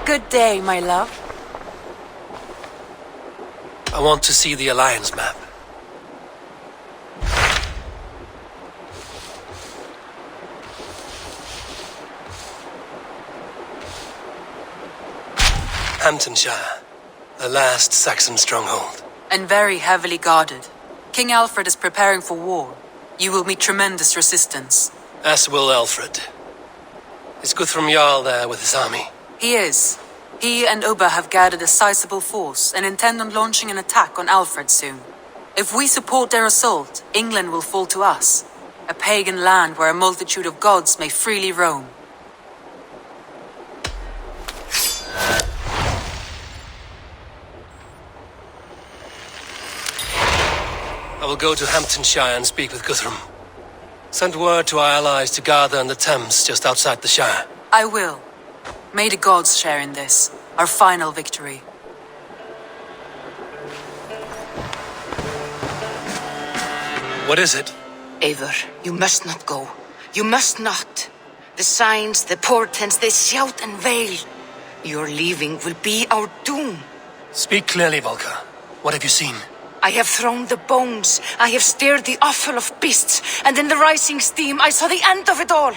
Good day, my love. I want to see the Alliance map. Hamptonshire, the last Saxon stronghold. And very heavily guarded. King Alfred is preparing for war. You will meet tremendous resistance. As will Alfred. Is Guthrum Jarl there with his army? He is. He and Ubba have gathered a sizable force and intend on launching an attack on Alfred soon. If we support their assault, England will fall to us. A pagan land where a multitude of gods may freely roam. I will go to Hamptonshire and speak with Guthrum. Send word to our allies to gather in the Thames just outside the Shire. I will. May the gods share in this, our final victory. What is it? Eivor, you must not go. You must not. The signs, the portents, they shout and wail. Your leaving will be our doom. Speak clearly, Volker. What have you seen? I have thrown the bones. I have stirred the offal of beasts, and in the rising steam I saw the end of it all.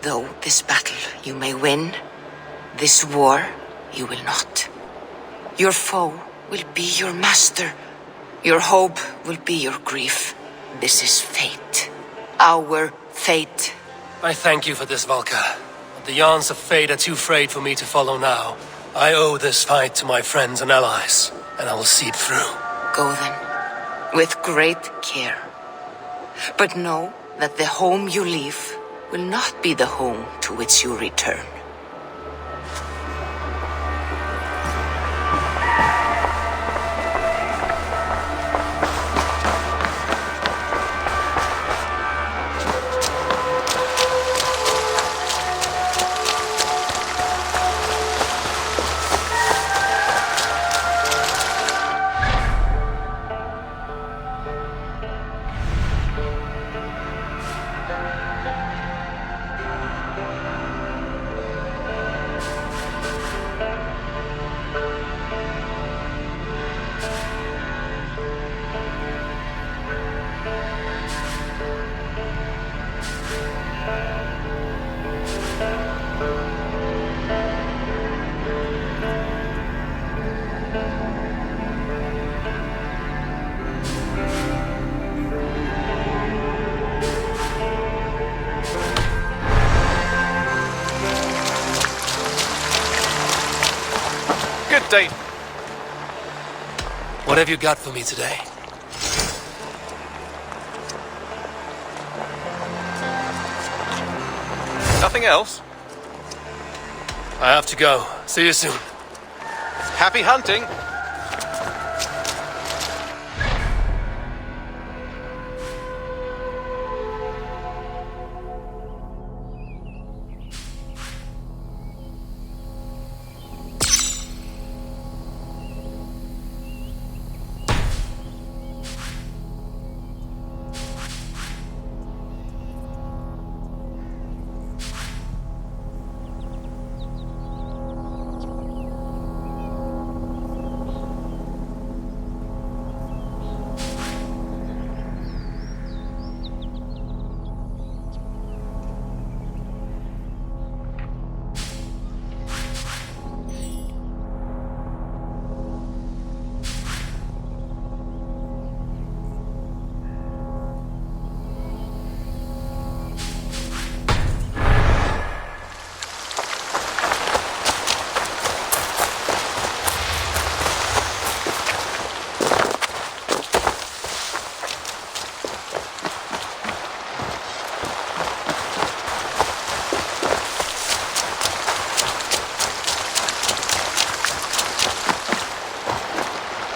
Though this battle you may win, this war you will not. Your foe will be your master. Your hope will be your grief. This is fate. Our fate. I thank you for this, Volker. But the yarns of fate are too frayed for me to follow now. I owe this fight to my friends and allies, and I will see it through. Go then, with great care. But know that the home you leave will not be the home to which you return. Good day. What have you got for me today? Nothing else? I have to go. See you soon. Happy hunting!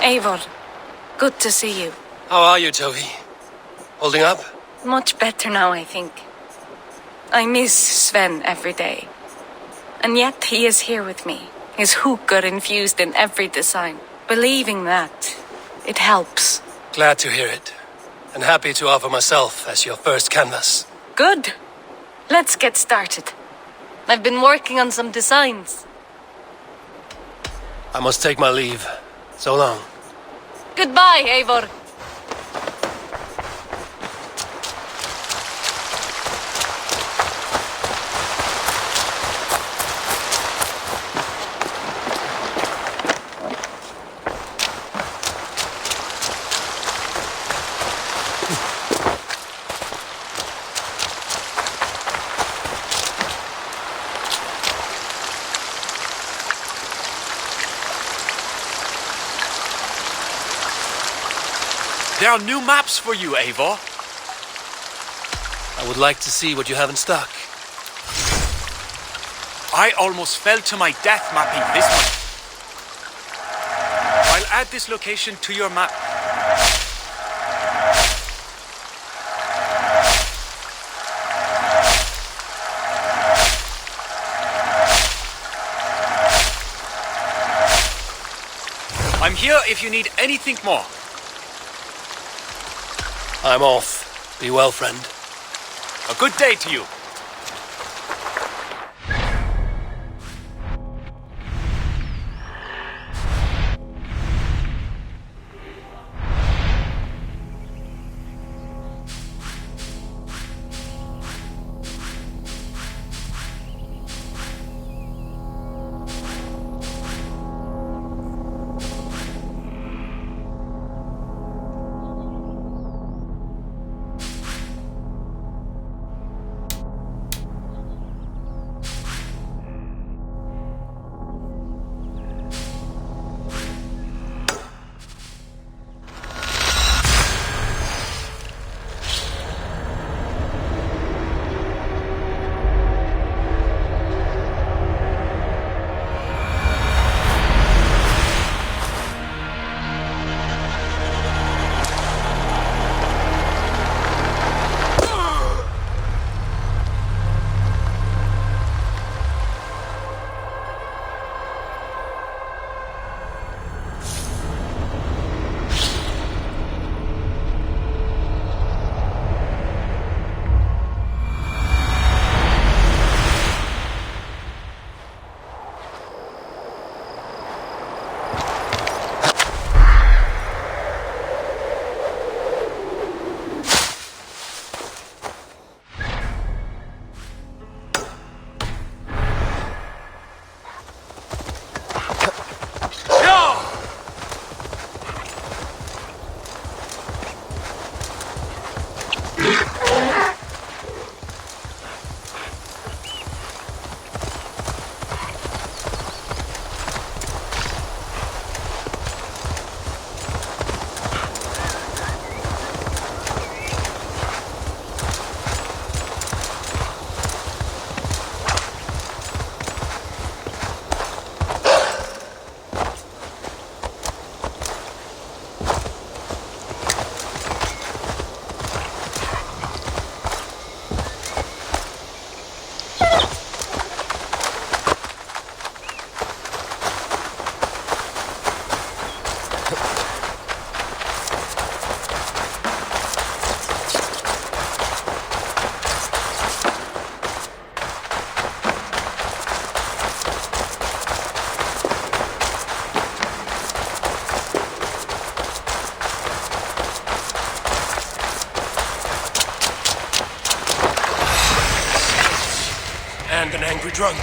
Eivor, good to see you. How are you, Tovi? Holding up? Much better now, I think. I miss Sven every day. And yet he is here with me, his hooker infused in every design. Believing that, it helps. Glad to hear it. And happy to offer myself as your first canvas. Good. Let's get started. I've been working on some designs. I must take my leave. So long. Goodbye, Eivor. There are new maps for you, Eivor. I would like to see what you have in stock. I almost fell to my death mapping this one. I'll add this location to your map. I'm here if you need anything more. I'm off. Be well, friend. A good day to you. And an angry drunk.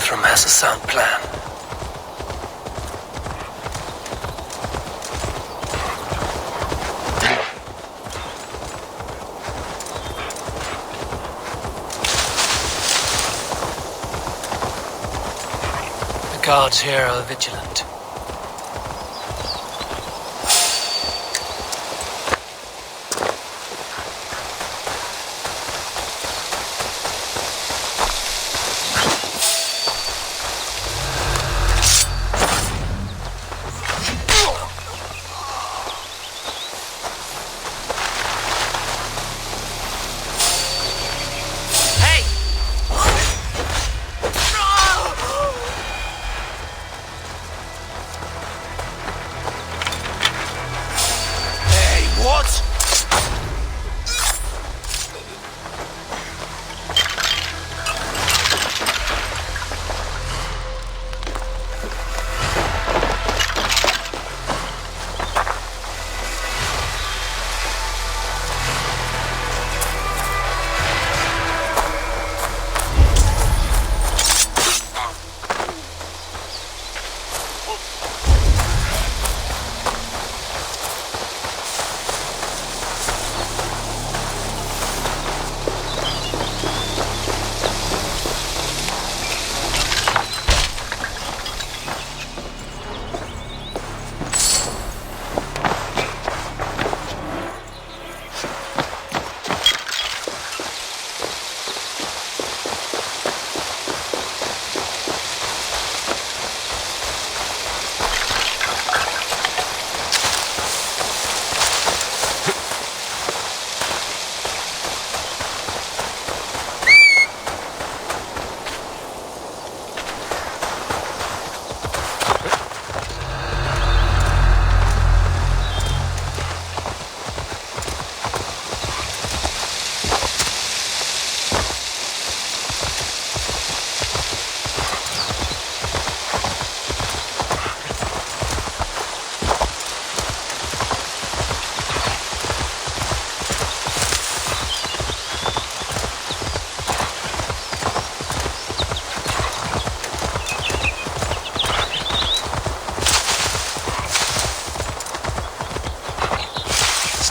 Guthrum has a sound plan. The guards here are vigilant.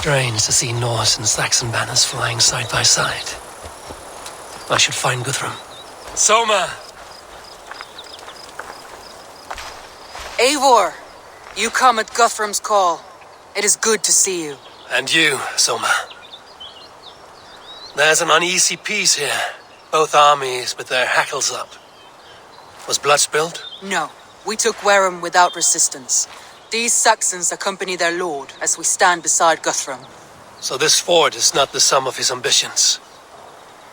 Strange to see Norse and Saxon banners flying side by side. I should find Guthrum. Soma! Eivor, you come at Guthrum's call. It is good to see you. And you, Soma. There's an uneasy peace here. Both armies with their hackles up. Was blood spilled? No, we took Wareham without resistance. These Saxons accompany their lord as we stand beside Guthrum. So this fort is not the sum of his ambitions.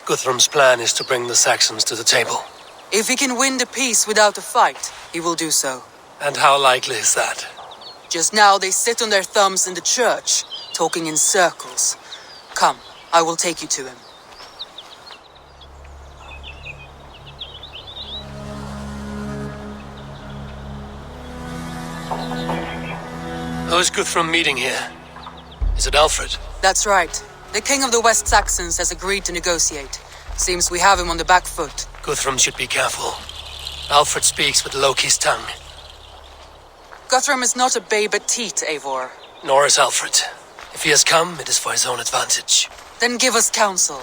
Guthrum's plan is to bring the Saxons to the table. If he can win the peace without a fight, he will do so. And how likely is that? Just now they sit on their thumbs in the church, talking in circles. Come, I will take you to him. Who's Guthrum meeting here? Is it Alfred? That's right. The king of the West Saxons has agreed to negotiate. Seems we have him on the back foot. Guthrum should be careful. Alfred speaks with Loki's tongue. Guthrum is not a babe at teat, Eivor. Nor is Alfred. If he has come, it is for his own advantage. Then give us counsel.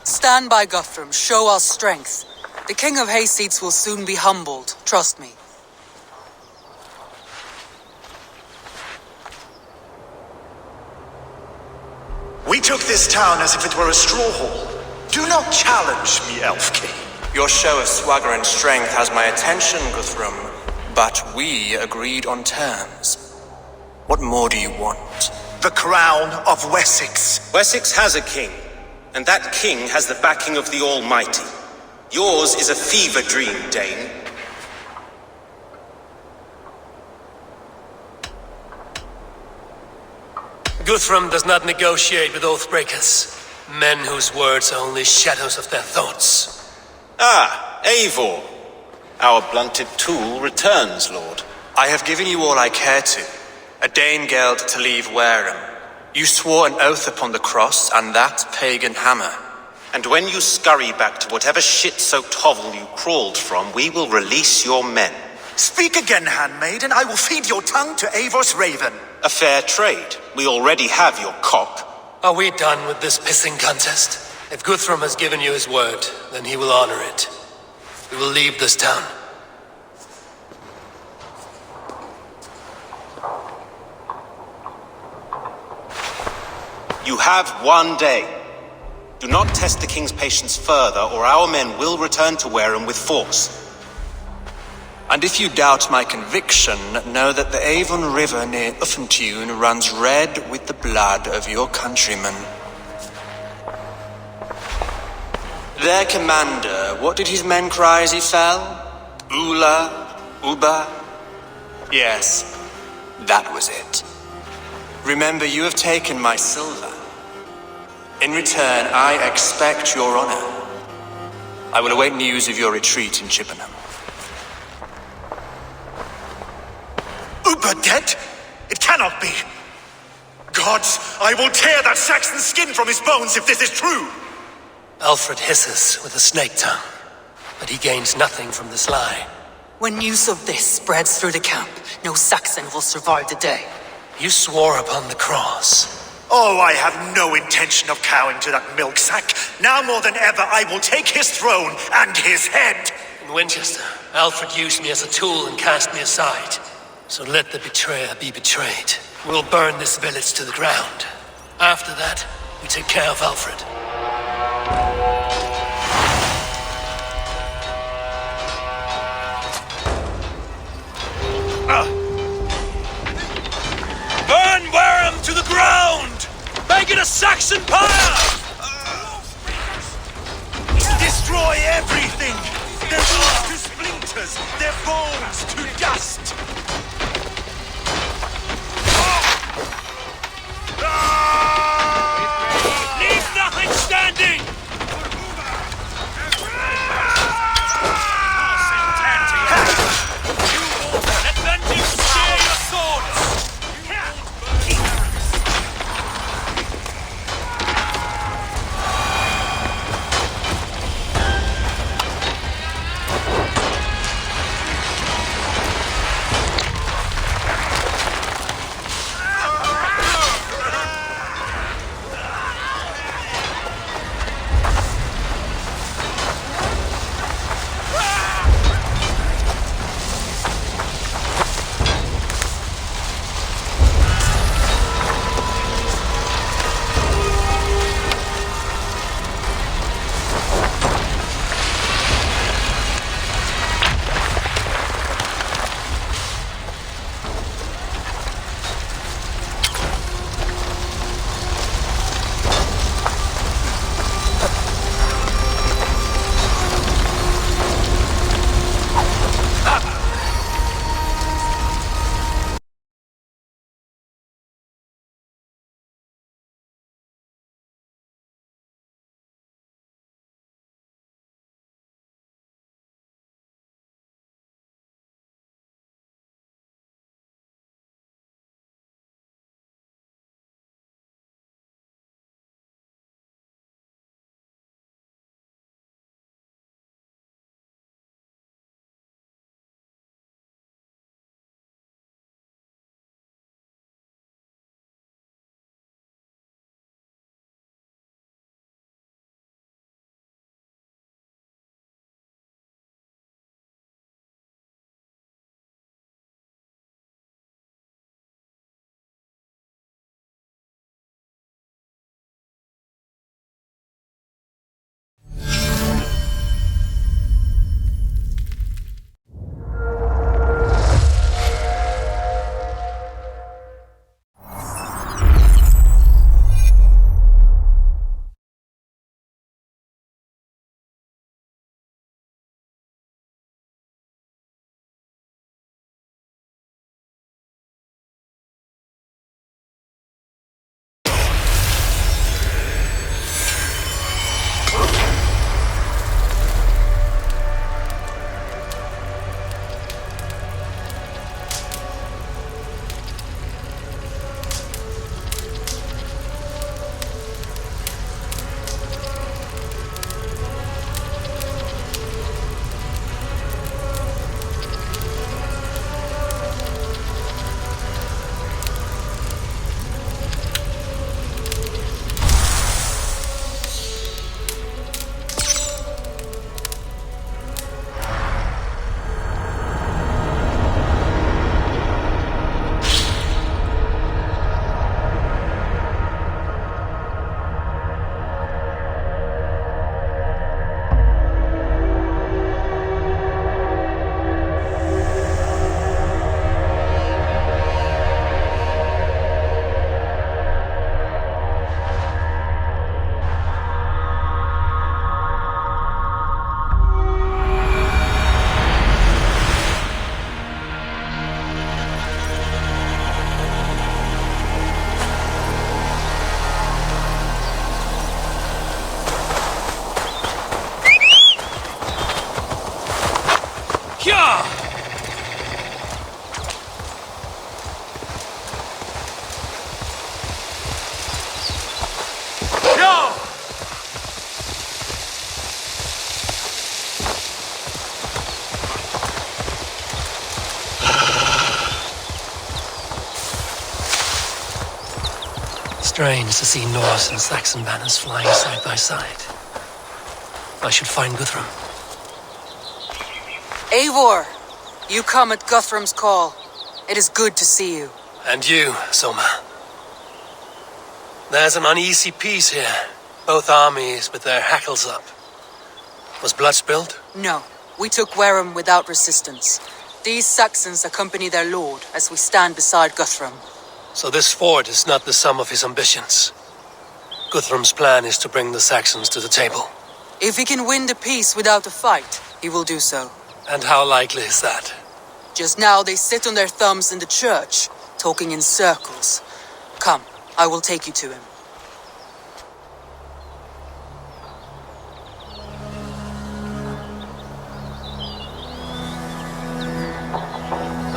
Stand by Guthrum, show our strength. The king of Hayseeds will soon be humbled, trust me. We took this town as if it were a straw hall. Do not challenge me, Elf King. Your show of swagger and strength has my attention, Guthrum. But we agreed on terms. What more do you want? The crown of Wessex. Wessex has a king, and that king has the backing of the Almighty. Yours is a fever dream, Dane. Guthrum does not negotiate with oathbreakers. Men whose words are only shadows of their thoughts. Ah, Eivor. Our blunted tool returns, Lord. I have given you all I care to. A Danegeld to leave Wareham. You swore an oath upon the cross and that pagan hammer. And when you scurry back to whatever shit-soaked hovel you crawled from, we will release your men. Speak again, handmaid, and I will feed your tongue to Eivor's raven. A fair trade. We already have your cock. Are we done with this pissing contest? If Guthrum has given you his word, then he will honor it. We will leave this town. You have 1 day. Do not test the king's patience further, or our men will return to Wareham with force. And if you doubt my conviction, know that the Avon River near Uffentune runs red with the blood of your countrymen. Their commander, what did his men cry as he fell? Ula? Uba? Yes, that was it. Remember, you have taken my silver. In return, I expect your honor. I will await news of your retreat in Chippenham. Uber dead? It cannot be. Gods, I will tear that Saxon's skin from his bones if this is true. Alfred hisses with a snake tongue, but he gains nothing from this lie. When news of this spreads through the camp, no Saxon will survive the day. You swore upon the cross. Oh, I have no intention of cowing to that milk sack. Now more than ever, I will take his throne and his head. In Winchester, Alfred used me as a tool and cast me aside. So let the betrayer be betrayed. We'll burn this village to the ground. After that, we take care of Alfred. Burn Wareham to the ground! Make it a Saxon pyre! Destroy everything! Their bones to splinters! Their bones to dust! Leave nothing standing! Let vengeance steer your swords! Strange to see Norse and Saxon banners flying side by side. I should find Guthrum. Eivor, you come at Guthrum's call. It is good to see you. And you, Soma. There's an uneasy peace here. Both armies with their hackles up. Was blood spilled? No, we took Wareham without resistance. These Saxons accompany their lord as we stand beside Guthrum. So this fort is not the sum of his ambitions. Guthrum's plan is to bring the Saxons to the table. If he can win the peace without a fight, he will do so. And how likely is that? Just now they sit on their thumbs in the church, talking in circles. Come, I will take you to him.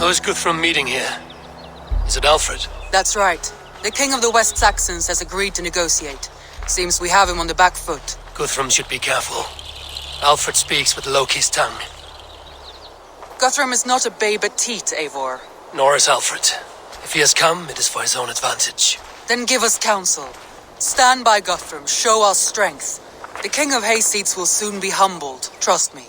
Who is Guthrum meeting here? Is it Alfred? That's right. The king of the West Saxons has agreed to negotiate. Seems we have him on the back foot. Guthrum should be careful. Alfred speaks with Loki's tongue. Guthrum is not a babe at teat, Eivor. Nor is Alfred. If he has come, it is for his own advantage. Then give us counsel. Stand by Guthrum, show our strength. The king of Hayseeds will soon be humbled, trust me.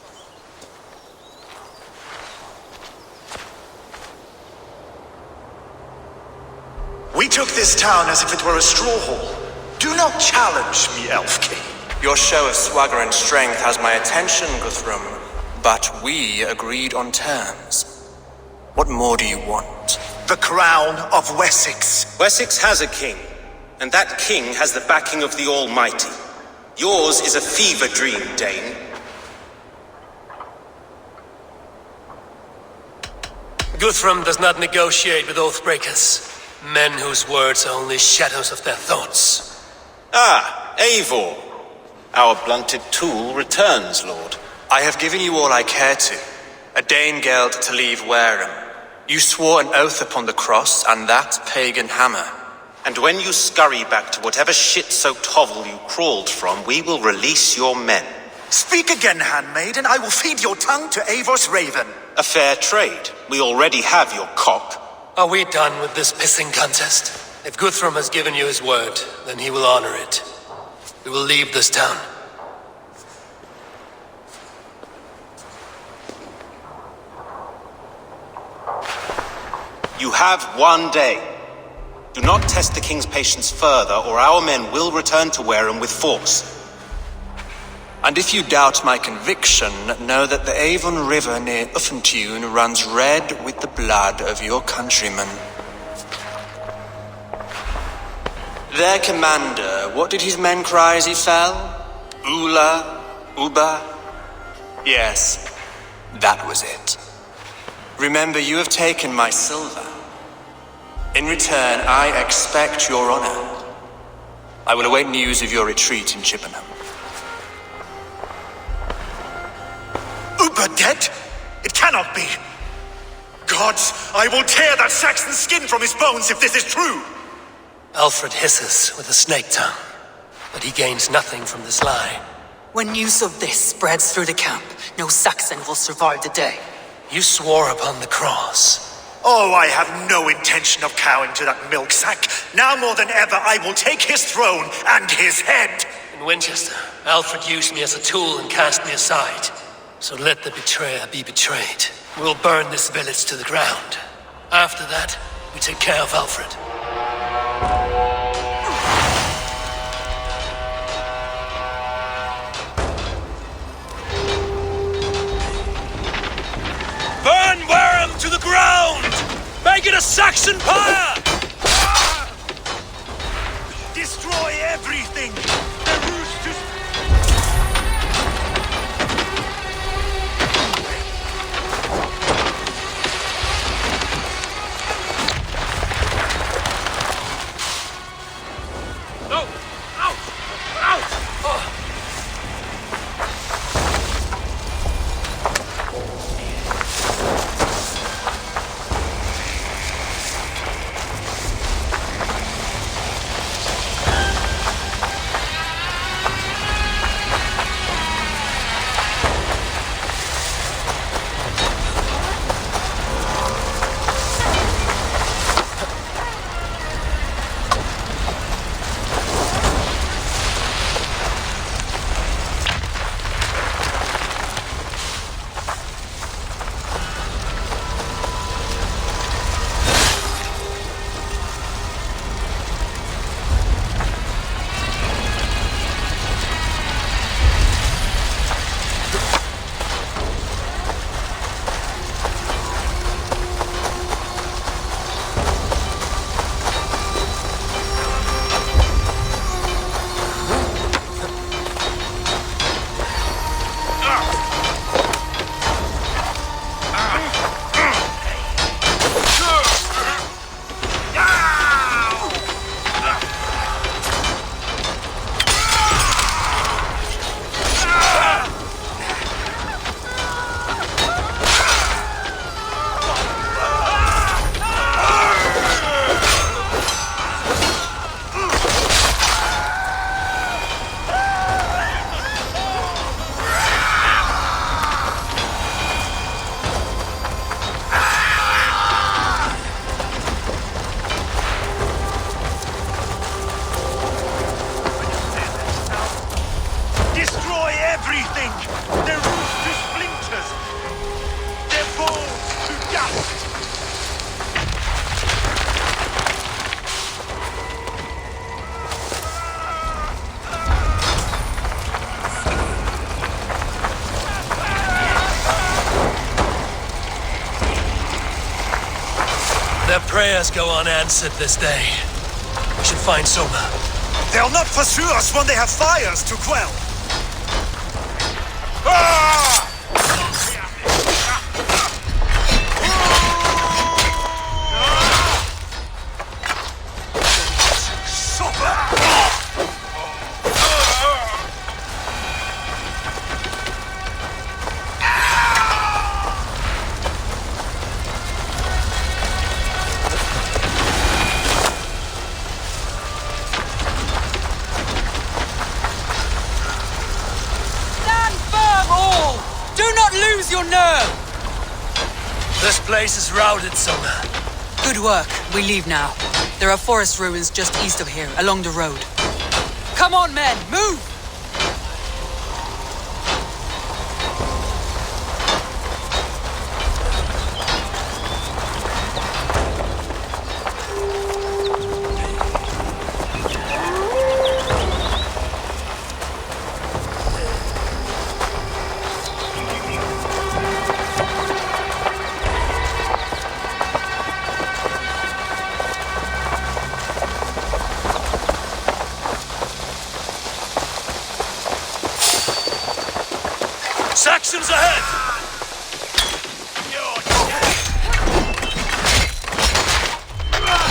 We took this town as if it were a straw hall. Do not challenge me, Elf King. Your show of swagger and strength has my attention, Guthrum. But we agreed on terms. What more do you want? The crown of Wessex. Wessex has a king, and that king has the backing of the Almighty. Yours is a fever dream, Dane. Guthrum does not negotiate with oathbreakers. Men whose words are only shadows of their thoughts. Ah, Eivor. Our blunted tool returns, Lord. I have given you all I care to. A Danegeld to leave Wareham. You swore an oath upon the cross, and that pagan hammer. And when you scurry back to whatever shit-soaked hovel you crawled from, we will release your men. Speak again, handmaid, and I will feed your tongue to Eivor's raven. A fair trade. We already have your cock. Are we done with this pissing contest? If Guthrum has given you his word, then he will honor it. We will leave this town. You have 1 day. Do not test the king's patience further, or our men will return to Wareham with force. And if you doubt my conviction, know that the Avon River near Uffentune runs red with the blood of your countrymen. Their commander, what did his men cry as he fell? Ula, Uba? Yes, that was it. Remember, you have taken my silver. In return, I expect your honor. I will await news of your retreat in Chippenham. Uber dead? It cannot be. Gods, I will tear that Saxon skin from his bones if this is true. Alfred hisses with a snake tongue, but he gains nothing from this lie. When news of this spreads through the camp, no Saxon will survive the day. You swore upon the cross. Oh, I have no intention of cowing to that milk sack. Now more than ever, I will take his throne and his head. In Winchester, Alfred used me as a tool and cast me aside. So let the betrayer be betrayed. We'll burn this village to the ground. After that, we take care of Alfred. Burn Wareham to the ground! Make it a Saxon pyre! Destroy everything! The roosters... No! Out! Out! Oh. Their prayers go unanswered this day. We should find Soma. They'll not pursue us when they have fires to quell. Ah! Your nerve! This place is routed, Soma. Good work. We leave now. There are forest ruins just east of here, along the road. Come on, men! Move! Saxons ahead! Blood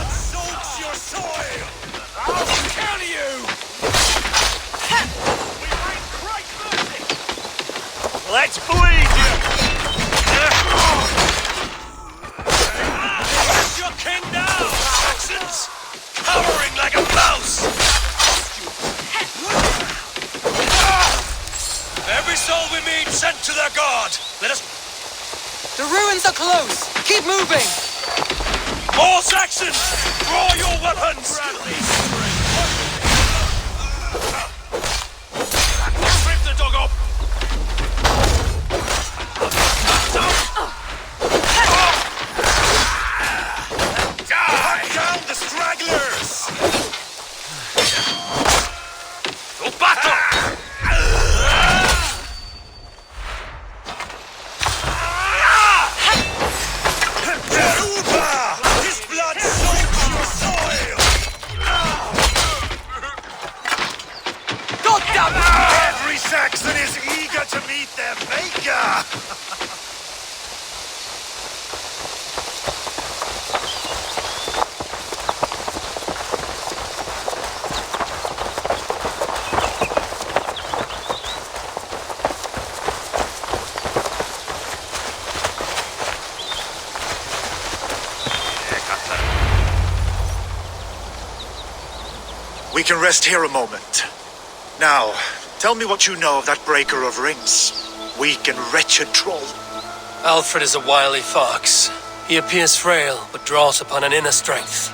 soaks your soil! I'll kill you! Let's bleed you! Let your king down, Saxons! Cowering like a mouse! Every soul we meet sent to their god! Let us... The ruins are close! Keep moving! All Saxons! Draw your weapons! Rip the dog up! Cut down the stragglers! To battle! Uba! His blood soaks your soil! God damn it! Every Saxon is eager to meet their maker! We can rest here a moment. Now, tell me what you know of that breaker of rings. Weak and wretched troll. Alfred is a wily fox. He appears frail, but draws upon an inner strength.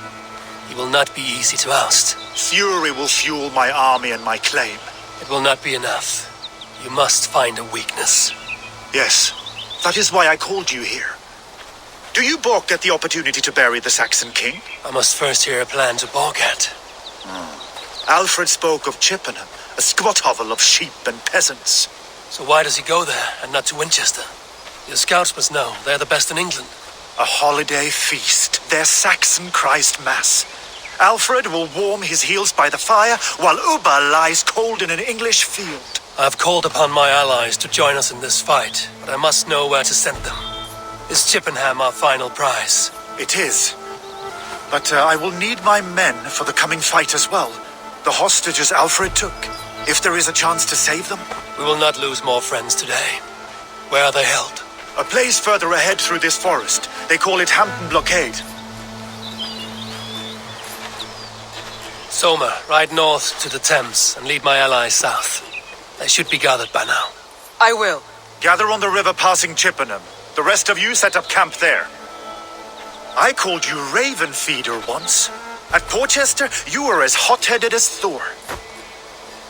He will not be easy to oust. Fury will fuel my army and my claim. It will not be enough. You must find a weakness. Yes, that is why I called you here. Do you balk at the opportunity to bury the Saxon king? I must first hear a plan to balk at. Alfred spoke of Chippenham, a squat hovel of sheep and peasants. So why does he go there, and not to Winchester? Your scouts must know. They're the best in England. A holiday feast, their Saxon Christ Mass. Alfred will warm his heels by the fire, while Uba lies cold in an English field. I have called upon my allies to join us in this fight, but I must know where to send them. Is Chippenham our final prize? It is. But I will need my men for the coming fight as well. The hostages Alfred took. If there is a chance to save them. We will not lose more friends today. Where are they held? A place further ahead through this forest. They call it Hampton Blockade. Soma, ride north to the Thames and lead my allies south. They should be gathered by now. I will. Gather on the river passing Chippenham. The rest of you set up camp there. I called you Raven Feeder once. At Porchester, you were as hot-headed as Thor.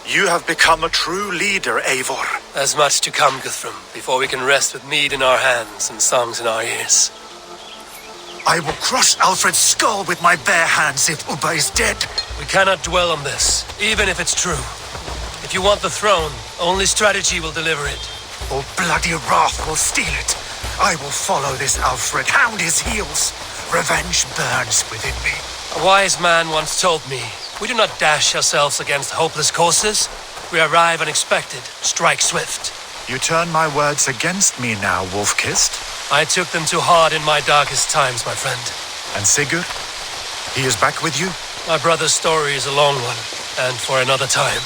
You have become a true leader, Eivor. There's much to come, Guthrum, before we can rest with mead in our hands and songs in our ears. I will crush Alfred's skull with my bare hands if Uba is dead. We cannot dwell on this, even if it's true. It If you want the throne, only strategy will deliver it. Or bloody wrath will steal it. I will follow this Alfred, hound his heels. Revenge burns within me. A wise man once told me, we do not dash ourselves against hopeless courses. We arrive unexpected, strike swift. You turn my words against me now, Wolf-Kissed. I took them too hard in my darkest times, my friend. And Sigurd? He is back with you? My brother's story is a long one, and for another time.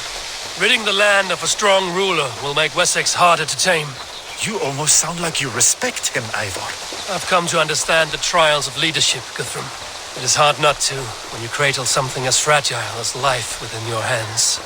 Ridding the land of a strong ruler will make Wessex harder to tame. You almost sound like you respect him, Eivor. I've come to understand the trials of leadership, Guthrum. It is hard not to, when you cradle something as fragile as life within your hands.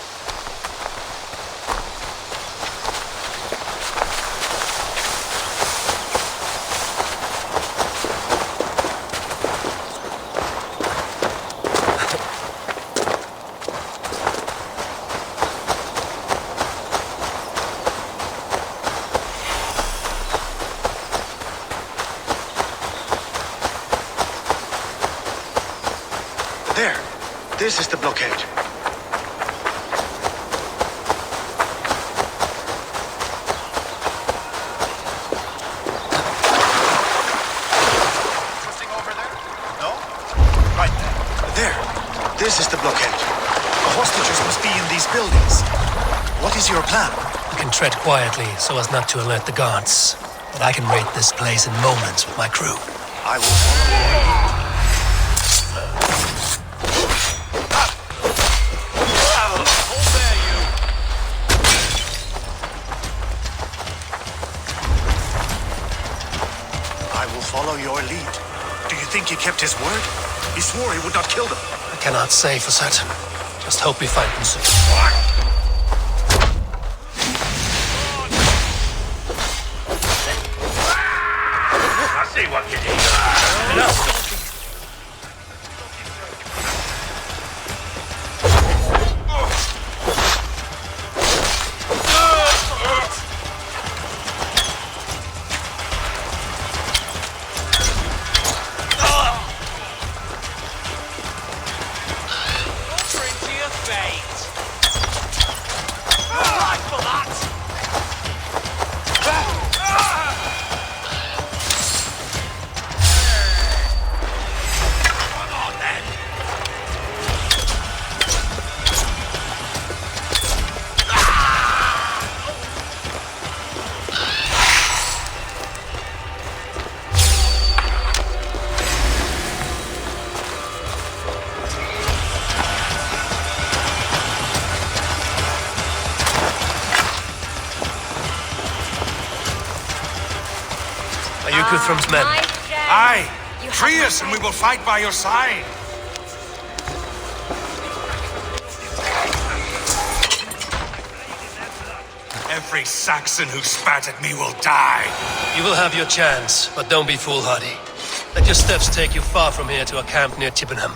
There. This is the blockade. Something over there? No? Right there. There. This is the blockade. The hostages must be in these buildings. What is your plan? We can tread quietly so as not to alert the guards. But I can raid this place in moments with my crew. I will follow. Follow your lead. Do you think he kept his word? He swore he would not kill them. I cannot say for certain. Just hope we find them soon. I see what you did. Enough. Are you Guthrum's men? Aye! Free us and we will fight by your side! Every Saxon who spat at me will die! You will have your chance, but don't be foolhardy. Let your steps take you far from here to a camp near Chippenham.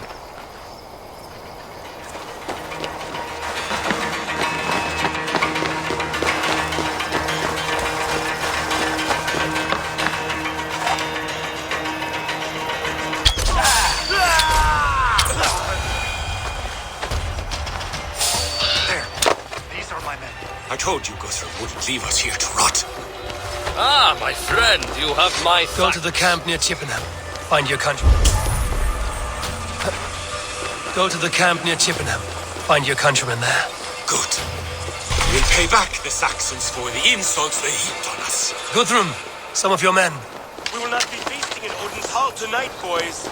I told you Guthrum wouldn't leave us here to rot. Ah, my friend, you have my Go to the camp near Chippenham. Find your countrymen. Go to the camp near Chippenham. Find your countrymen there. Good. We'll pay back the Saxons for the insults they heaped on us. Guthrum, some of your men. We will not be feasting in Odin's hall tonight, boys.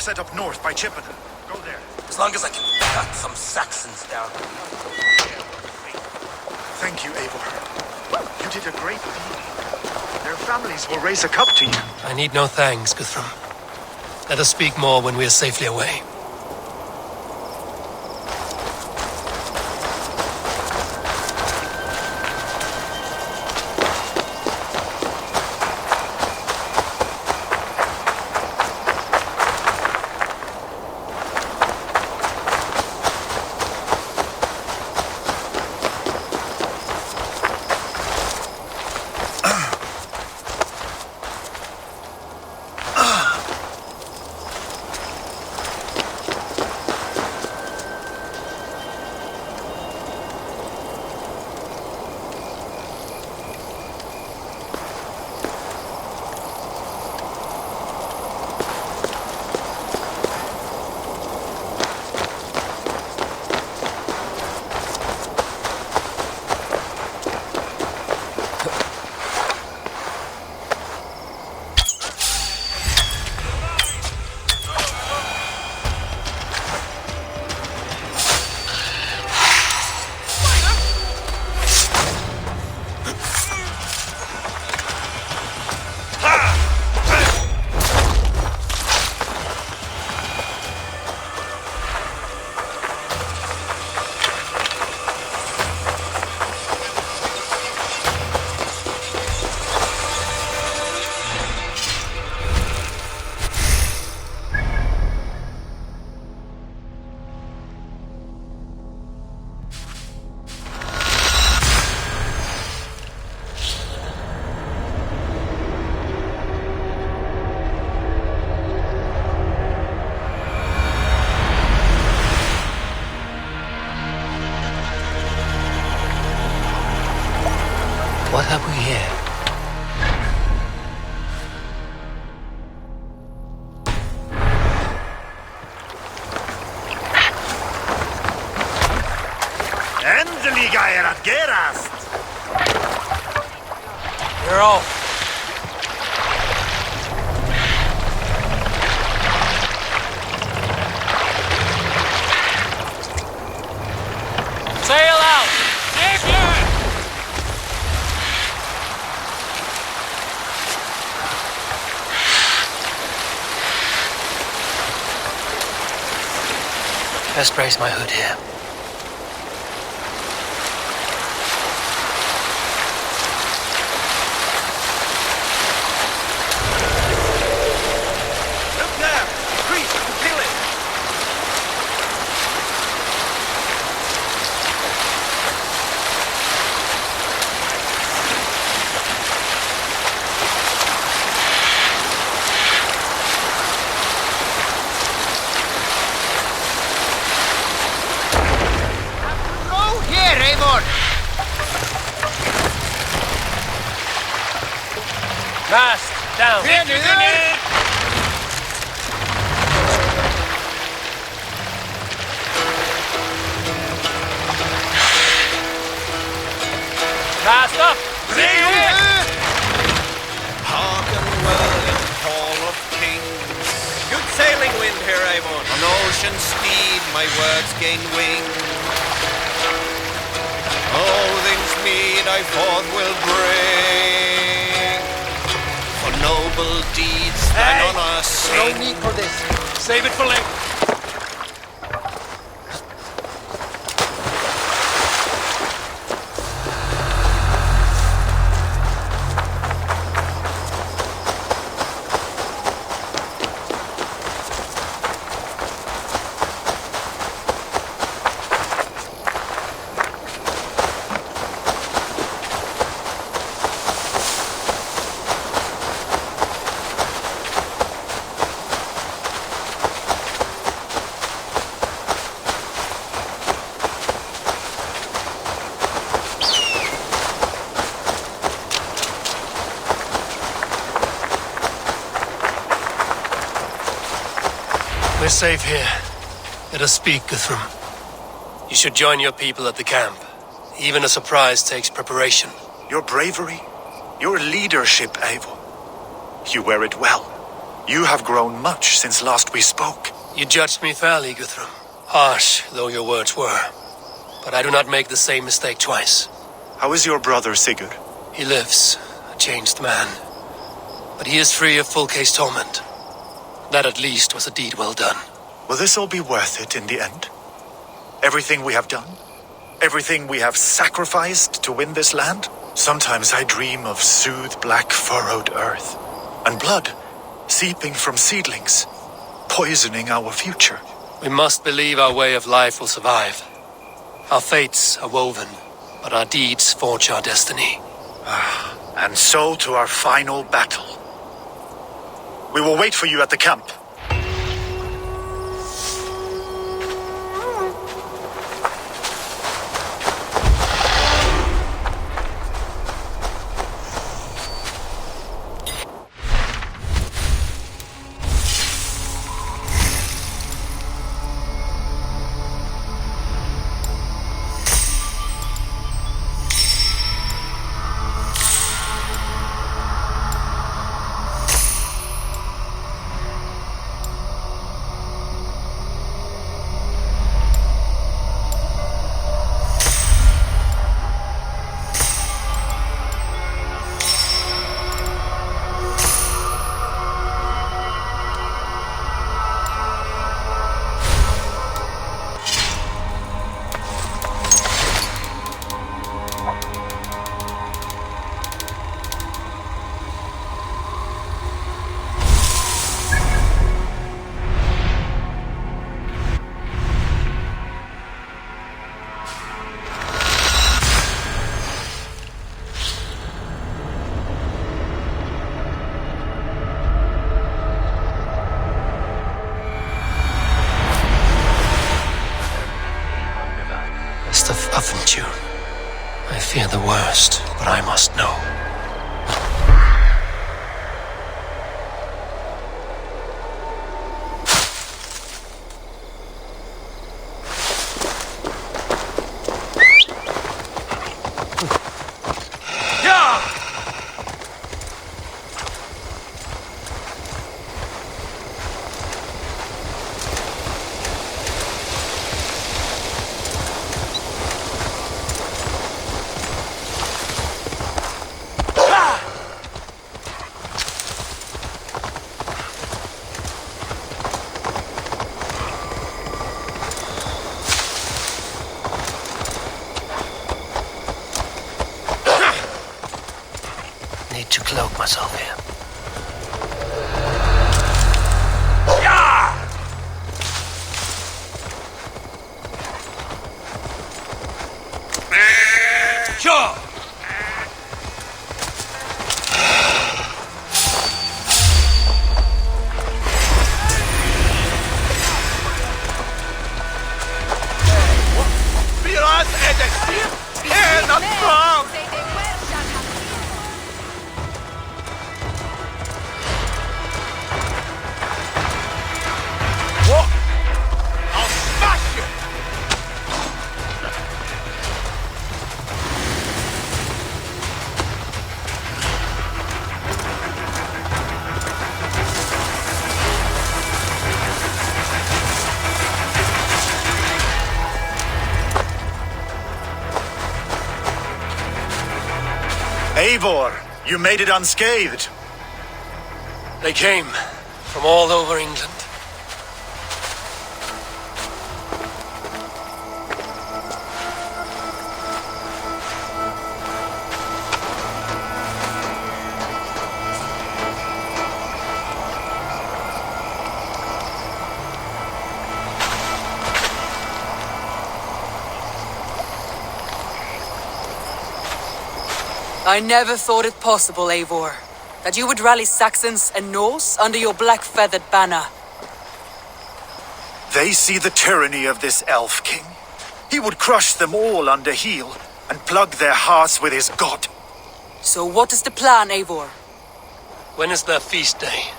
camp set up north by Chippenham. Go there. As long as I can cut some Saxons down. Thank you, Eivor. You did a great deed. Their families will raise a cup to you. I need no thanks, Guthrum. Let us speak more when we are safely away. What have we here? Endelig er at gerast! You're off. Sail out! Best brace my hood here. Look there! Priest, kill it! Mast down. Mast up. Hearken well in Hall of Kings. Good sailing wind here, Eivor. On ocean speed, my words gain wing. Odin's mead I forth will bring. For noble deeds thine honor sing. No need for this. Save it for later. We're safe here. Let us speak, Guthrum. You should join your people at the camp. Even a surprise takes preparation. Your bravery, your leadership, Eivor. You wear it well. You have grown much since last we spoke. You judged me fairly, Guthrum. Harsh though your words were. But I do not make the same mistake twice. How is your brother, Sigurd? He lives, a changed man. But he is free of full case torment. That at least was a deed well done. Will this all be worth it in the end? Everything we have done? Everything we have sacrificed to win this land? Sometimes I dream of soothed black furrowed earth, and blood seeping from seedlings, poisoning our future. We must believe our way of life will survive. Our fates are woven, but our deeds forge our destiny. And so to our final battle. We will wait for you at the camp. I fear the worst, but I must know. To cloak myself here. Sure. Eivor, you made it unscathed. They came from all over England. I never thought it possible, Eivor, that you would rally Saxons and Norse under your black-feathered banner. They see the tyranny of this elf king. He would crush them all under heel and plug their hearts with his god. So what is the plan, Eivor? When is their feast day?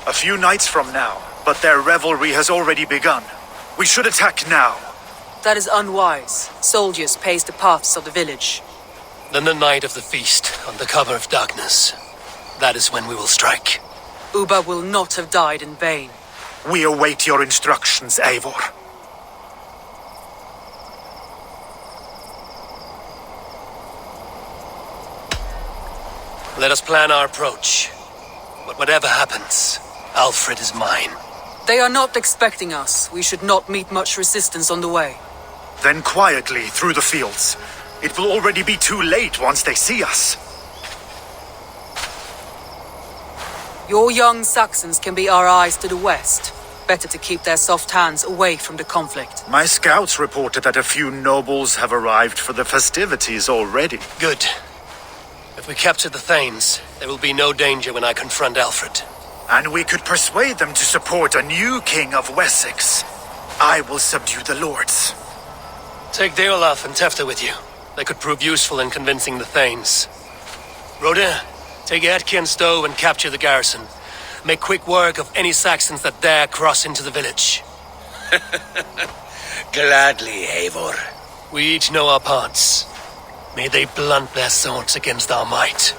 A few nights from now, but their revelry has already begun. We should attack now. That is unwise. Soldiers pace the paths of the village. Then the night of the feast, under cover of darkness. That is when we will strike. Uba will not have died in vain. We await your instructions, Eivor. Let us plan our approach. But whatever happens, Alfred is mine. They are not expecting us. We should not meet much resistance on the way. Then quietly through the fields. It will already be too late once they see us. Your young Saxons can be our eyes to the west. Better to keep their soft hands away from the conflict. My scouts reported that a few nobles have arrived for the festivities already. Good. If we capture the Thanes, there will be no danger when I confront Alfred. And we could persuade them to support a new king of Wessex. I will subdue the lords. Take Deolaf and Tefta with you. They could prove useful in convincing the Thanes. Rodin, take Etki and Stowe and capture the garrison. Make quick work of any Saxons that dare cross into the village. Gladly, Eivor. We each know our parts. May they blunt their swords against our might.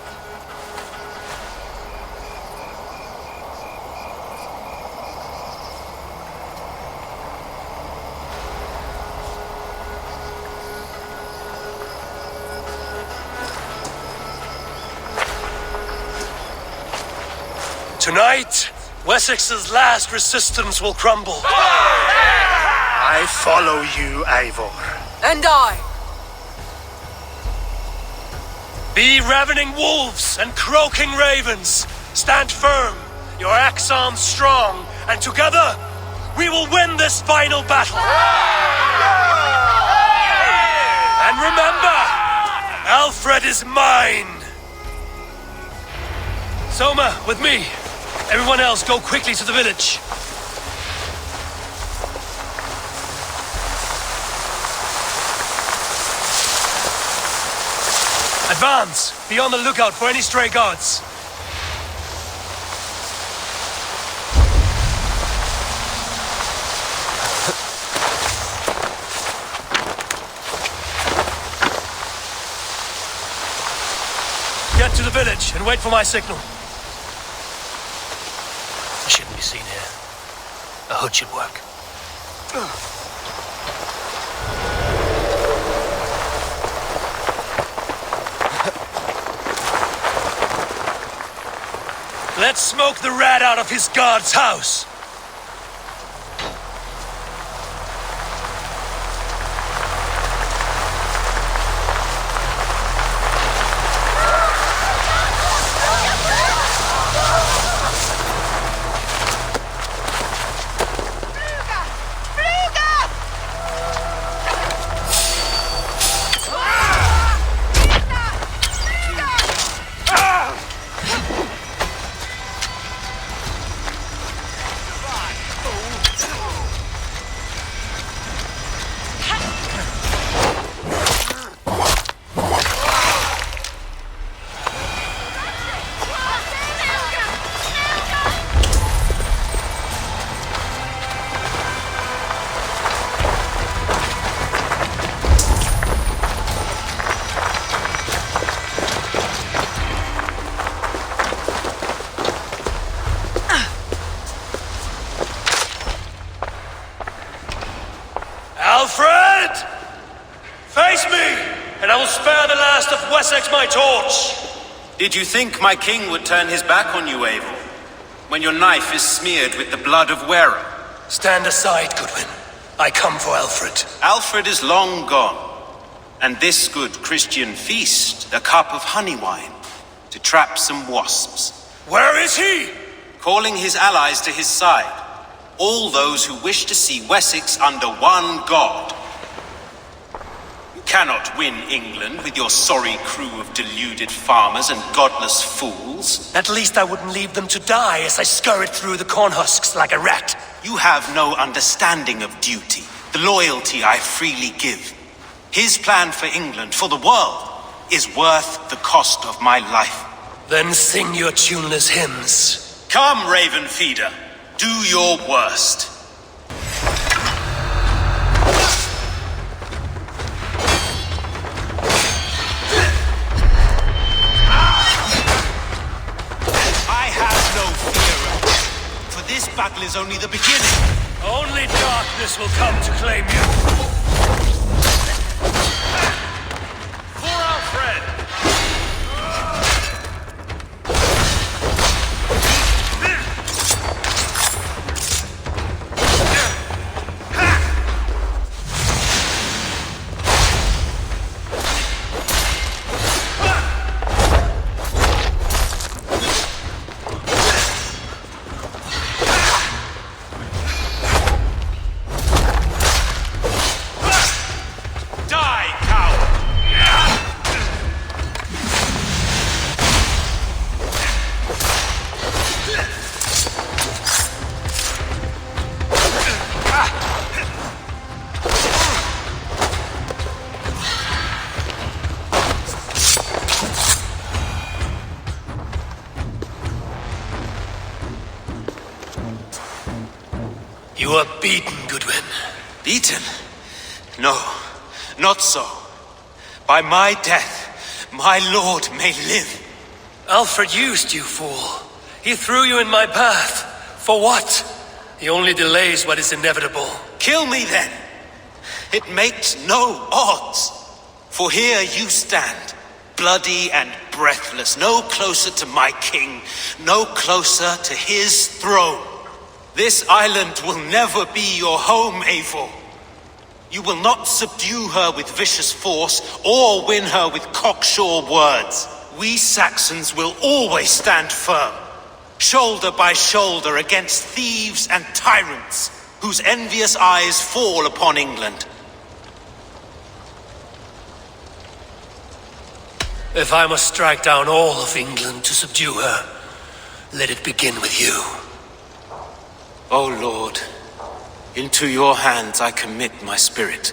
Tonight, Wessex's last resistance will crumble. I follow you, Eivor. And I! Be ravening wolves and croaking ravens. Stand firm, your axe arms strong, and together, we will win this final battle. And remember, Alfred is mine. Soma, with me. Everyone else, go quickly to the village. Advance! Be on the lookout for any stray guards. Get to the village and wait for my signal. I shouldn't be seen here. A hood should work. Let's smoke the rat out of his guard's house. Alfred! Face me, and I will spare the last of Wessex my torch! Did you think my king would turn his back on you, Eivor? When your knife is smeared with the blood of Wearer? Stand aside, Goodwin. I come for Alfred. Alfred is long gone. And this good Christian feast, a cup of honey wine, to trap some wasps. Where is he? Calling his allies to his side. All those who wish to see Wessex under one god. You cannot win England with your sorry crew of deluded farmers and godless fools. At least I wouldn't leave them to die as I scurried through the corn husks like a rat. You have no understanding of duty, the loyalty I freely give. His plan for England, for the world, is worth the cost of my life. Then sing your tuneless hymns. Come, Raven Feeder. Do your worst. I have no fear of is only the beginning. Only darkness will come to claim you. For our friend! You are beaten, Goodwin. Beaten? No, not so. By my death, my lord may live. Alfred used you, fool. He threw you in my path. For what? He only delays what is inevitable. Kill me then. It makes no odds. For here you stand, bloody and breathless, no closer to my king, no closer to his throne. This island will never be your home, Eivor. You will not subdue her with vicious force, or win her with cocksure words. We Saxons will always stand firm, shoulder by shoulder against thieves and tyrants, whose envious eyes fall upon England. If I must strike down all of England to subdue her, let it begin with you. O Lord, into your hands I commit my spirit.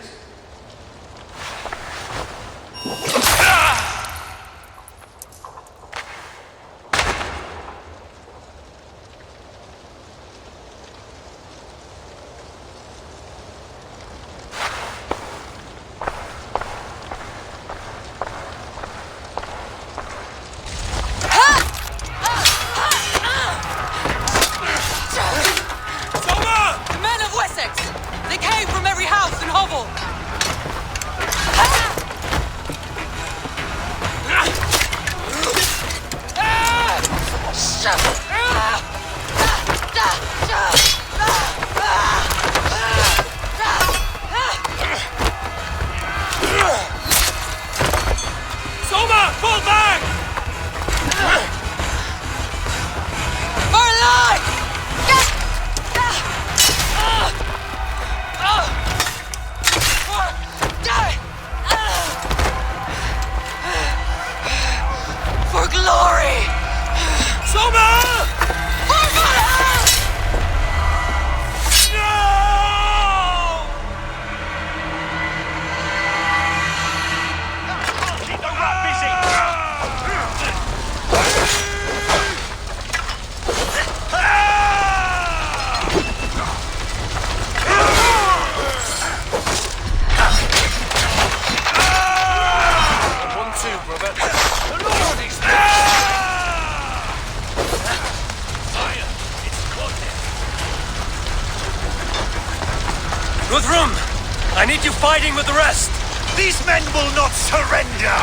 I need you fighting with the rest! These men will not surrender!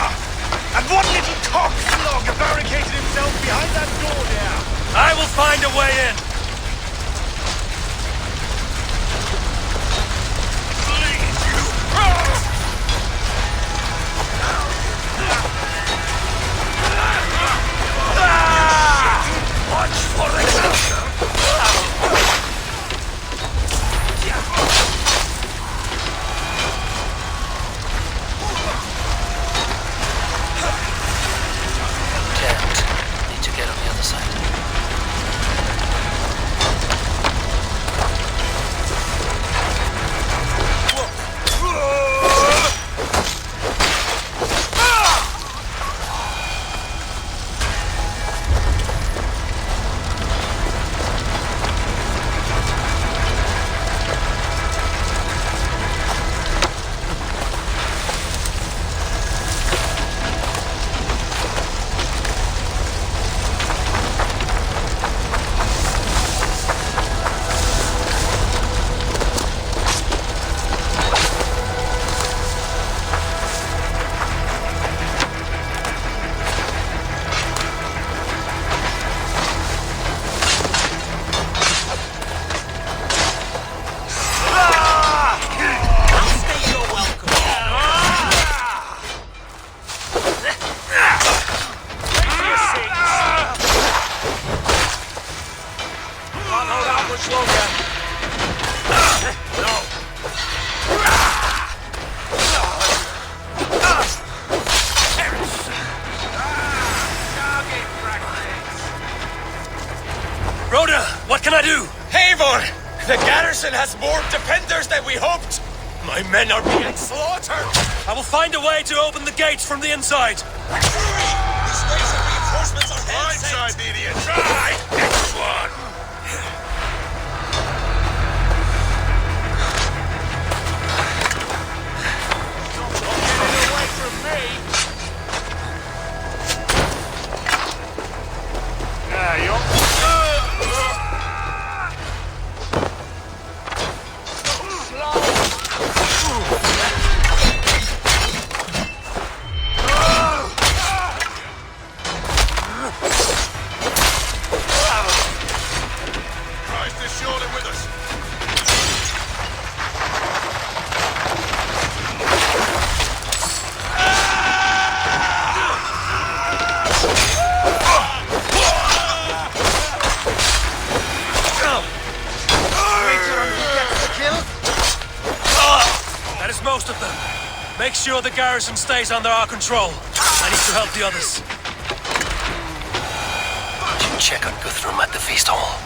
And one little cockslog barricaded himself behind that door there! I will find a way in! Please, you! Watch for it! The garrison has more defenders than we hoped! My men are being slaughtered! I will find a way to open the gates from the inside. Hurry! These waves of reinforcements are hell-sent! idiot! Try! Next one! Most of them. Make sure the garrison stays under our control. I need to help the others. Check on Guthrum at the feast hall.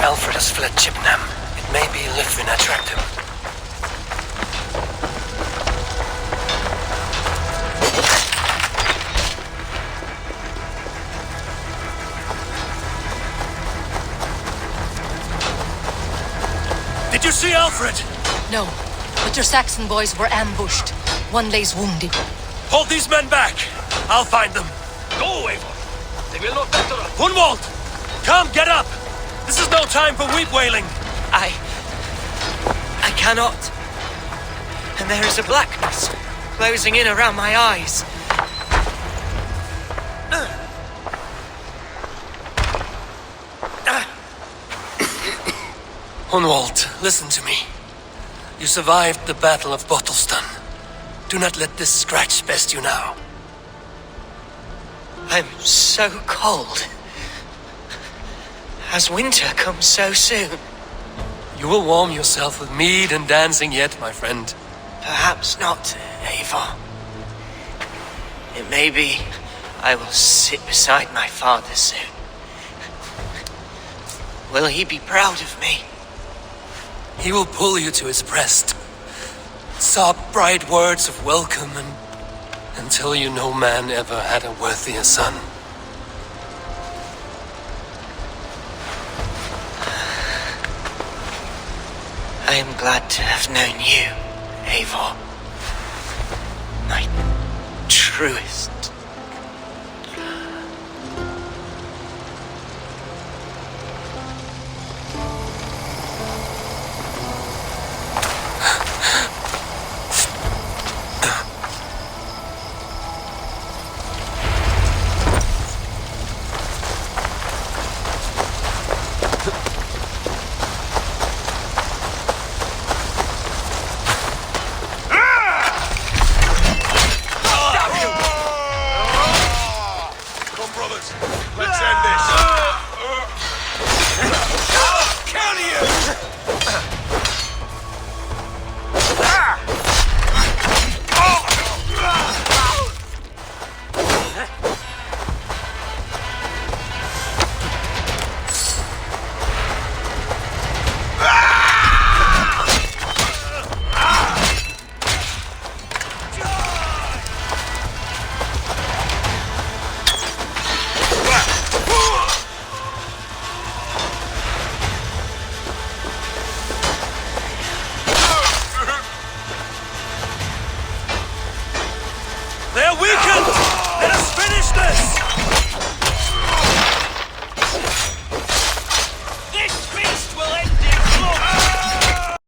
Alfred has fled Chippenham. It may be Lythvin attract him. Did you see Alfred? No, but your Saxon boys were ambushed. One lays wounded. Hold these men back. I'll find them. Go, Eivor! They will not enter us! Gunwald! Come, get up! This is no time for weep wailing. I cannot. And there is a blackness closing in around my eyes. Gunwald, listen to me. You survived the Battle of Bottleston. Do not let this scratch best you now. I'm so cold. Has winter come so soon? You will warm yourself with mead and dancing yet, my friend. Perhaps not, Eivor. It may be I will sit beside my father soon. Will he be proud of me? He will pull you to his breast, sob bright words of welcome, and until you no man ever had a worthier son. I am glad to have known you, Eivor. My truest. They're weakened! Let us finish this! This feast will end in blood!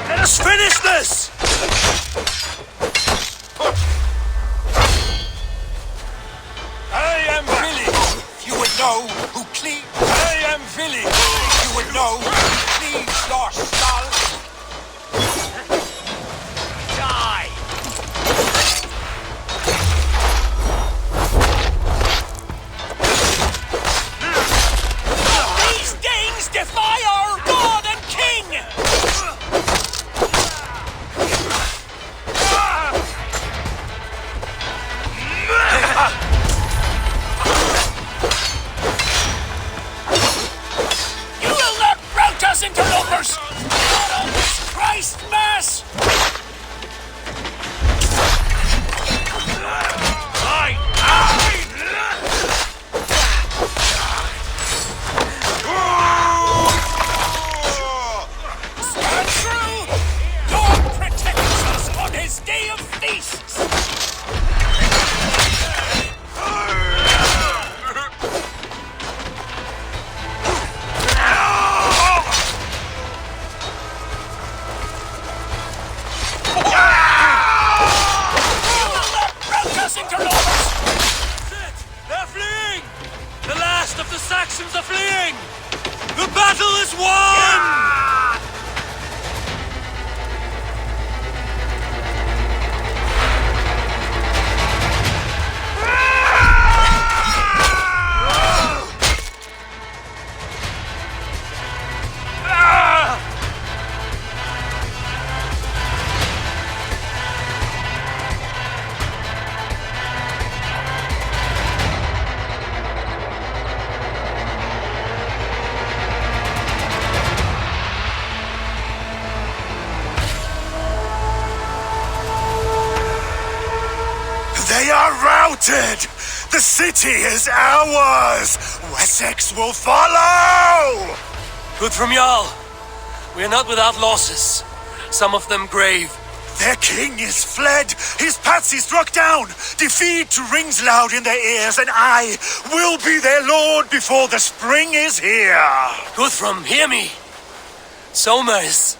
Let us finish this! I am Vili. You would know who cleave. I am Vili. You would know who cleaves your skull. Die. These Danes defy our god and king. You will not rout us, interlopers! Not on this Christ Mass! Stand true! God protects us on his day of feasts! They're fleeing! The last of the Saxons are fleeing! The battle is won! They are routed! The city is ours! Wessex will follow! Good from Jarl. We are not without losses. Some of them grave. Their king is fled! His patsy struck down! Defeat rings loud in their ears, and I will be their lord before the spring is here! Guthrum, hear me. Soma is...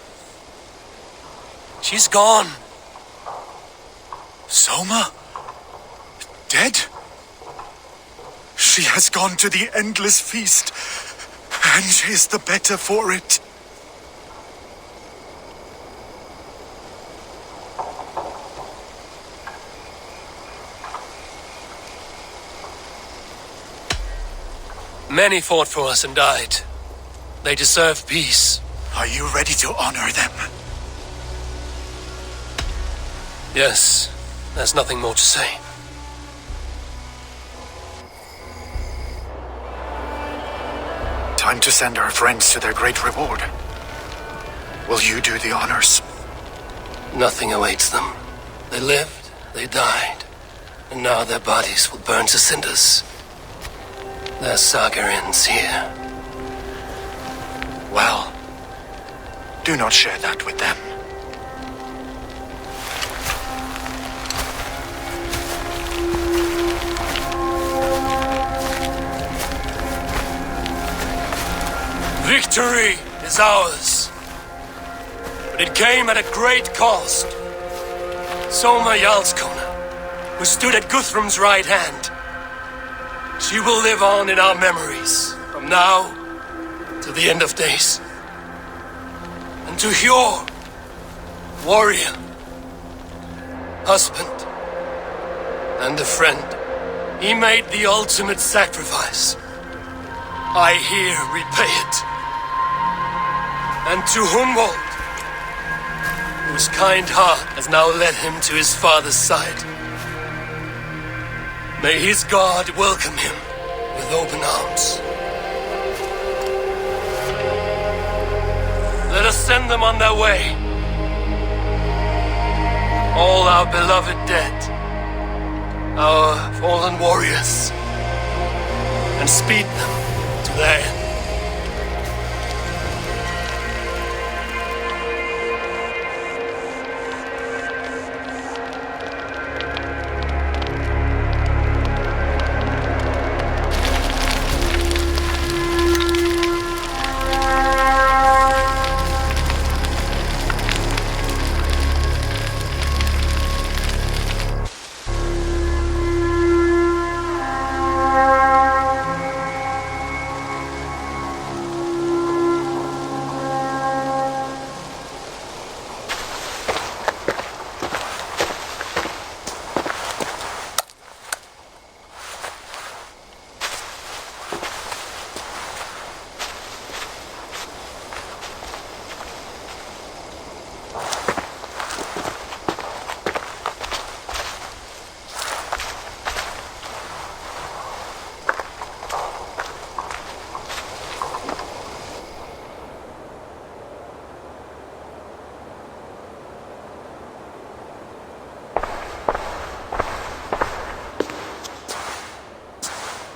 She's gone. Soma? Dead? She has gone to the endless feast, and is the better for it. Many fought for us and died. They deserve peace. Are you ready to honor them? Yes, there's nothing more to say. Time to send our friends to their great reward. Will you do the honors? Nothing awaits them. They lived, they died, and now their bodies will burn to cinders. Their saga ends here. Well, do not share that with them. Victory is ours. But it came at a great cost. Soma Jarlskona, who stood at Guthrum's right hand. She will live on in our memories, from now to the end of days. And to Hjor, warrior, husband, and a friend, he made the ultimate sacrifice. I here repay it. And to Humboldt, whose kind heart has now led him to his father's side. May his God welcome him with open arms. Let us send them on their way. All our beloved dead, our fallen warriors, and speed them to their end.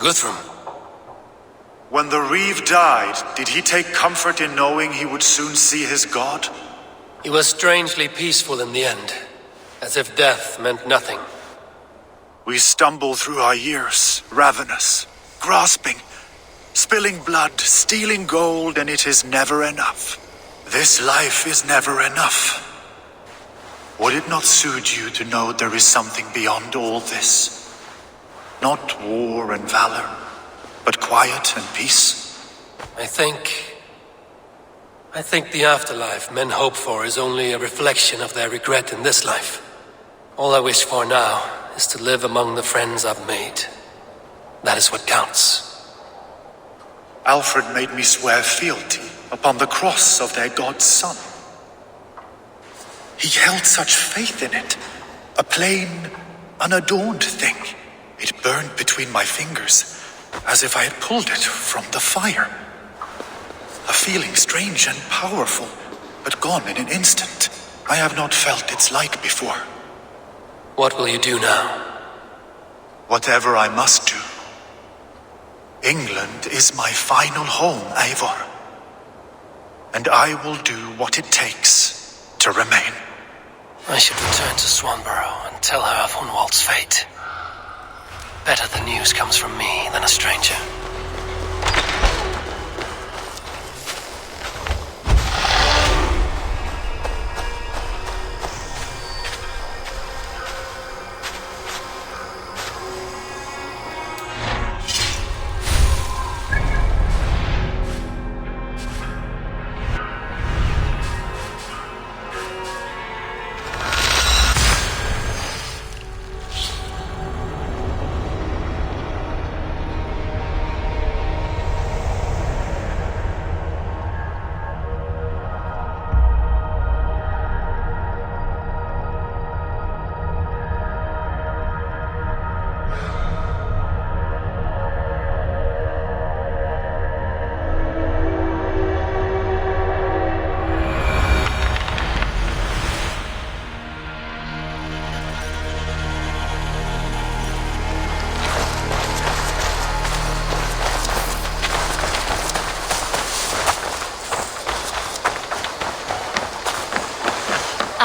Guthrum. When the Reeve died, did he take comfort in knowing he would soon see his god? He was strangely peaceful in the end, as if death meant nothing. We stumble through our years, ravenous, grasping, spilling blood, stealing gold, and it is never enough. This life is never enough. Would it not suit you to know there is something beyond all this? Not war and valor, but quiet and peace? I think the afterlife men hope for is only a reflection of their regret in this life. All I wish for now is to live among the friends I've made. That is what counts. Alfred made me swear fealty upon the cross of their god's son. He held such faith in it, a plain, unadorned thing. It burned between my fingers, as if I had pulled it from the fire. A feeling strange and powerful, but gone in an instant. I have not felt its like before. What will you do now? Whatever I must do. England is my final home, Eivor. And I will do what it takes to remain. I should return to Swanborough and tell her of Hunwald's fate. Better the news comes from me than a stranger.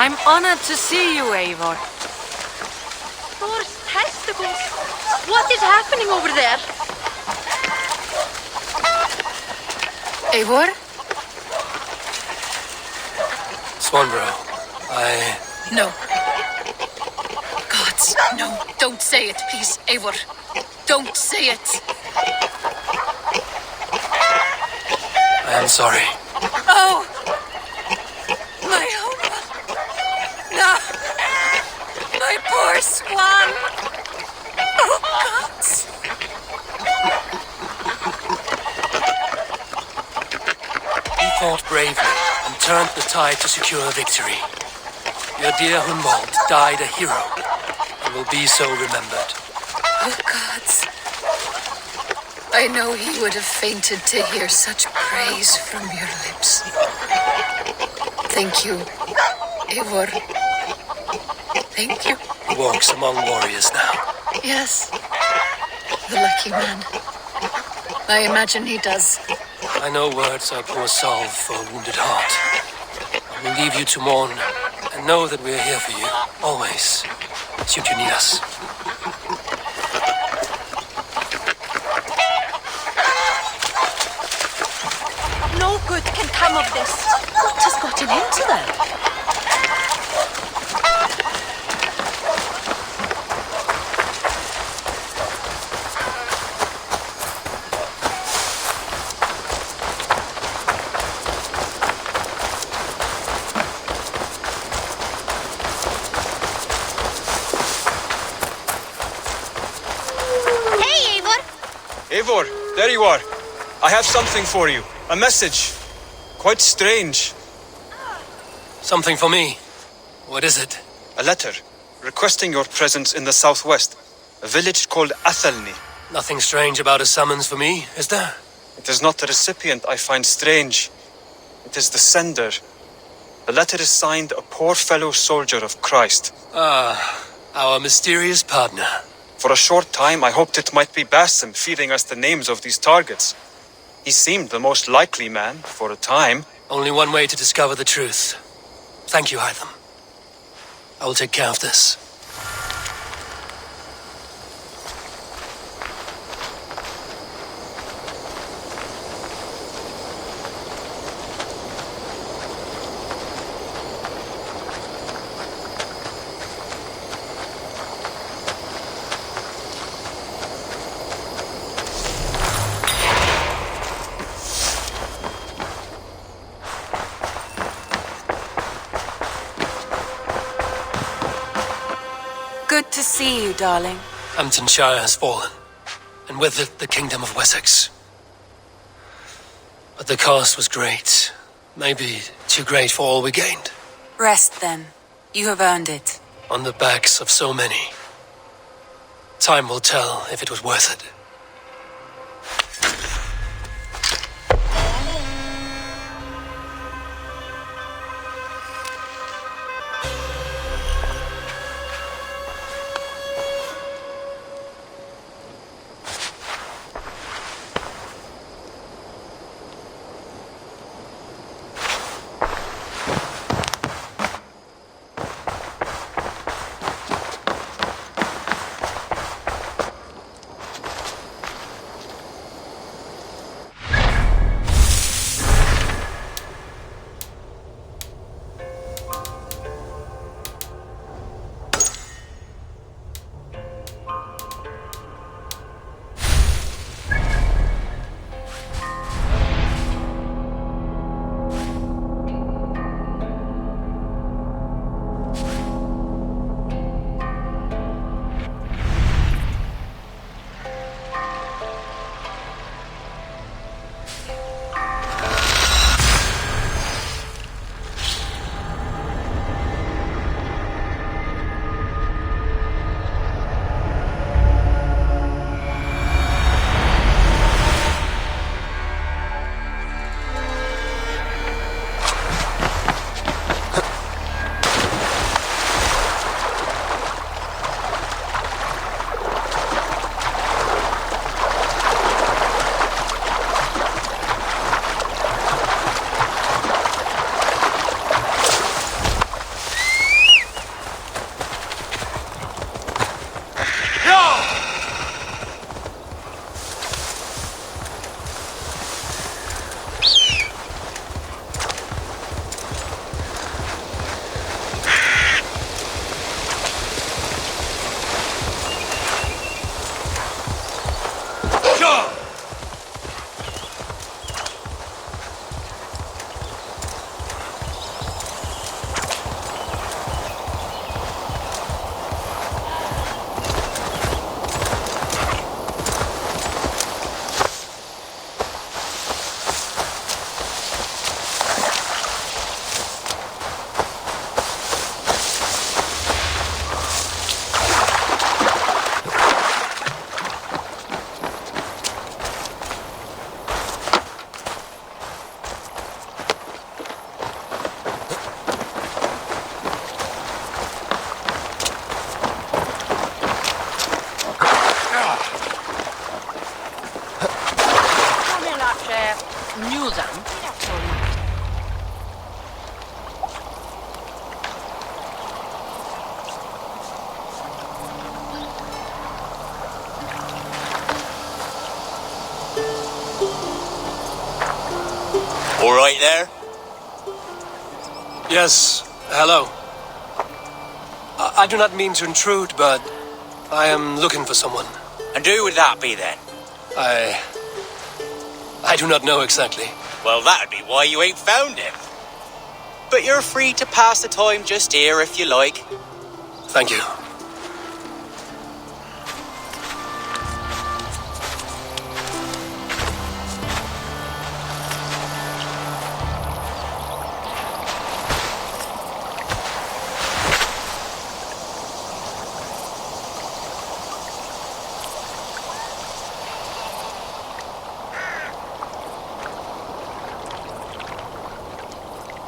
I'm honored to see you, Eivor. Thor's testicles! What is happening over there? Eivor? Swanborough, No. Gods, no. Don't say it, please, Eivor. Don't say it. I am sorry. Oh! My home. No! My poor swan! Oh, gods! He fought bravely and turned the tide to secure a victory. Your dear Hunwald died a hero and will be so remembered. Oh, gods. I know he would have fainted to hear such praise from your lips. Thank you, Eivor. Thank you. He walks among warriors now. Yes. The lucky man. I imagine he does. I know words are poor salve for a wounded heart. I will leave you to mourn and know that we are here for you, always, should you need us. No good can come of this. What has gotten into them? Eivor, there you are. I have something for you. A message. Quite strange. Something for me. What is it? A letter requesting your presence in the southwest. A village called Athelney. Nothing strange about a summons for me, is there? It is not the recipient I find strange. It is the sender. The letter is signed a poor fellow soldier of Christ. Ah, our mysterious partner. For a short time, I hoped it might be Basim feeding us the names of these targets. He seemed the most likely man, for a time. Only one way to discover the truth. Thank you, Hytham. I will take care of this. Good to see you, darling. Hamptonshire has fallen, and with it the Kingdom of Wessex. But the cost was great. Maybe too great for all we gained. Rest then. You have earned it. On the backs of so many. Time will tell if it was worth it. All right there? Yes, hello. I do not mean to intrude, but I am looking for someone. And who would that be then? I do not know exactly. Well, that'd be why you ain't found him. But you're free to pass the time just here if you like. Thank you.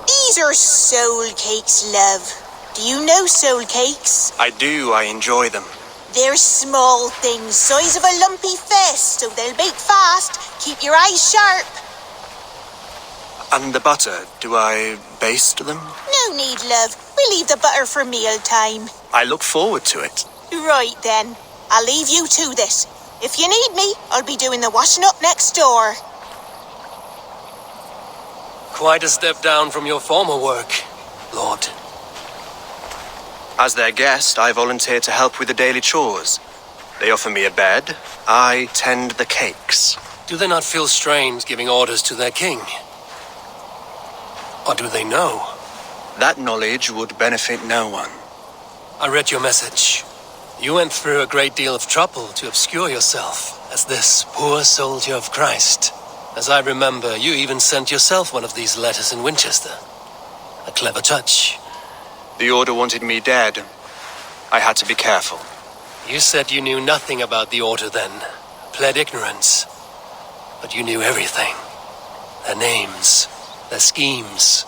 These are soul cakes, love. Do you know soul cakes? I do. I enjoy them. They're small things, size of a lumpy fist, so they'll bake fast. Keep your eyes sharp. And the butter, do I baste them? No need, love. We'll leave the butter for meal time. I look forward to it. Right then. I'll leave you to this. If you need me, I'll be doing the washing up next door. Quite a step down from your former work, Lord. As their guest, I volunteer to help with the daily chores. They offer me a bed. I tend the cakes. Do they not feel strange giving orders to their king? Or do they know? That knowledge would benefit no one. I read your message. You went through a great deal of trouble to obscure yourself as this poor soldier of Christ. As I remember, you even sent yourself one of these letters in Winchester. A clever touch. The Order wanted me dead. I had to be careful. You said you knew nothing about the Order then. Pled ignorance. But you knew everything. Their names. Their schemes.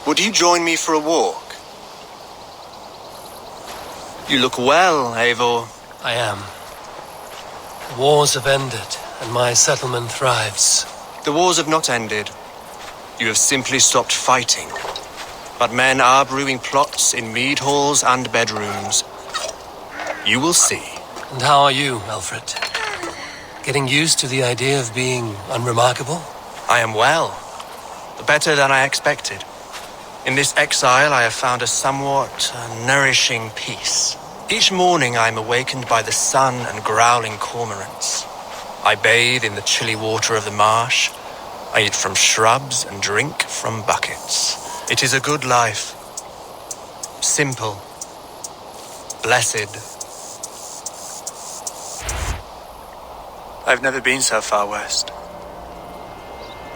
Would you join me for a walk? You look well, Eivor. I am. The wars have ended, and my settlement thrives. The wars have not ended. You have simply stopped fighting. But men are brewing plots in mead halls and bedrooms. You will see. And how are you, Alfred? Getting used to the idea of being unremarkable? I am well. Better than I expected. In this exile, I have found a somewhat nourishing peace. Each morning, I am awakened by the sun and growling cormorants. I bathe in the chilly water of the marsh. I eat from shrubs and drink from buckets. It is a good life. Simple. Blessed. I've never been so far west.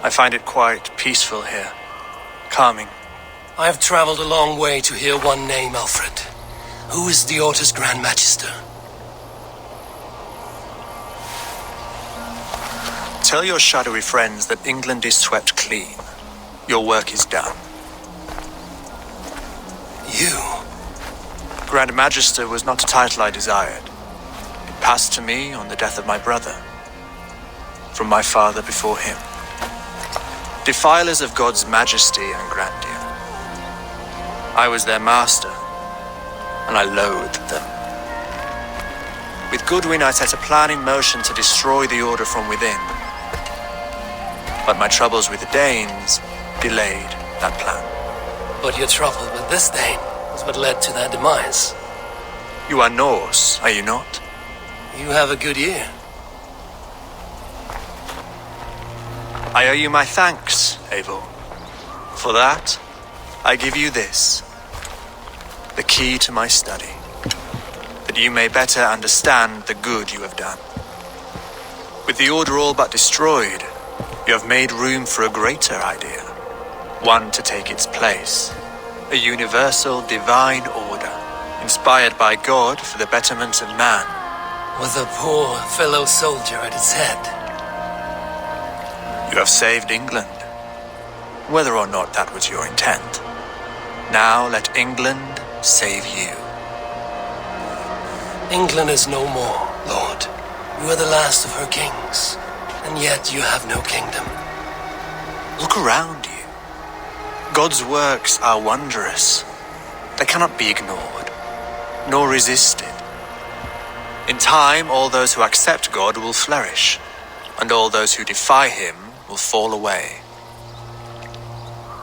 I find it quite peaceful here. Calming. I have traveled a long way to hear one name, Alfred. Who is the Order's Grand Magister? Tell your shadowy friends that England is swept clean. Your work is done. You? Grand Magister was not a title I desired. It passed to me on the death of my brother. From my father before him. Defilers of God's majesty and grandeur. I was their master, and I loathed them. With Goodwin, I set a plan in motion to destroy the Order from within. But my troubles with the Danes delayed that plan. But your trouble with this Dane was what led to their demise. You are Norse, are you not? You have a good ear. I owe you my thanks, Eivor. For that, I give you this. The key to my study. That you may better understand the good you have done. With the Order all but destroyed, you have made room for a greater idea. One to take its place. A universal divine order, inspired by God for the betterment of man. With a poor fellow soldier at its head. You have saved England, whether or not that was your intent. Now let England save you. England is no more, Lord. You are the last of her kings, and yet you have no kingdom. Look around you. God's works are wondrous. They cannot be ignored, nor resisted. In time, all those who accept God will flourish, and all those who defy him will fall away.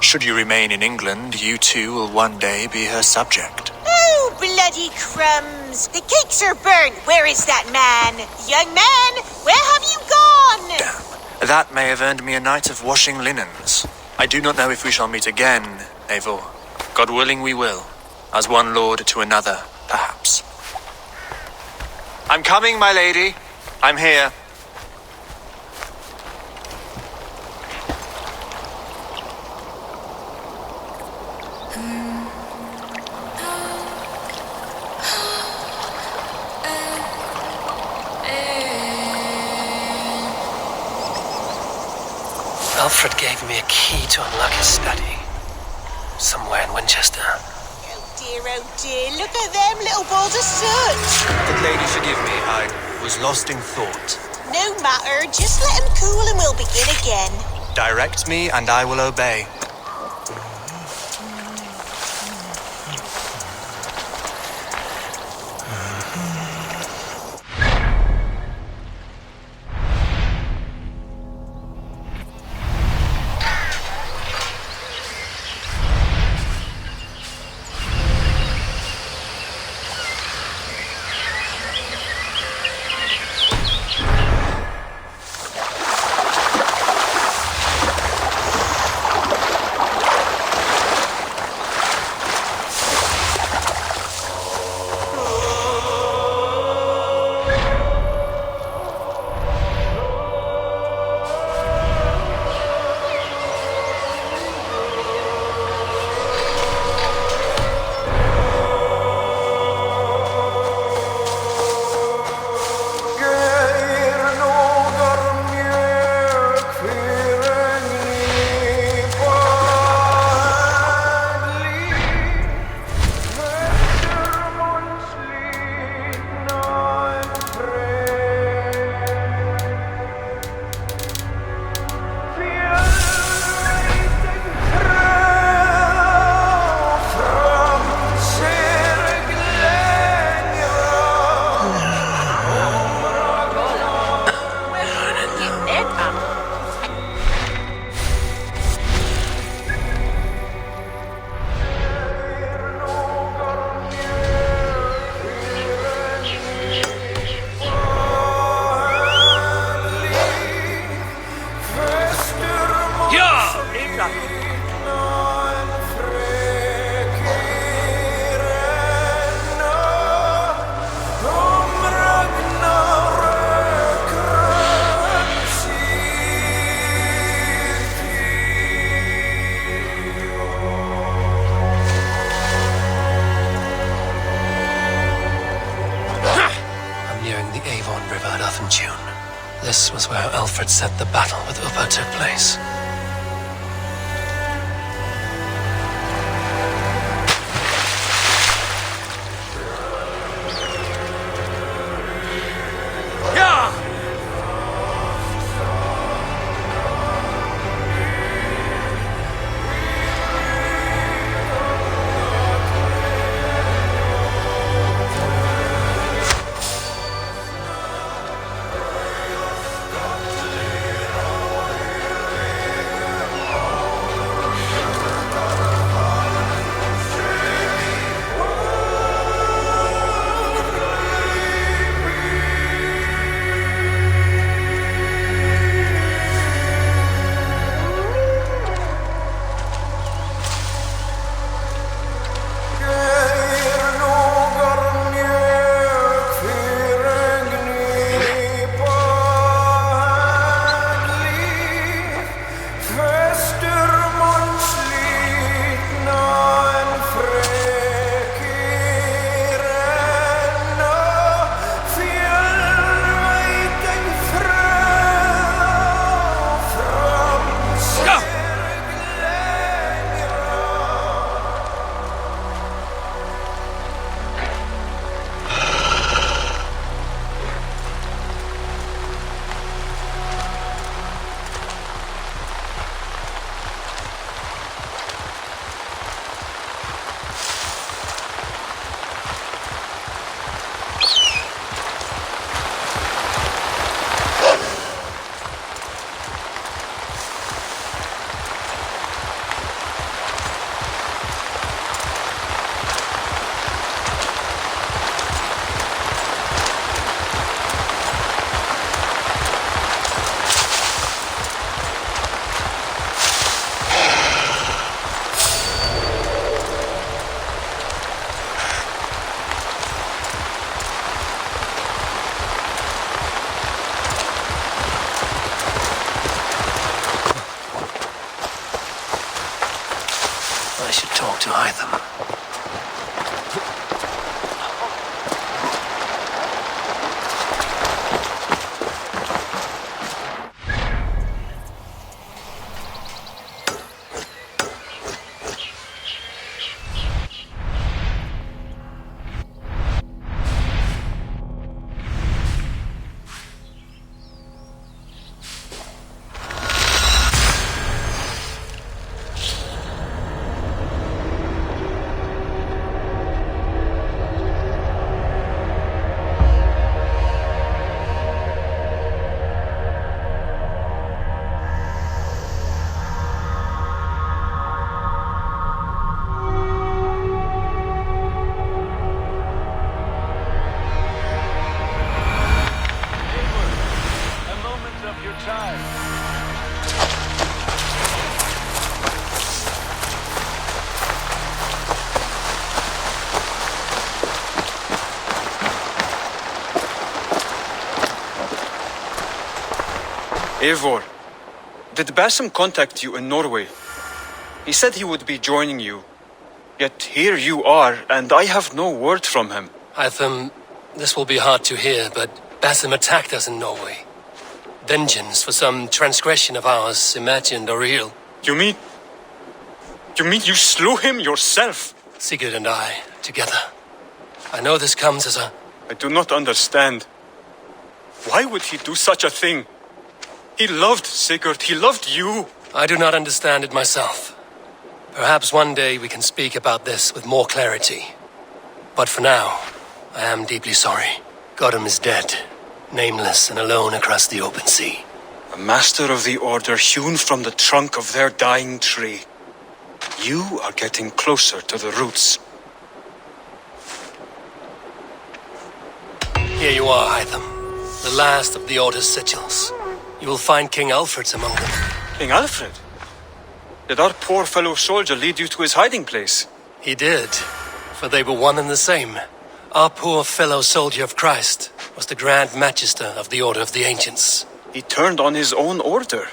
Should you remain in England, you too will one day be her subject. Oh, bloody crumbs. The cakes are burnt. Where is that man? Young man, where have you gone? Damn. That may have earned me a night of washing linens. I do not know if we shall meet again, Eivor. God willing we will. As one lord to another, perhaps. I'm coming, my lady. I'm here. Alfred gave me a key to unlock his study. Somewhere in Winchester. oh dear, look at them little balls of soot. Good lady, forgive me. I was lost in thought. No matter, just let them cool and we'll begin again. Direct me and I will obey. The Eivor River at June. This was where Alfred said the battle with Upa took place. I should talk to Hytham. Eivor, did Basim contact you in Norway? He said he would be joining you. Yet here you are, and I have no word from him. Hytham, this will be hard to hear, but Basim attacked us in Norway. Vengeance for some transgression of ours, imagined or real. You mean you slew him yourself? Sigurd and I, together. I know this comes as a... I do not understand. Why would he do such a thing? He loved Sigurd, he loved you. I do not understand it myself. Perhaps one day we can speak about this with more clarity. But for now, I am deeply sorry. Godham is dead, nameless and alone across the open sea. A master of the Order hewn from the trunk of their dying tree. You are getting closer to the roots. Here you are, Hytham. The last of the Order's sigils. You will find King Alfred's among them. King Alfred? Did our poor fellow soldier lead you to his hiding place? He did, for they were one and the same. Our poor fellow soldier of Christ was the Grand Magister of the Order of the Ancients. He turned on his own order.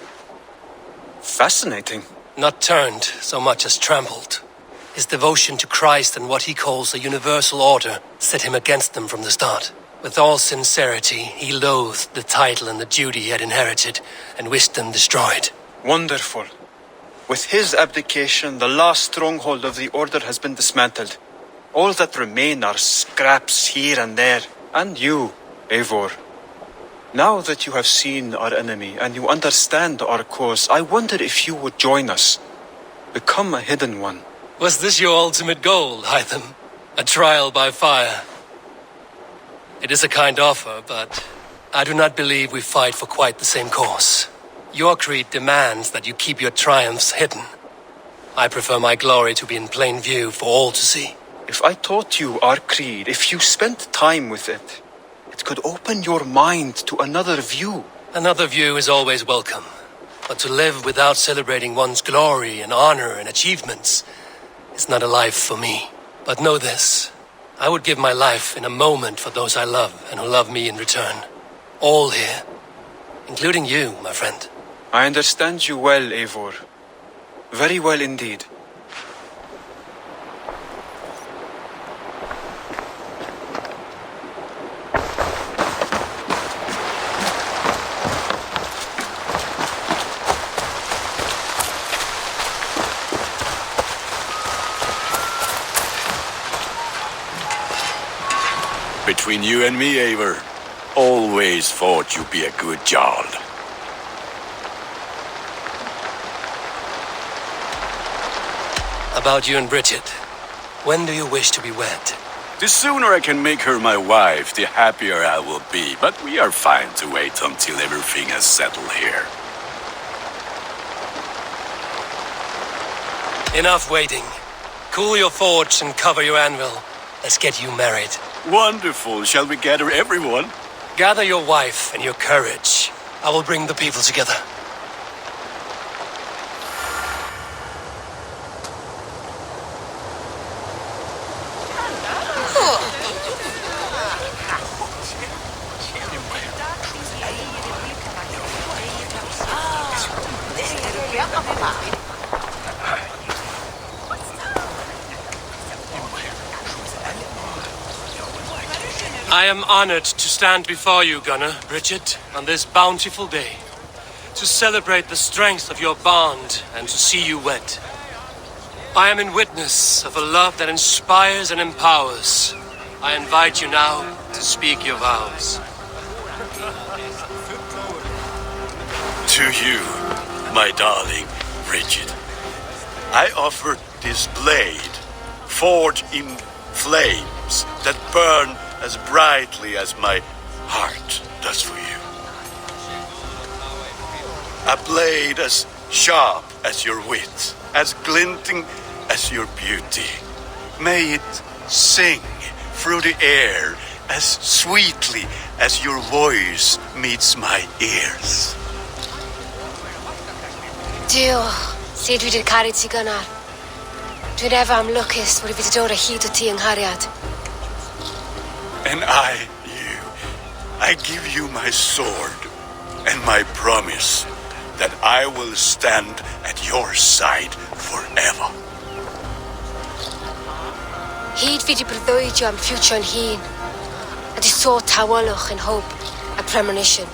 Fascinating. Not turned so much as trampled. His devotion to Christ and what he calls a universal order set him against them from the start. With all sincerity, he loathed the title and the duty he had inherited and wished them destroyed. Wonderful. With his abdication, the last stronghold of the Order has been dismantled. All that remain are scraps here and there. And you, Eivor. Now that you have seen our enemy and you understand our cause, I wonder if you would join us. Become a hidden one. Was this your ultimate goal, Hytham? A trial by fire? It is a kind offer, but I do not believe we fight for quite the same cause. Your creed demands that you keep your triumphs hidden. I prefer my glory to be in plain view for all to see. If I taught you our creed, if you spent time with it, it could open your mind to another view. Another view is always welcome. But to live without celebrating one's glory and honor and achievements is not a life for me. But know this. I would give my life in a moment for those I love and who love me in return. All here. Including you, my friend. I understand you well, Eivor. Very well indeed. Between you and me, Eivor, always thought you'd be a good Jarl. About you and Bridget. When do you wish to be wed? The sooner I can make her my wife, the happier I will be. But we are fine to wait until everything has settled here. Enough waiting. Cool your forge and cover your anvil. Let's get you married. Wonderful. Shall we gather everyone? Gather your wife and your courage. I will bring the people together. I am honored to stand before you, Gunnar, Bridget, on this bountiful day, to celebrate the strength of your bond and to see you wed. I am in witness of a love that inspires and empowers. I invite you now to speak your vows. To you, my darling Bridget, I offer this blade, forged in flames that burn as brightly as my heart does for you. A blade as sharp as your wit, as glinting as your beauty. May it sing through the air as sweetly as your voice meets my ears. Dio, sed vi det karit siganar. Du never am lucas, but if it's door a heat to tea and hariat. And I give you my sword and my promise that I will stand at your side forever. Hyd fi di breuddwydio am future yn hun, a di so tawalwch yn hope a premonition.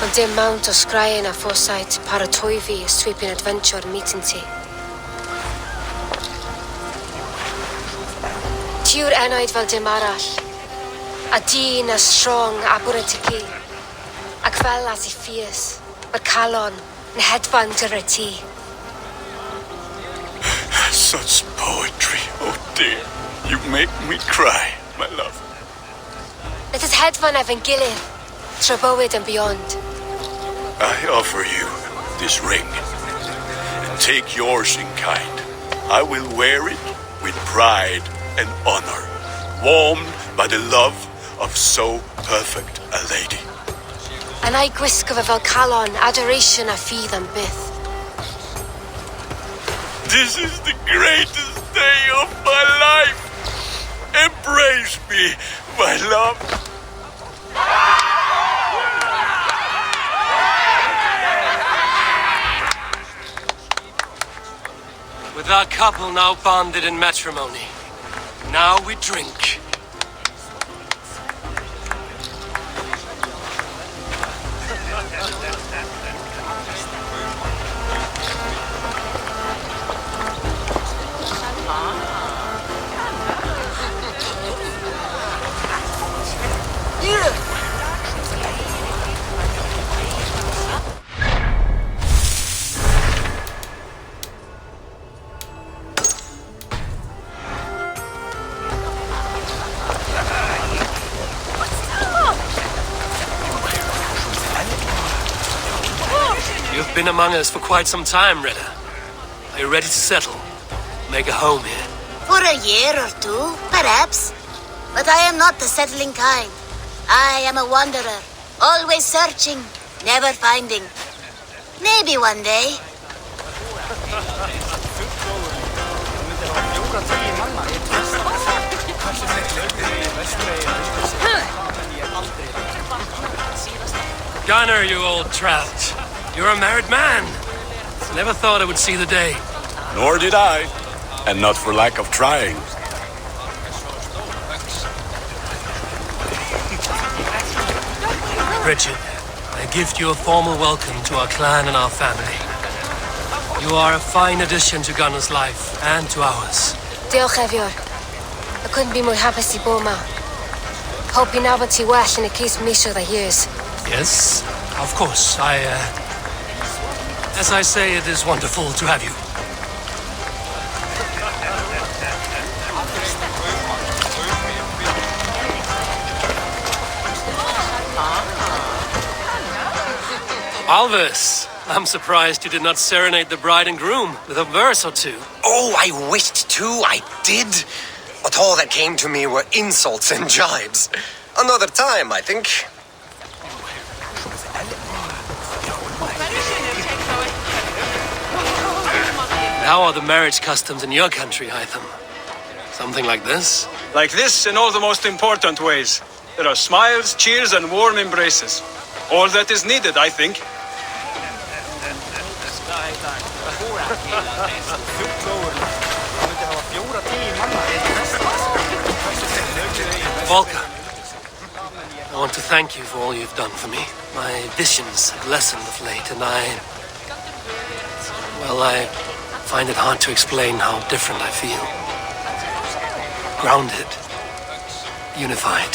Ond dim mount o sgraen a foresight paratoi fi a sweeping adventure meeting ti. Tiw'r enaid fel dim arall, a dyn a strong a bwr y tigi, ac fel as I ffies, mae'r calon yn hedfan gyda'r ti. Such poetry, oh dear. You make me cry, my love. Let us hedfan efo'n gilydd, tra bywyd and beyond. I offer you this ring, and take yours in kind. I will wear it with pride and honor, warmed by the love of so perfect a lady. And I gwisgo fe fel calon, adoration a ffydd am byth. This is the greatest day of my life. Embrace me, my love. With our couple now bonded in matrimony, now we drink. You've been among us for quite some time, Reda. Are you ready to settle? Make a home here? For a year or two, perhaps. But I am not the settling kind. I am a wanderer, always searching, never finding. Maybe one day. Gunnar, you old trout. You're a married man. Never thought I would see the day. Nor did I, and not for lack of trying. Bridget, I gift you a formal welcome to our clan and our family. You are a fine addition to Gunnar's life and to ours. Diolch, Eivor. I couldn't be more hapus I bo ma. Hope you nabod ti well in a case misio the years. Yes, of course. As I say, it is wonderful to have you. Alvis, I'm surprised you did not serenade the bride and groom with a verse or two. Oh, I wished to, I did. But all that came to me were insults and jibes. Another time, I think. How are the marriage customs in your country, Hytham? Something like this? Like this in all the most important ways. There are smiles, cheers, and warm embraces. All that is needed, I think. Volker, I want to thank you for all you've done for me. My visions have lessened of late, and I find it hard to explain how different I feel. Grounded, unified,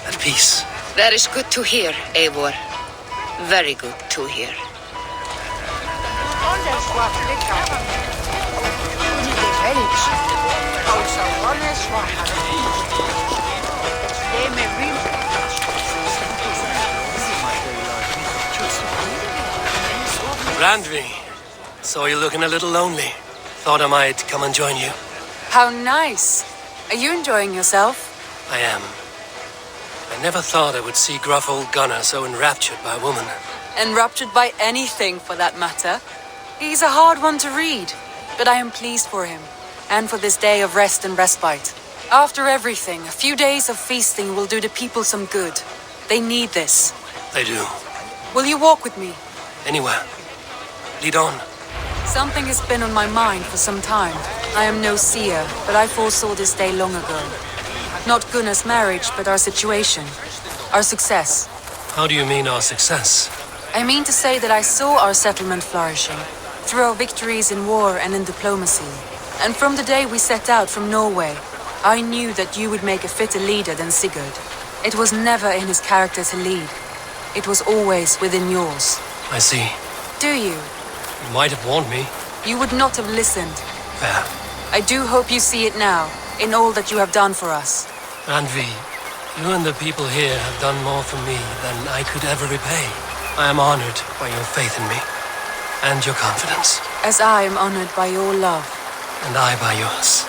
at peace. That is good to hear, Eivor. Very good to hear. Randvi, saw you looking a little lonely. Thought I might come and join you. How nice. Are you enjoying yourself? I am. I never thought I would see gruff old Gunnar so enraptured by a woman. Enraptured by anything, for that matter. He's a hard one to read, but I am pleased for him, and for this day of rest and respite. After everything, a few days of feasting will do the people some good. They need this. I do. Will you walk with me? Anywhere. Lead on. Something has been on my mind for some time. I am no seer, but I foresaw this day long ago. Not Gunnar's marriage, but our situation. Our success. How do you mean our success? I mean to say that I saw our settlement flourishing, through our victories in war and in diplomacy. And from the day we set out from Norway, I knew that you would make a fitter leader than Sigurd. It was never in his character to lead. It was always within yours. I see. Do you? You might have warned me. You would not have listened. Fair. I do hope you see it now, in all that you have done for us. Anvi, you and the people here have done more for me than I could ever repay. I am honored by your faith in me, and your confidence. As I am honored by your love. And I by yours.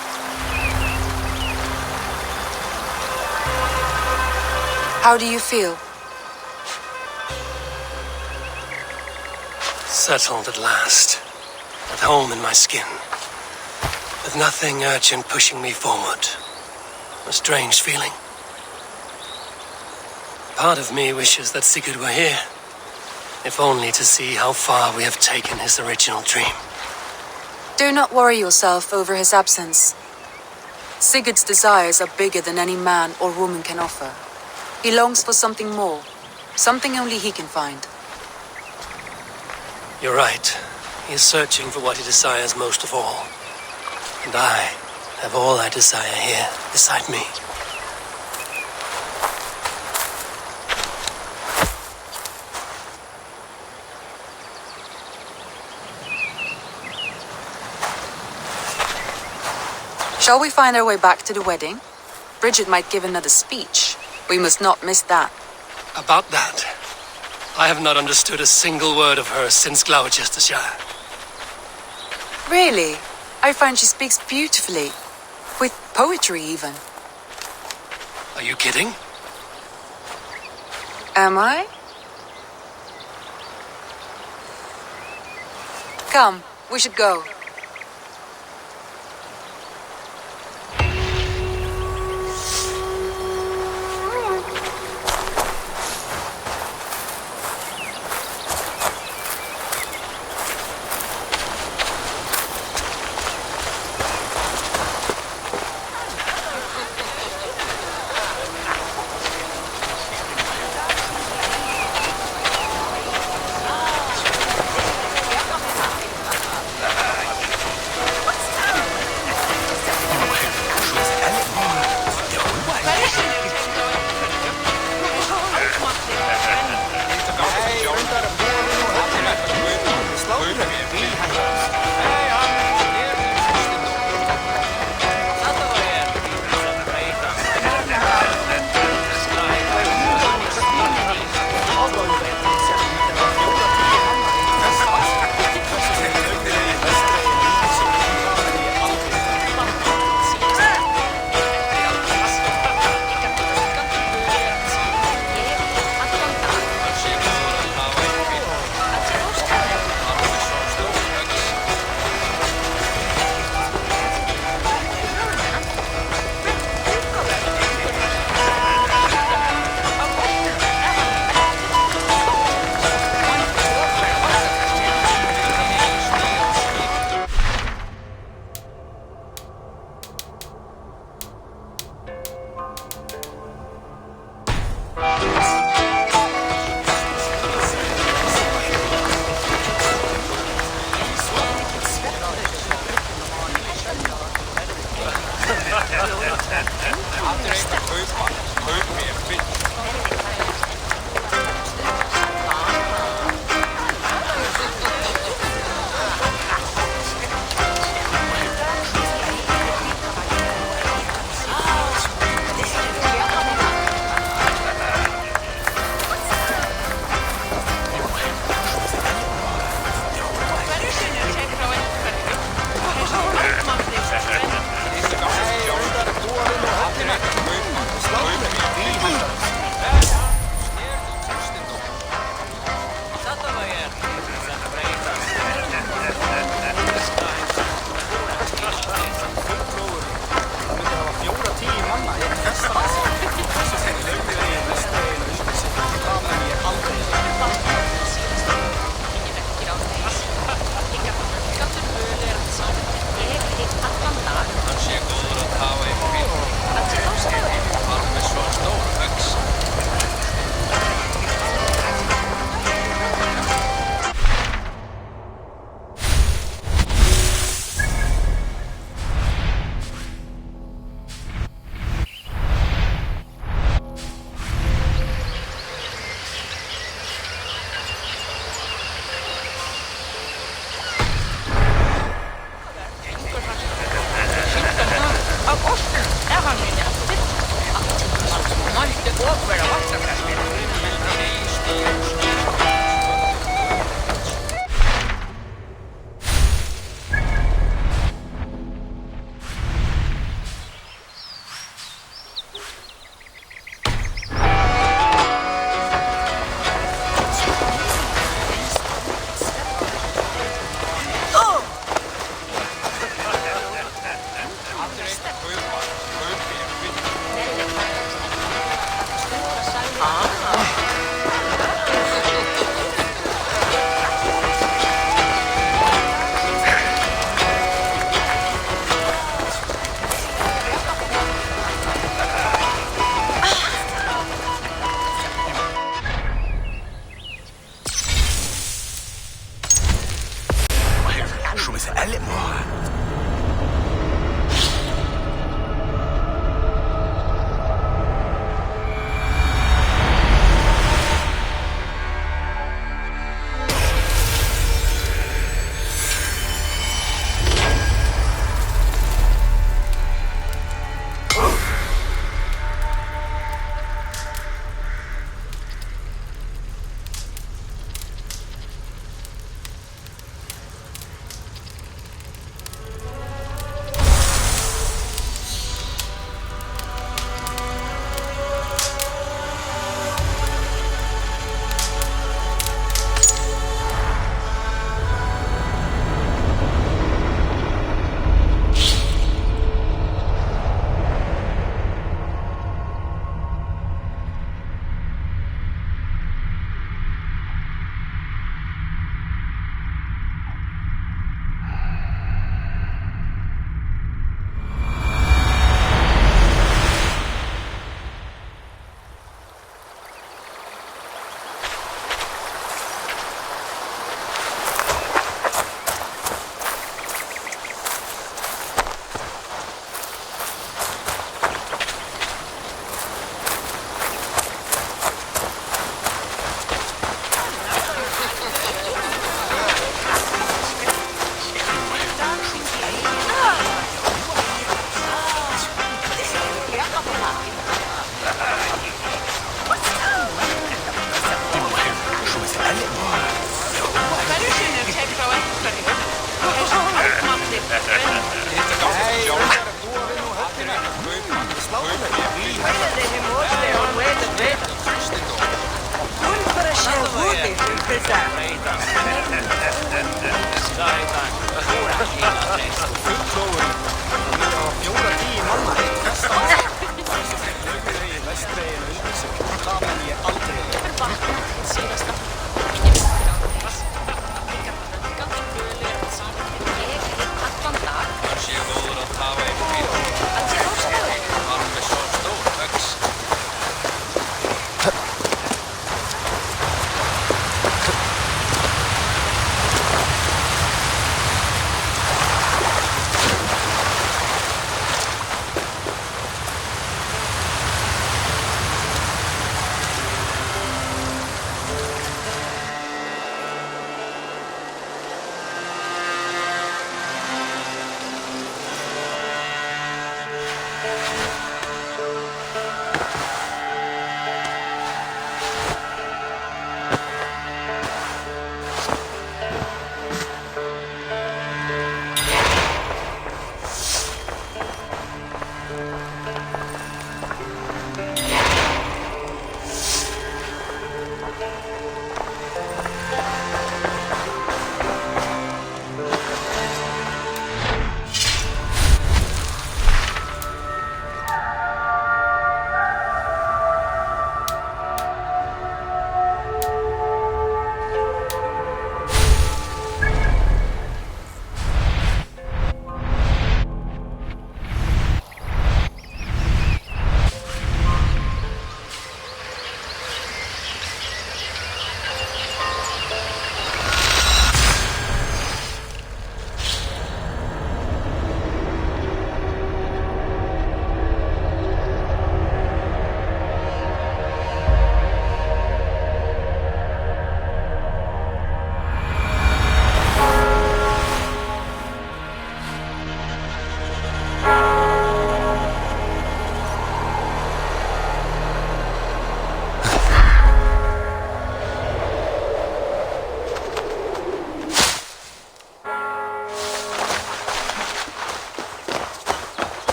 How do you feel? Settled at last. At home in my skin. With nothing urgent pushing me forward. A strange feeling. Part of me wishes that Sigurd were here. If only to see how far we have taken his original dream. Do not worry yourself over his absence. Sigurd's desires are bigger than any man or woman can offer. He longs for something more. Something only he can find. You're right. He is searching for what he desires most of all. And I have all I desire here beside me. Shall we find our way back to the wedding? Bridget might give another speech. We must not miss that. About that, I have not understood a single word of hers since Gloucestershire. Really? I find she speaks beautifully. With poetry, even. Are you kidding? Am I? Come, we should go.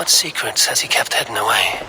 What secrets has he kept hidden away?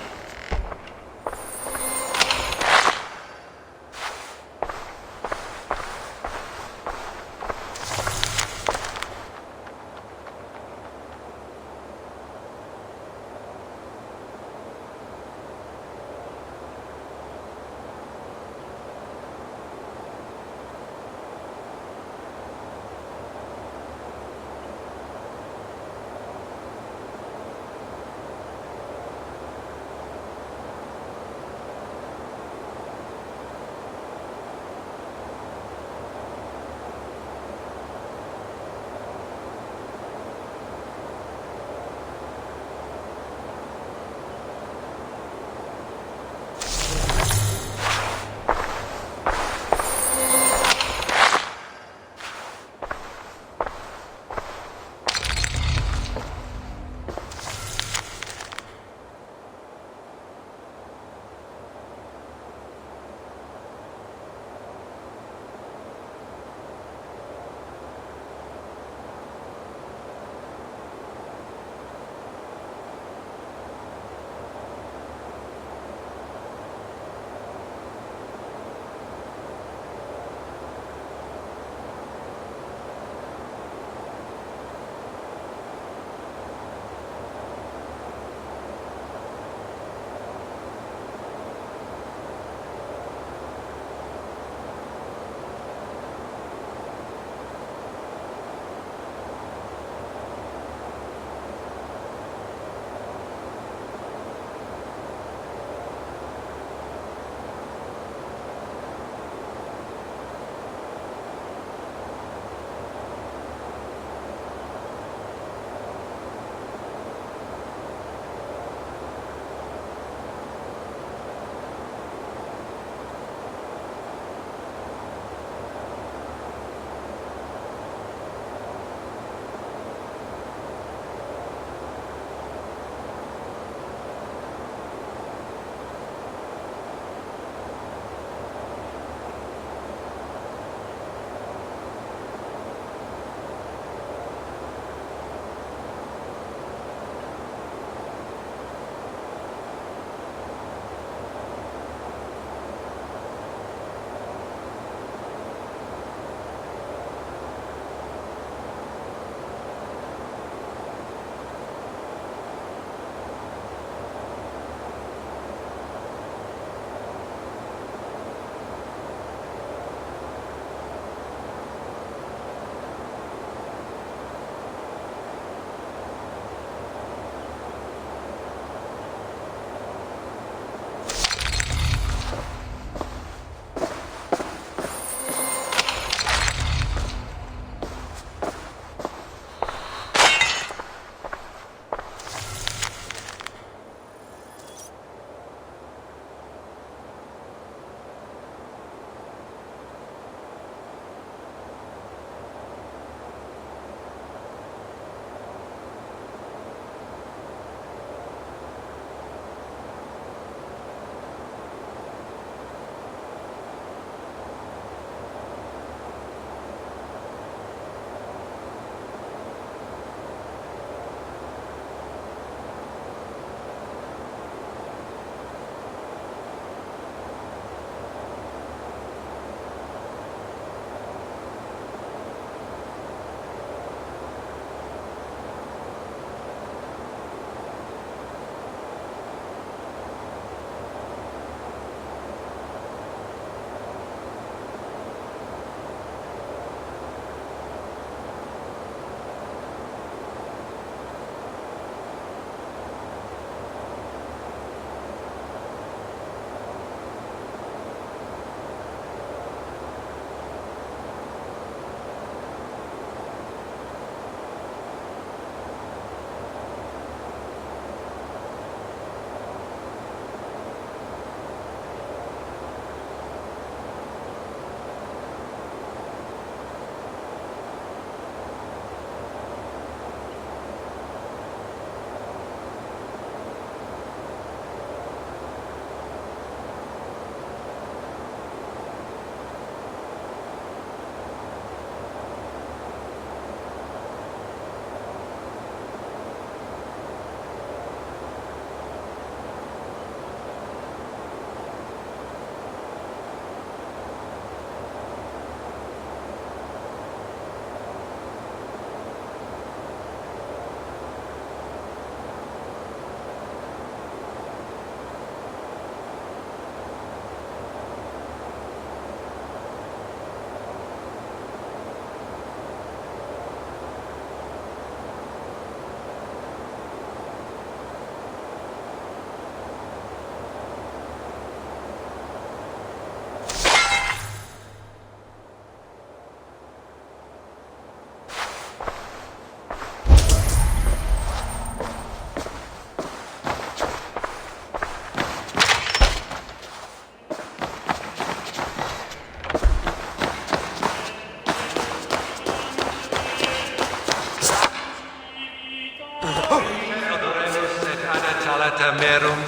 valata merum,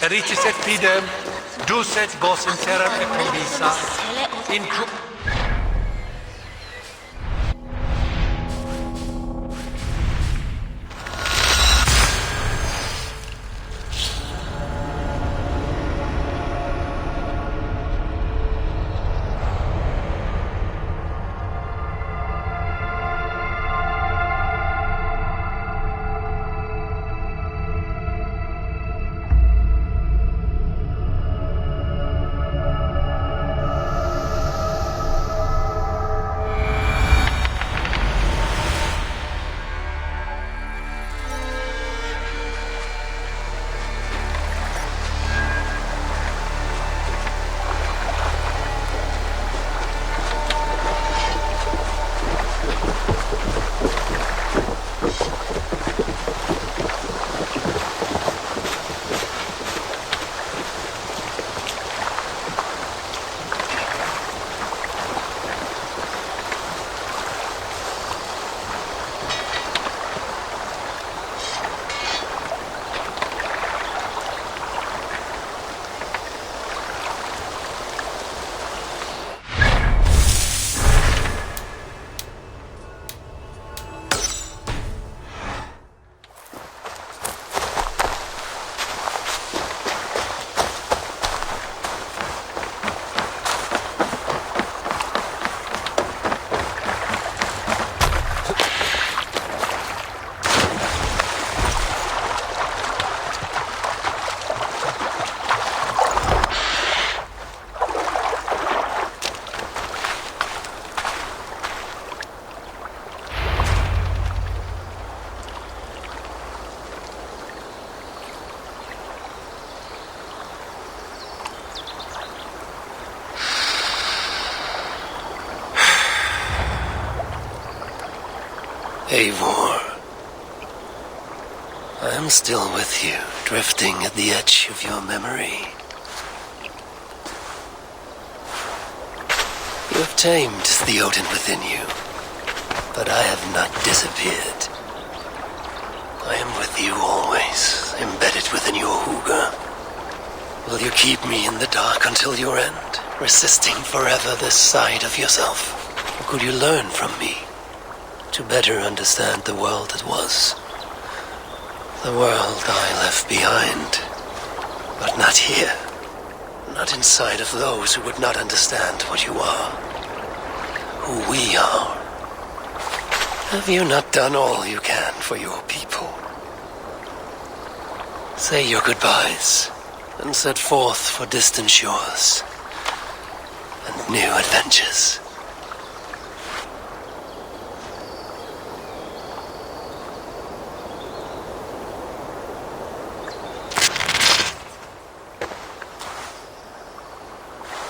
eritis et fidem, dus et vos in terra et convisa, in Eivor, I am still with you, drifting at the edge of your memory. You have tamed the Odin within you, but I have not disappeared. I am with you always, embedded within your hooga. Will you keep me in the dark until your end, resisting forever this side of yourself? Or could you learn from me? To better understand the world that was. The world I left behind. But not here. Not inside of those who would not understand what you are. Who we are. Have you not done all you can for your people? Say your goodbyes and set forth for distant shores and new adventures.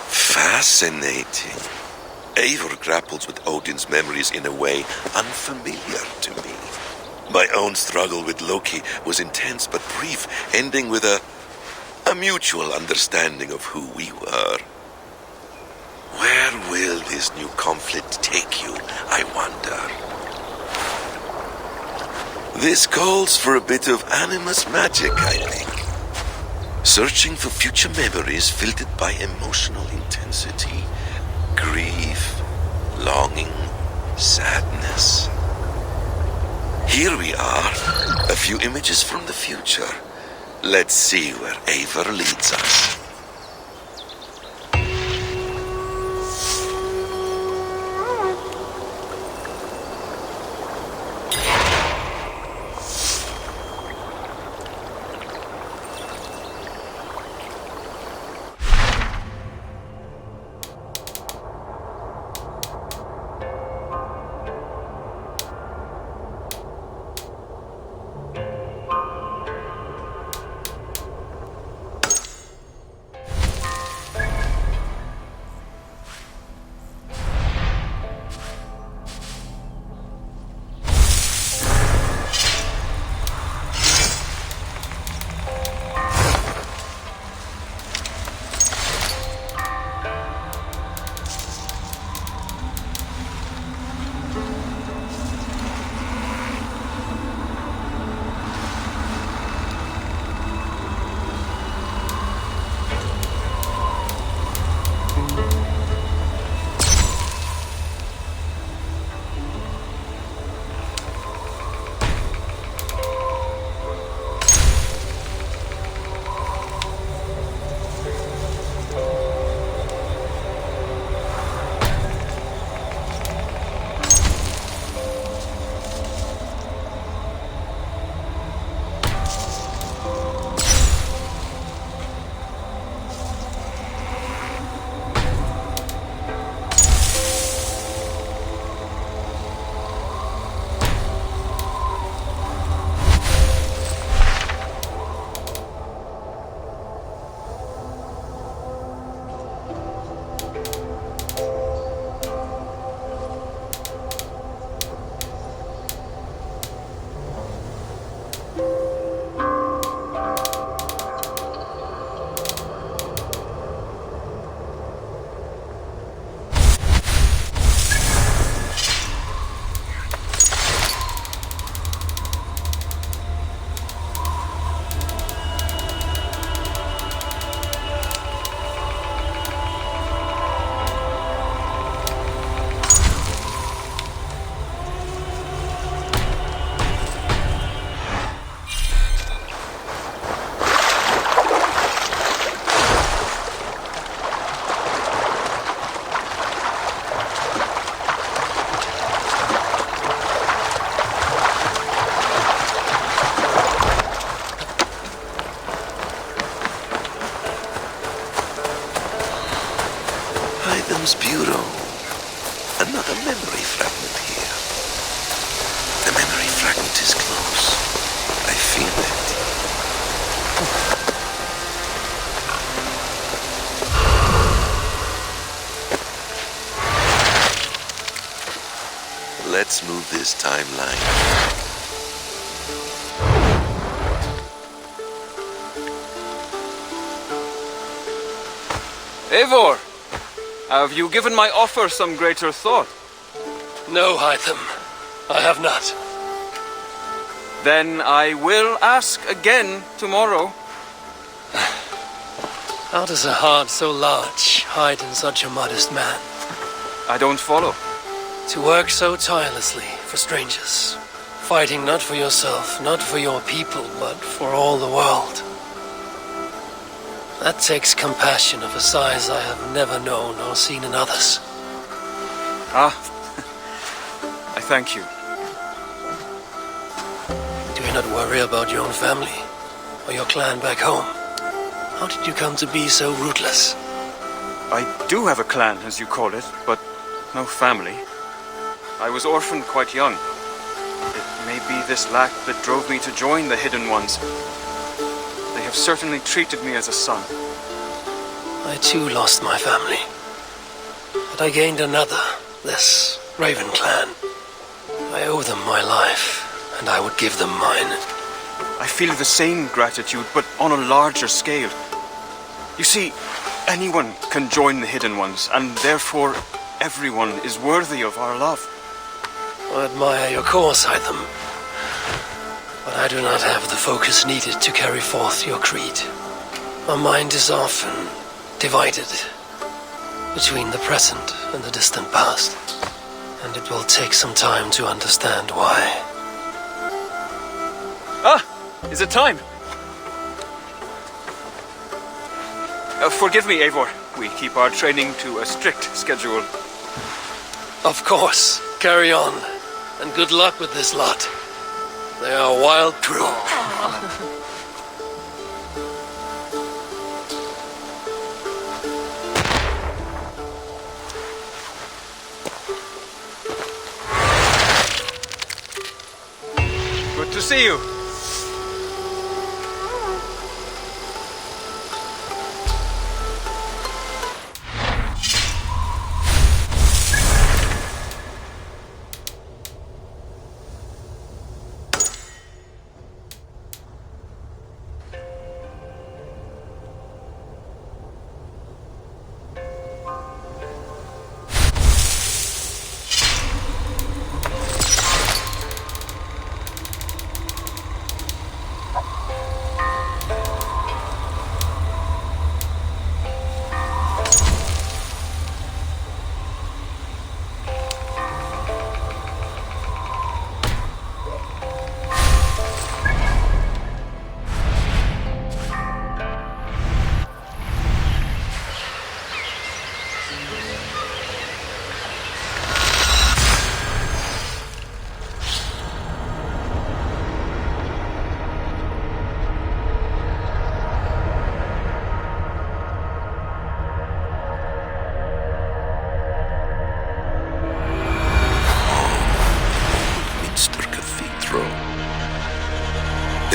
Fascinating. Eivor grapples with Odin's memories in a way unfamiliar to me. My own struggle with Loki was intense but brief, ending with a mutual understanding of who we were. Where will this new conflict take you, I wonder? This calls for a bit of animus magic, I think. Searching for future memories filtered by emotional intensity, grief, longing, sadness. Here we are, a few images from the future. Let's see where Eivor leads us. Eivors bureau. Another memory fragment here. The memory fragment is close. I feel it. Let's move this timeline. Eivor! Have you given my offer some greater thought? No, Hytham. I have not. Then I will ask again tomorrow. How does a heart so large hide in such a modest man? I don't follow. To work so tirelessly for strangers, fighting not for yourself, not for your people, but for all the world. That takes compassion of a size I have never known or seen in others. Ah, I thank you. Do you not worry about your own family, or your clan back home? How did you come to be so rootless? I do have a clan, as you call it, but no family. I was orphaned quite young. It may be this lack that drove me to join the Hidden Ones. They have certainly treated me as a son. I too lost my family. But I gained another, this Raven clan. I owe them my life, and I would give them mine. I feel the same gratitude, but on a larger scale. You see, anyone can join the Hidden Ones, and therefore everyone is worthy of our love. I admire your course, Hytham. But I do not have the focus needed to carry forth your creed. My mind is often divided between the present and the distant past. And it will take some time to understand why. Ah! Is it time? Forgive me, Eivor. We keep our training to a strict schedule. Of course. Carry on. And good luck with this lot. They are a wild crew. Good to see you.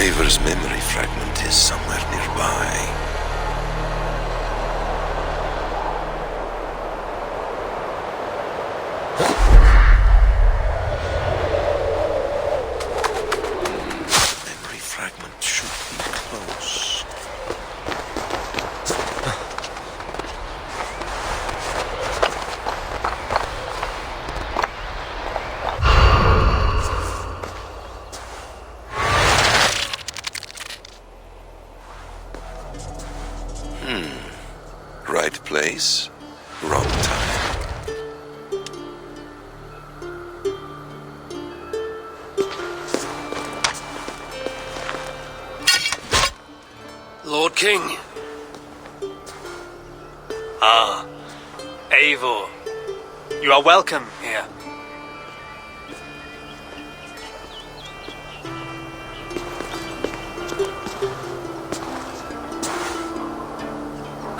Eivor's memory fragment is somewhere nearby. Memory fragment should be close. Right place, wrong time. Lord King. Ah, Eivor. You are welcome here.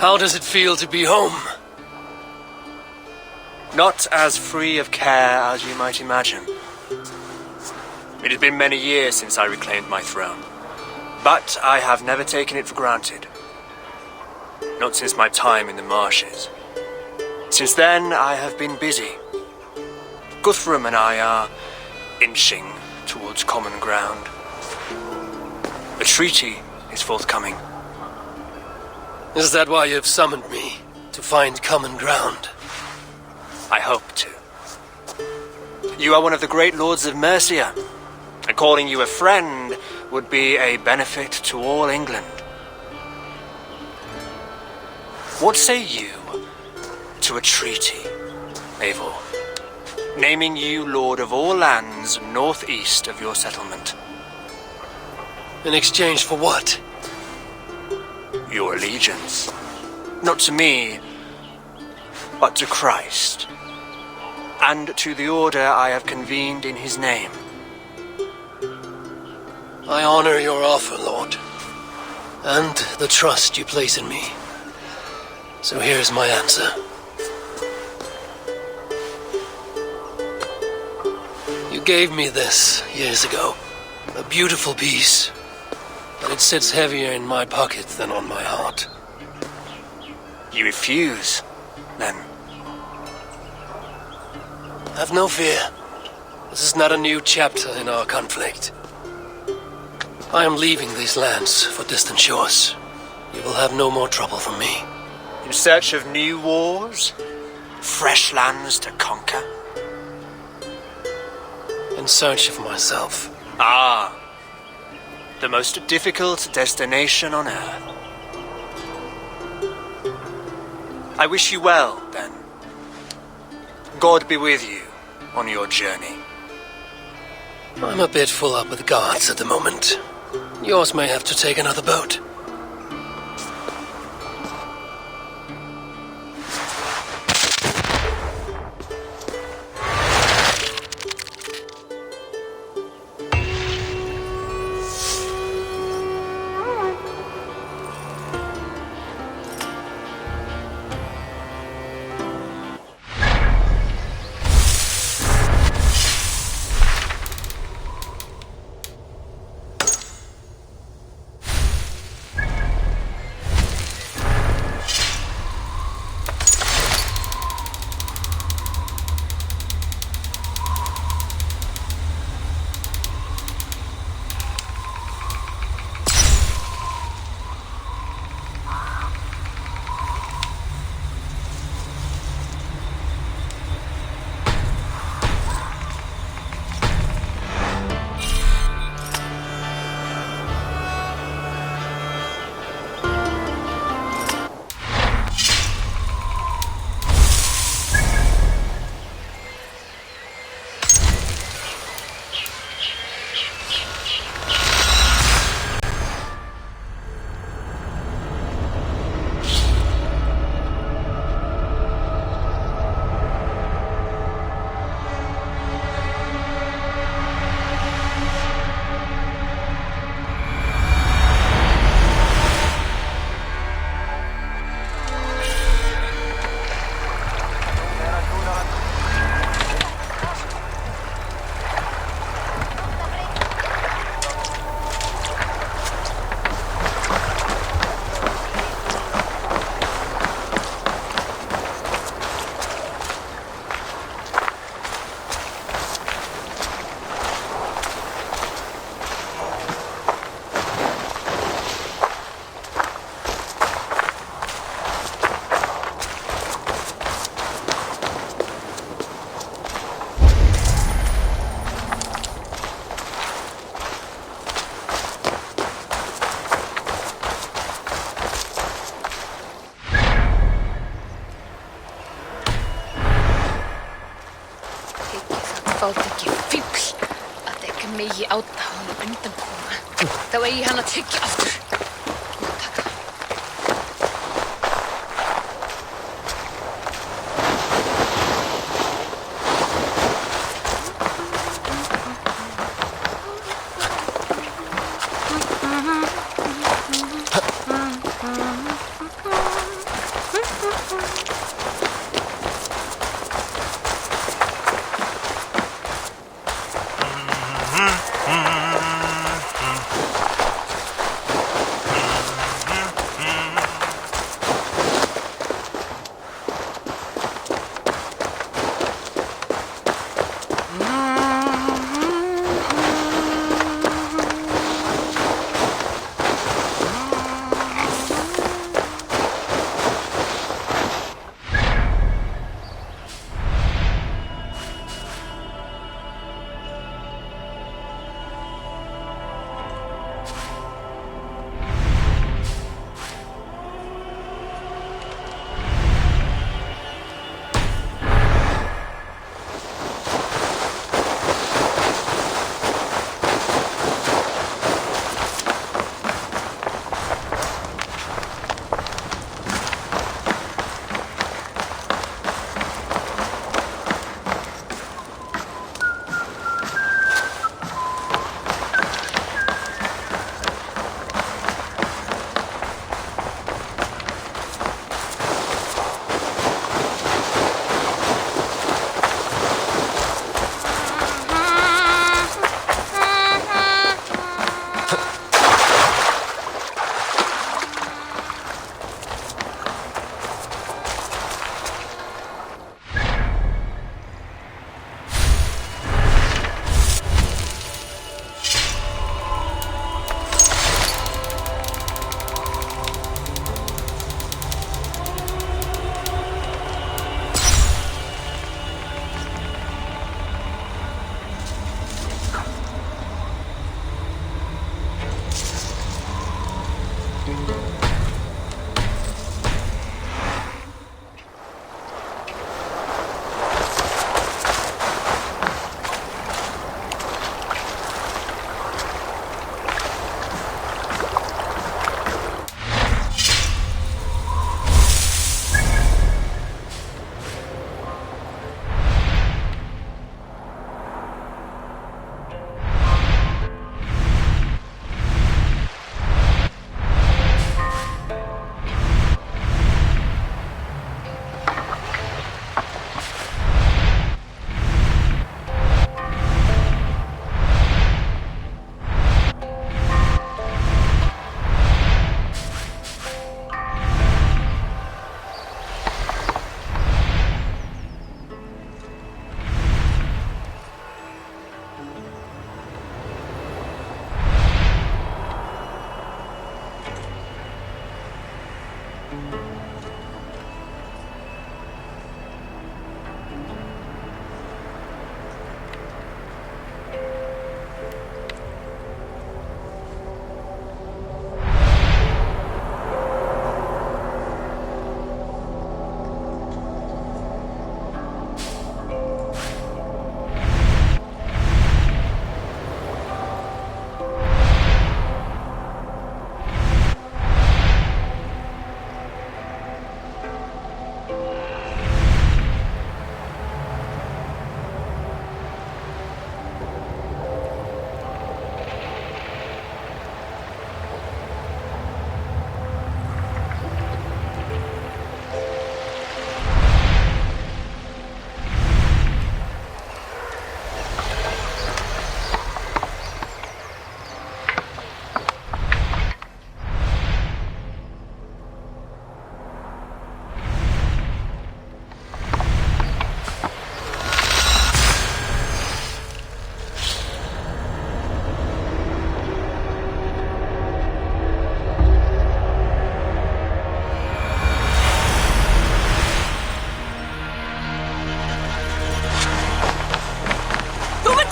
How does it feel to be home? Not as free of care as you might imagine. It has been many years since I reclaimed my throne, but I have never taken it for granted. Not since my time in the marshes. Since then, I have been busy. Guthrum and I are inching towards common ground. A treaty is forthcoming. Is that why you've summoned me? To find common ground? I hope to. You are one of the great lords of Mercia, and calling you a friend would be a benefit to all England. What say you to a treaty, Eivor, naming you lord of all lands northeast of your settlement? In exchange for what? Your allegiance. Not to me, but to Christ, and to the order I have convened in his name. I honor your offer, Lord, and the trust you place in me. So here's my answer. You gave me this years ago, a beautiful piece, but it sits heavier in my pocket than on my heart. You refuse, then? Have no fear. This is not a new chapter in our conflict. I am leaving these lands for distant shores. You will have no more trouble from me. In search of new wars? Fresh lands to conquer? In search of myself. Ah, the most difficult destination on Earth. I wish you well, then. God be with you on your journey. I'm a bit full up with guards at the moment. Yours may have to take another boat. Fát ekki fíbl að ekki megi áta hann undan koma. Þá eigi hann að tyggja aftur.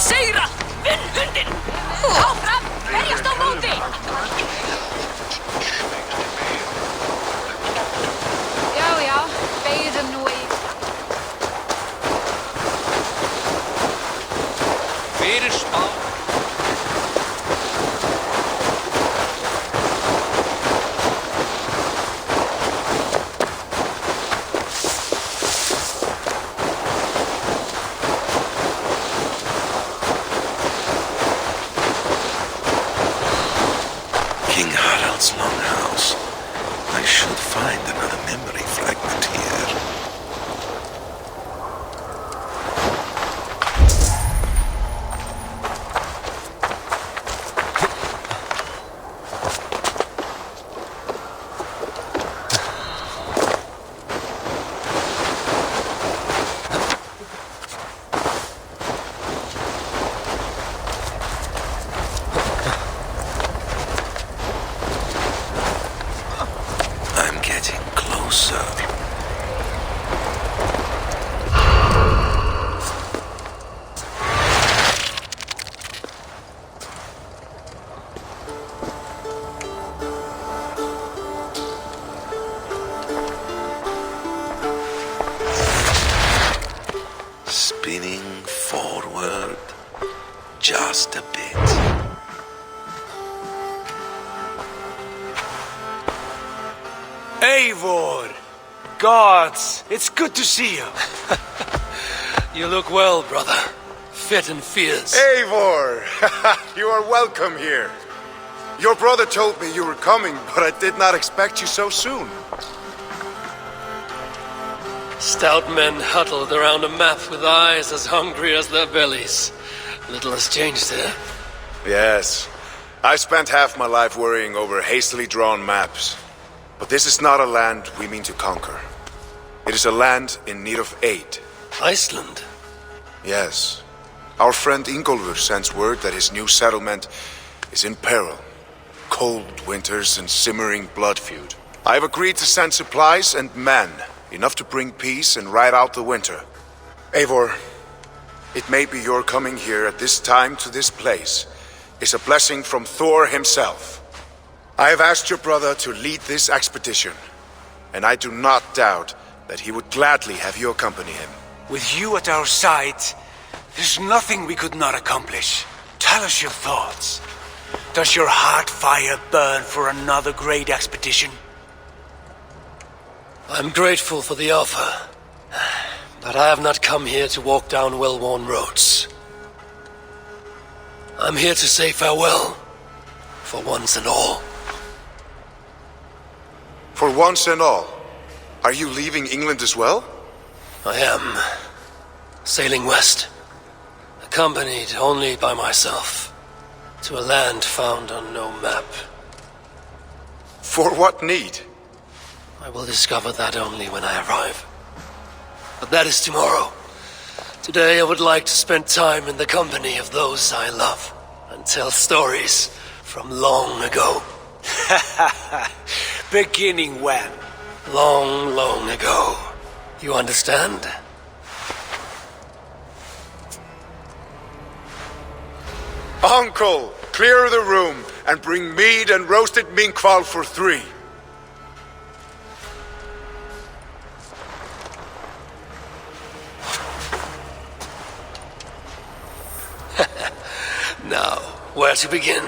Segra! Vinn hundin! Áfram! Berjast á móti! Já, beygðum nú í. Fyrir smá. Longhouse. I should find another memory fragment here. Spinning forward just a bit. Eivor! Gods, it's good to see you. You look well, brother. Fit and fierce. Eivor! You are welcome here. Your brother told me you were coming, but I did not expect you so soon. Stout men huddled around a map with eyes as hungry as their bellies. Little has changed there. Yes. I spent half my life worrying over hastily drawn maps. But this is not a land we mean to conquer. It is a land in need of aid. Iceland? Yes. Our friend Ingólfur sends word that his new settlement is in peril. Cold winters and simmering blood feud. I have agreed to send supplies and men, enough to bring peace and ride out the winter. Eivor, it may be your coming here at this time to this place is a blessing from Thor himself. I have asked your brother to lead this expedition, and I do not doubt that he would gladly have you accompany him. With you at our side, there's nothing we could not accomplish. Tell us your thoughts. Does your heart fire burn for another great expedition? I'm grateful for the offer, but I have not come here to walk down well-worn roads. I'm here to say farewell, for once and all. For once and all? Are you leaving England as well? I am. Sailing west, accompanied only by myself, to a land found on no map. For what need? I will discover that only when I arrive. But that is tomorrow. Today I would like to spend time in the company of those I love, and tell stories from long ago. Beginning when? Long, long ago. You understand? Uncle, clear the room and bring mead and roasted minkwal for 3. Now, where to begin?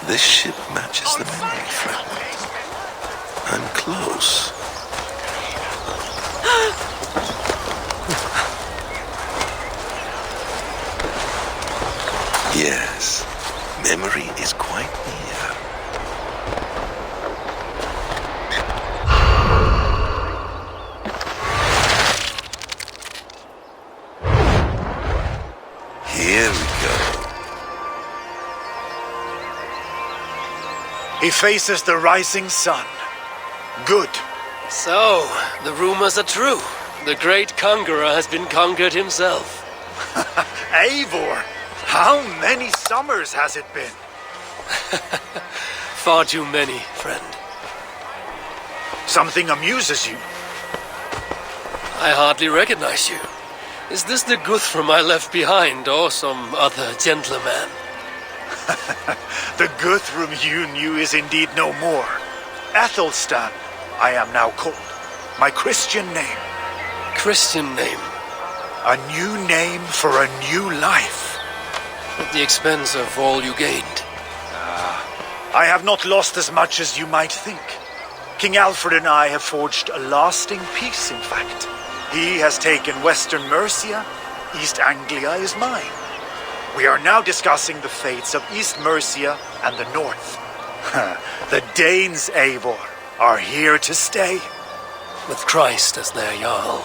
This ship matches the memory fragment. I'm close. Yes, memory is quite near. Here we go. He faces the rising sun. Good. So, the rumors are true. The great conqueror has been conquered himself. Eivor, how many summers has it been? Far too many, friend. Something amuses you. I hardly recognize you. Is this the Guthrum I left behind, or some other gentleman? The Guthrum you knew is indeed no more. Athelstan, I am now called. My Christian name. Christian name? A new name for a new life. At the expense of all you gained. I have not lost as much as you might think. King Alfred and I have forged a lasting peace, in fact. He has taken Western Mercia, East Anglia is mine. We are now discussing the fates of East Mercia and the North. The Danes, Eivor, are here to stay. With Christ as their Jarl.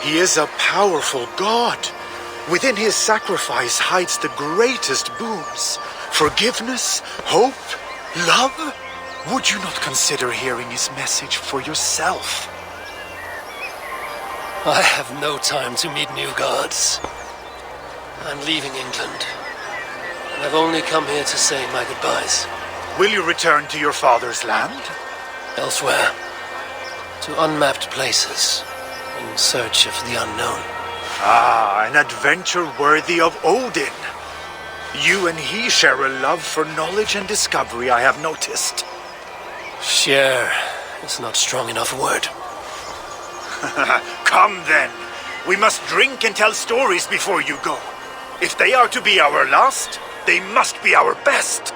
He is a powerful god. Within his sacrifice hides the greatest boons. Forgiveness, hope, love. Would you not consider hearing his message for yourself? I have no time to meet new gods. I'm leaving England. And I've only come here to say my goodbyes. Will you return to your father's land? Elsewhere. To unmapped places. In search of the unknown. Ah, an adventure worthy of Odin. You and he share a love for knowledge and discovery, I have noticed. Share is not strong enough a word. Come then. We must drink and tell stories before you go. If they are to be our last, they must be our best.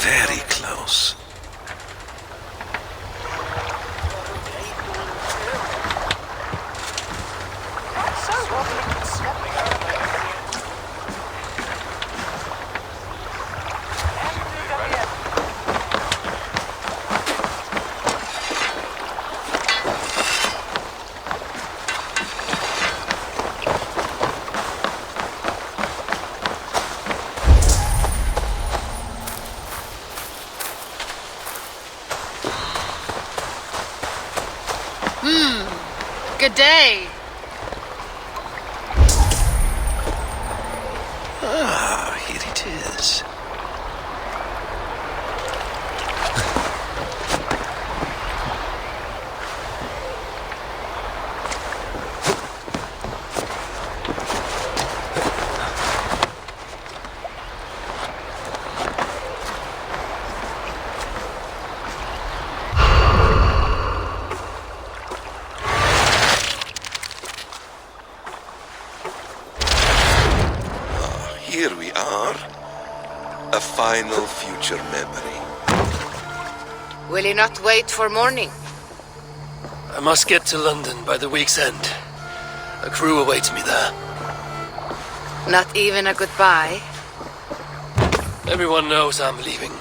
Very close. Good day. Ah, here it is. scar, a final future memory. Will he not wait for morning? I must get to London by the week's end. A crew awaits me there. Not even a goodbye? Everyone knows I'm leaving.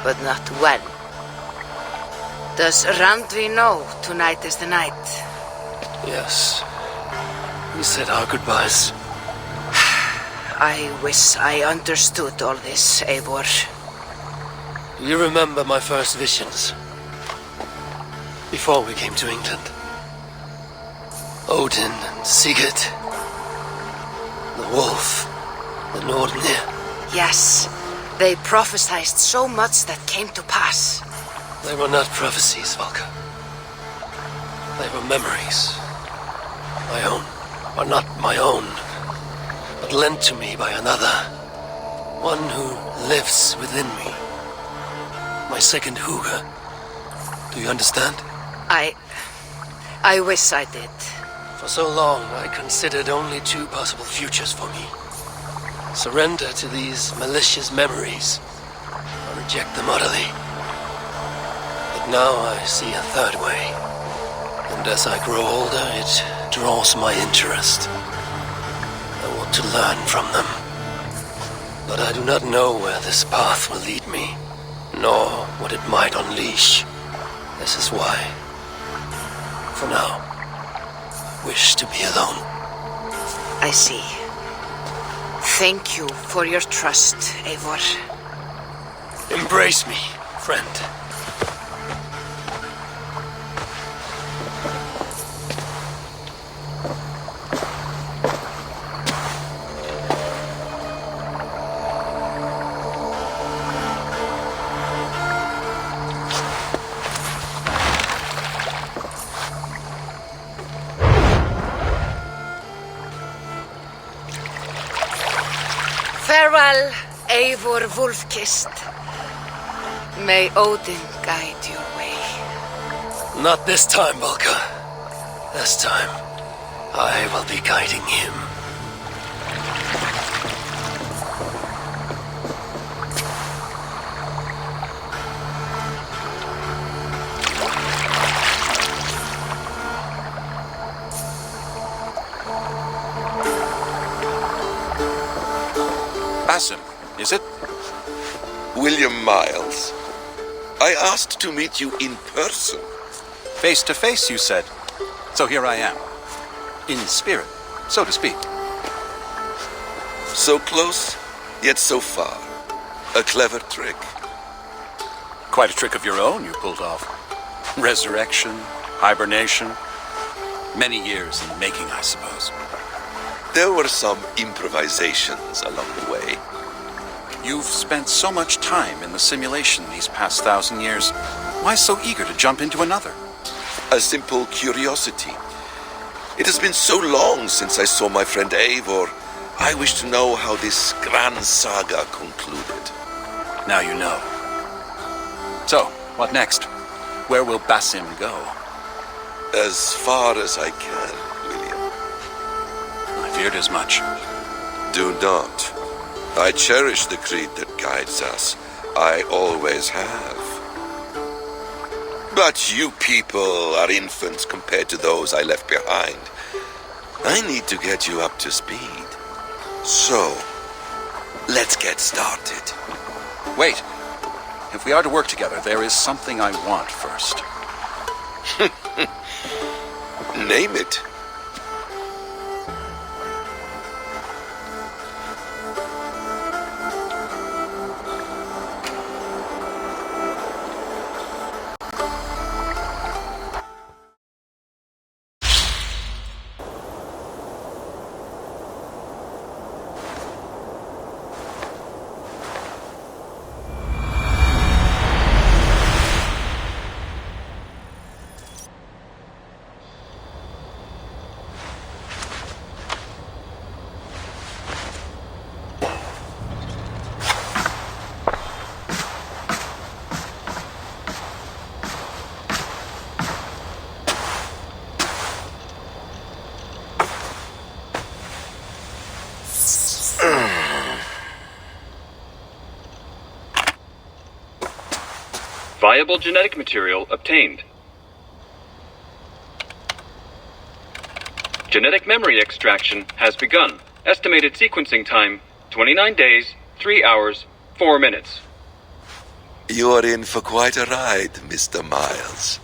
But not when. Does Randvi know tonight is the night? Yes. We said our goodbyes. I wish I understood all this, Eivor. Do you remember my first visions? Before we came to England. Odin and Sigurd. The wolf. The Nordnir. Yes. They prophesied so much that came to pass. They were not prophecies, Valka. They were memories. My own. Or not my own. But lent to me by another. One who lives within me. My second Huga. Do you understand? I wish I did. For so long, I considered only two possible futures for me. Surrender to these malicious memories, or reject them utterly. But now I see a third way. And as I grow older, it draws my interest. I want to learn from them. But I do not know where this path will lead me, nor what it might unleash. This is why, for now, I wish to be alone. I see. Thank you for your trust, Eivor. Embrace me, friend. Farewell, Eivor Wolf-kissed. May Odin guide your way. Not this time, Valka. This time, I will be guiding him. Basim, is it? William Miles. I asked to meet you in person. Face to face, you said. So here I am. In spirit, so to speak. So close, yet so far. A clever trick. Quite a trick of your own you pulled off. Resurrection, hibernation. Many years in the making, I suppose. There were some improvisations along the way. You've spent so much time in the simulation these past 1,000 years. Why so eager to jump into another? A simple curiosity. It has been so long since I saw my friend Eivor. I wish to know how this grand saga concluded. Now you know. So, what next? Where will Basim go? As far as I can, William. I feared as much. Do not. I cherish the creed that guides us. I always have. But you people are infants compared to those I left behind. I need to get you up to speed. So, let's get started. Wait. If we are to work together, there is something I want first. Name it. Viable genetic material obtained. Genetic memory extraction has begun. Estimated sequencing time, 29 days, 3 hours, 4 minutes. You're in for quite a ride, Mr. Miles.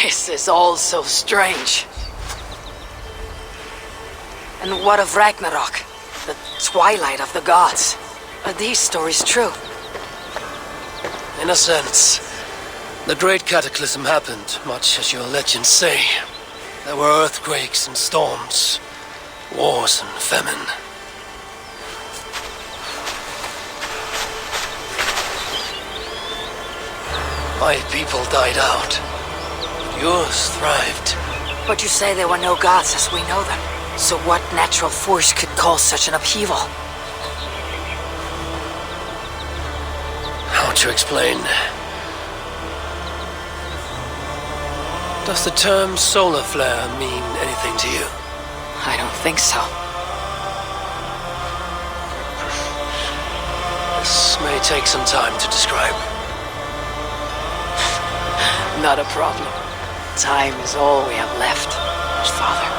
This is all so strange. And what of Ragnarok? The twilight of the gods? Are these stories true? In a sense. The Great Cataclysm happened, much as your legends say. There were earthquakes and storms, wars and famine. My people died out. Yours thrived. But you say there were no gods as we know them. So what natural force could cause such an upheaval? How to explain? Does the term solar flare mean anything to you? I don't think so. This may take some time to describe. Not a problem. Time is all we have left, Father.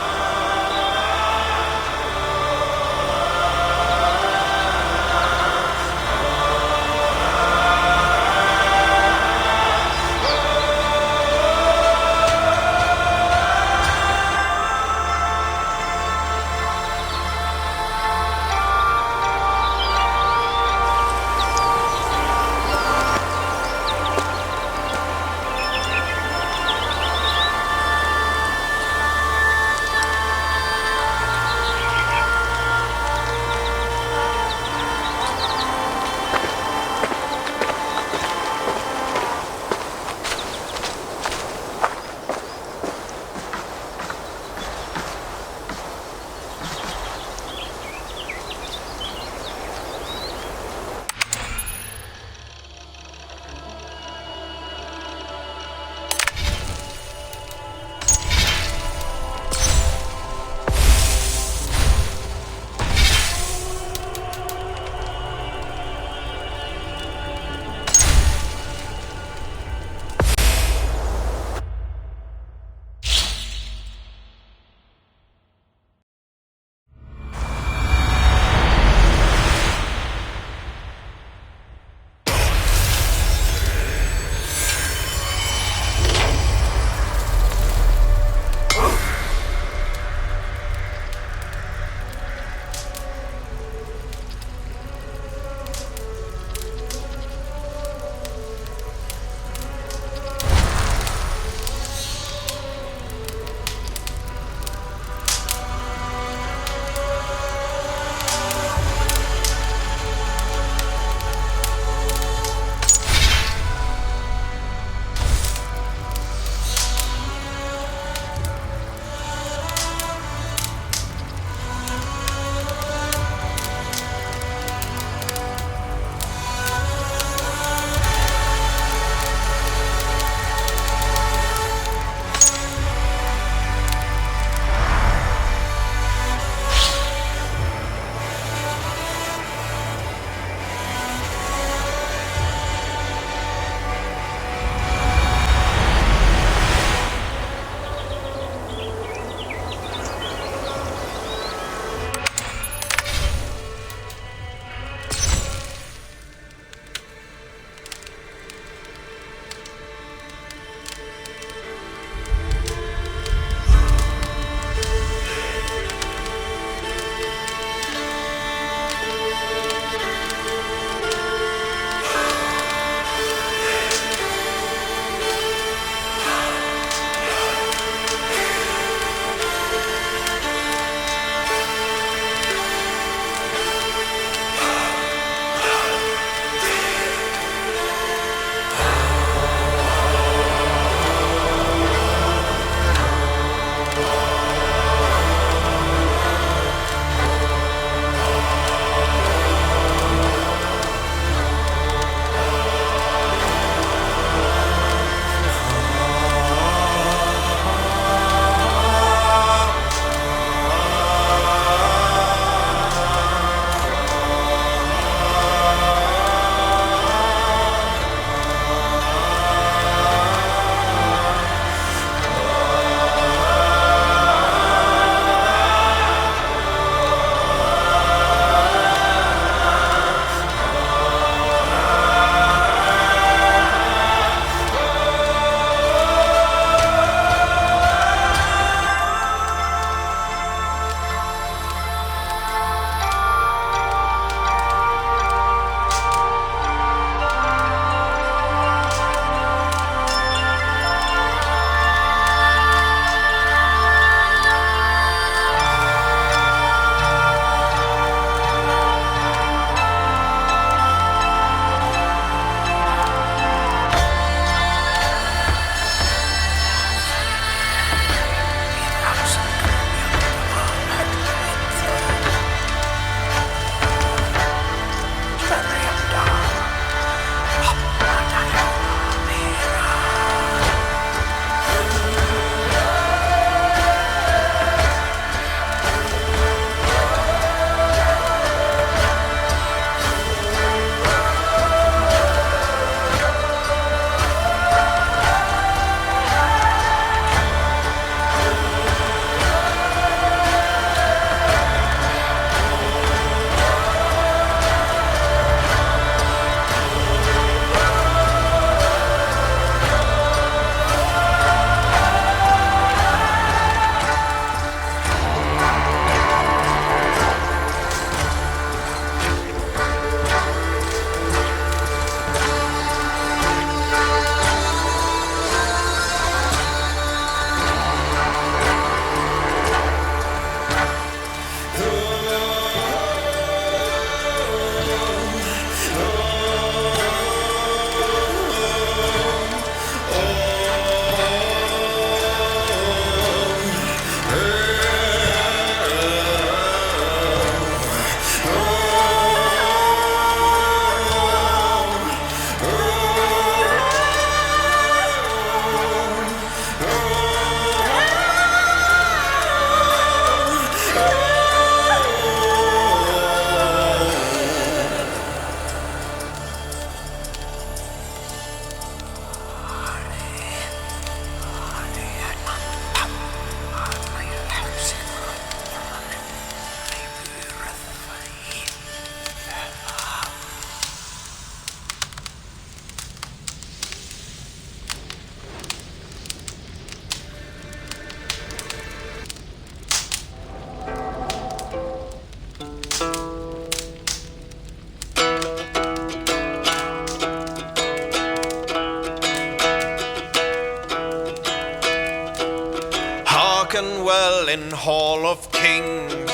spoken well in Hall of Kings.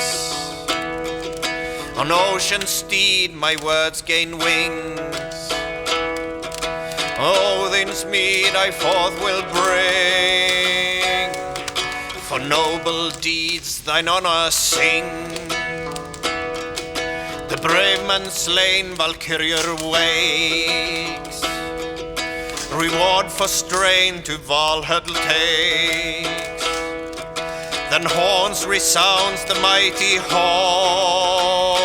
On ocean steed my words gain wings. Odin's mead I forth will bring, for noble deeds thine honor sing. The brave man slain Valkyrier wakes, reward for strain to Valhalla takes. Then horns resounds the mighty hall,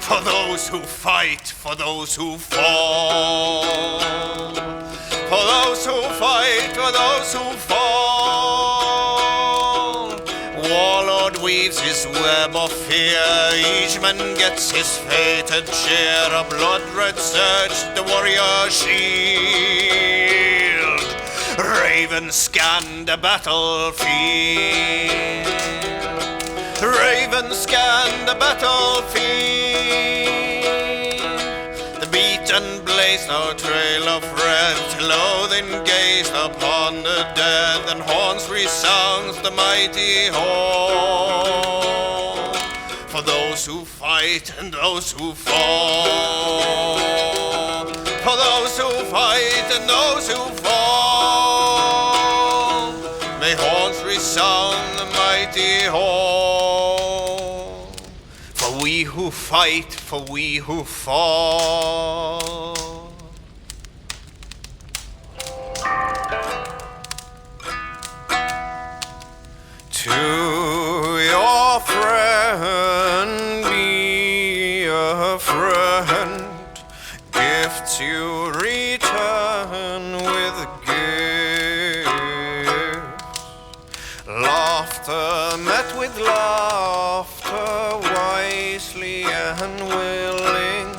for those who fight, for those who fall, for those who fight, for those who fall. Warlord weaves his web of fear, each man gets his fated share. A blood-red surge the warrior shield, Raven scan the battlefield. Raven scan the battlefield. The beaten blaze no trail of red, loathing gazed upon the dead. Then horns resounds the mighty hall, for those who fight and those who fall, for those who fight and those who fall. May horns resound the mighty hall, for we who fight, for we who fall. To your friend be a friend, gifts you return with gifts. Laughter met with laughter, wisely and willing.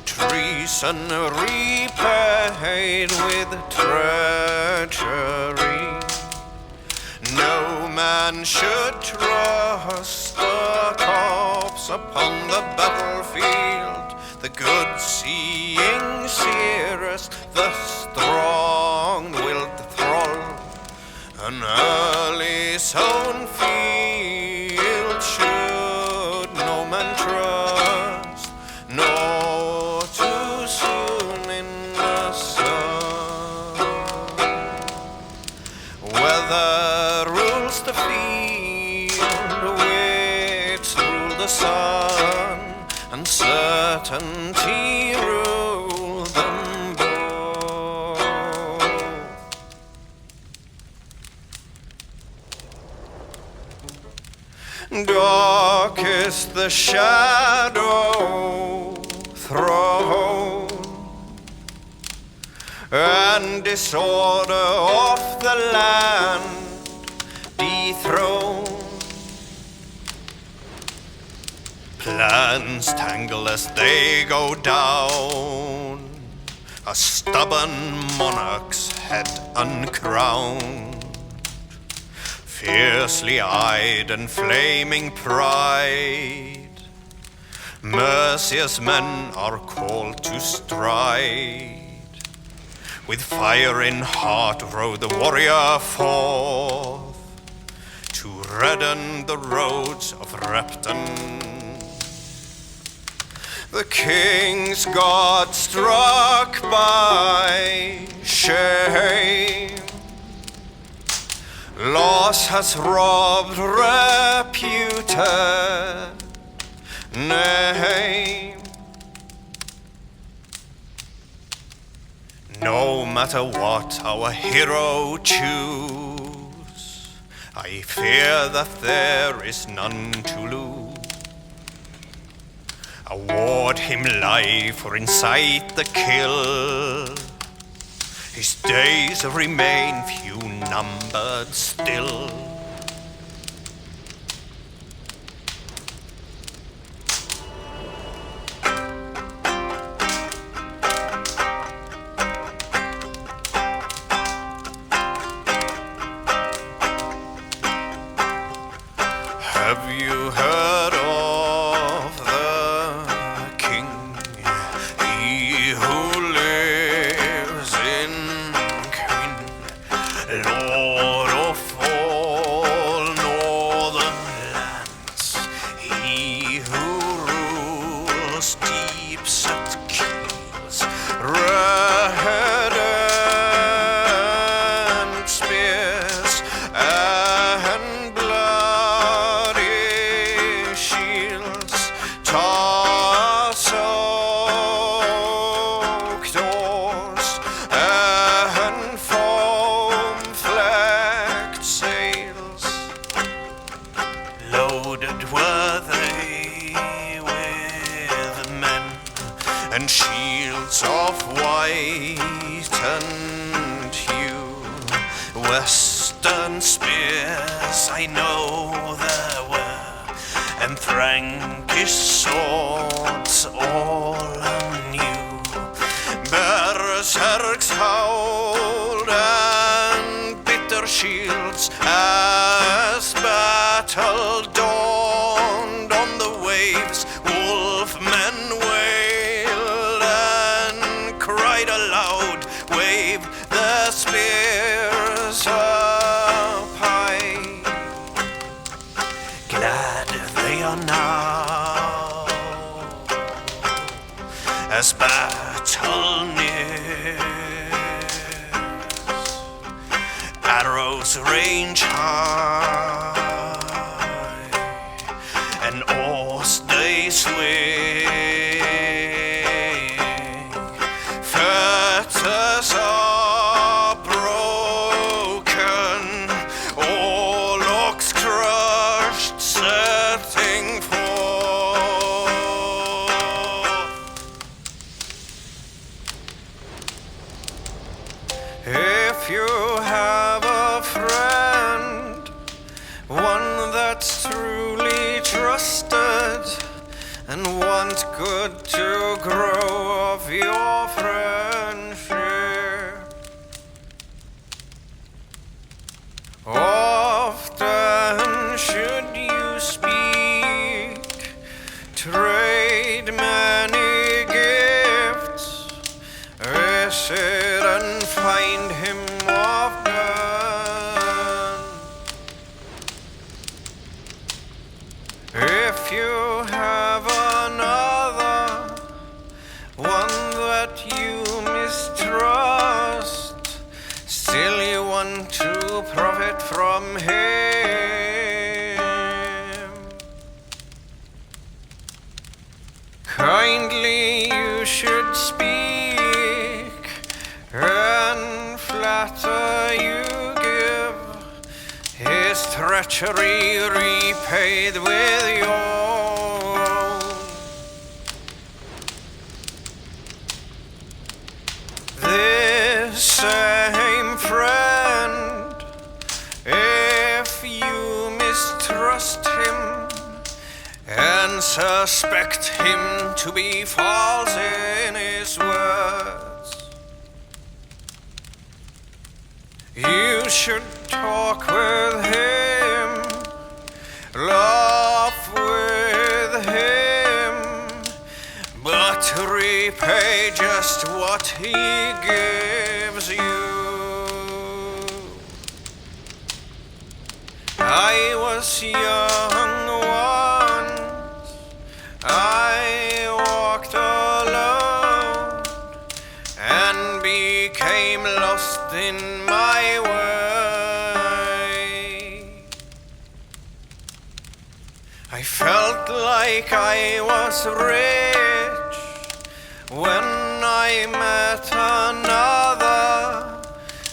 Treason repaid with treachery. No man should trust the corpse upon the battlefield. The good seeing seeress, the strong-willed thrall. An early sown field should no man trust, nor too soon in the sun. Weather rules the field, winds rule the sun, and certainty rule them both. Dark is the shadow thrown, and disorder of the land dethroned. Plans tangle as they go down, a stubborn monarch's head uncrowned. Fiercely eyed and flaming pride, merciless men are called to stride. With fire in heart rode the warrior forth, to redden the roads of Repton. The king's god struck by shame, loss has robbed reputed name. No matter what our hero choose, I fear that there is none to lose. Award him life or incite the kill. His days remain few numbered still. Have you heard of the king, he who lives in Queen, Lord of all I know there were, and Frankish swords all anew. Berserks howled and bitter shields as battle dawned on the waves. Wolfmen wailed and cried aloud, waved their spears up high. Glad they are now as battle nears. Arrows range high and oars they swing. Fetters are broken, all locks crushed, setting forth. If you have a friend, one that's truly trusted, and want good to grow of your friendship, often should you speak, trade many gifts, visit and find him often. If you have another, one that you mistrust, still you want to profit from him, kindly you should speak, and flatter you give, his treachery repaid with your own. This same friend, if you mistrust him and suspect him to be false in his words, you should talk with him, laugh with him, but repay just what he gives you. I was young once, I walked alone and became lost in my way. I felt like I was rich when I met another.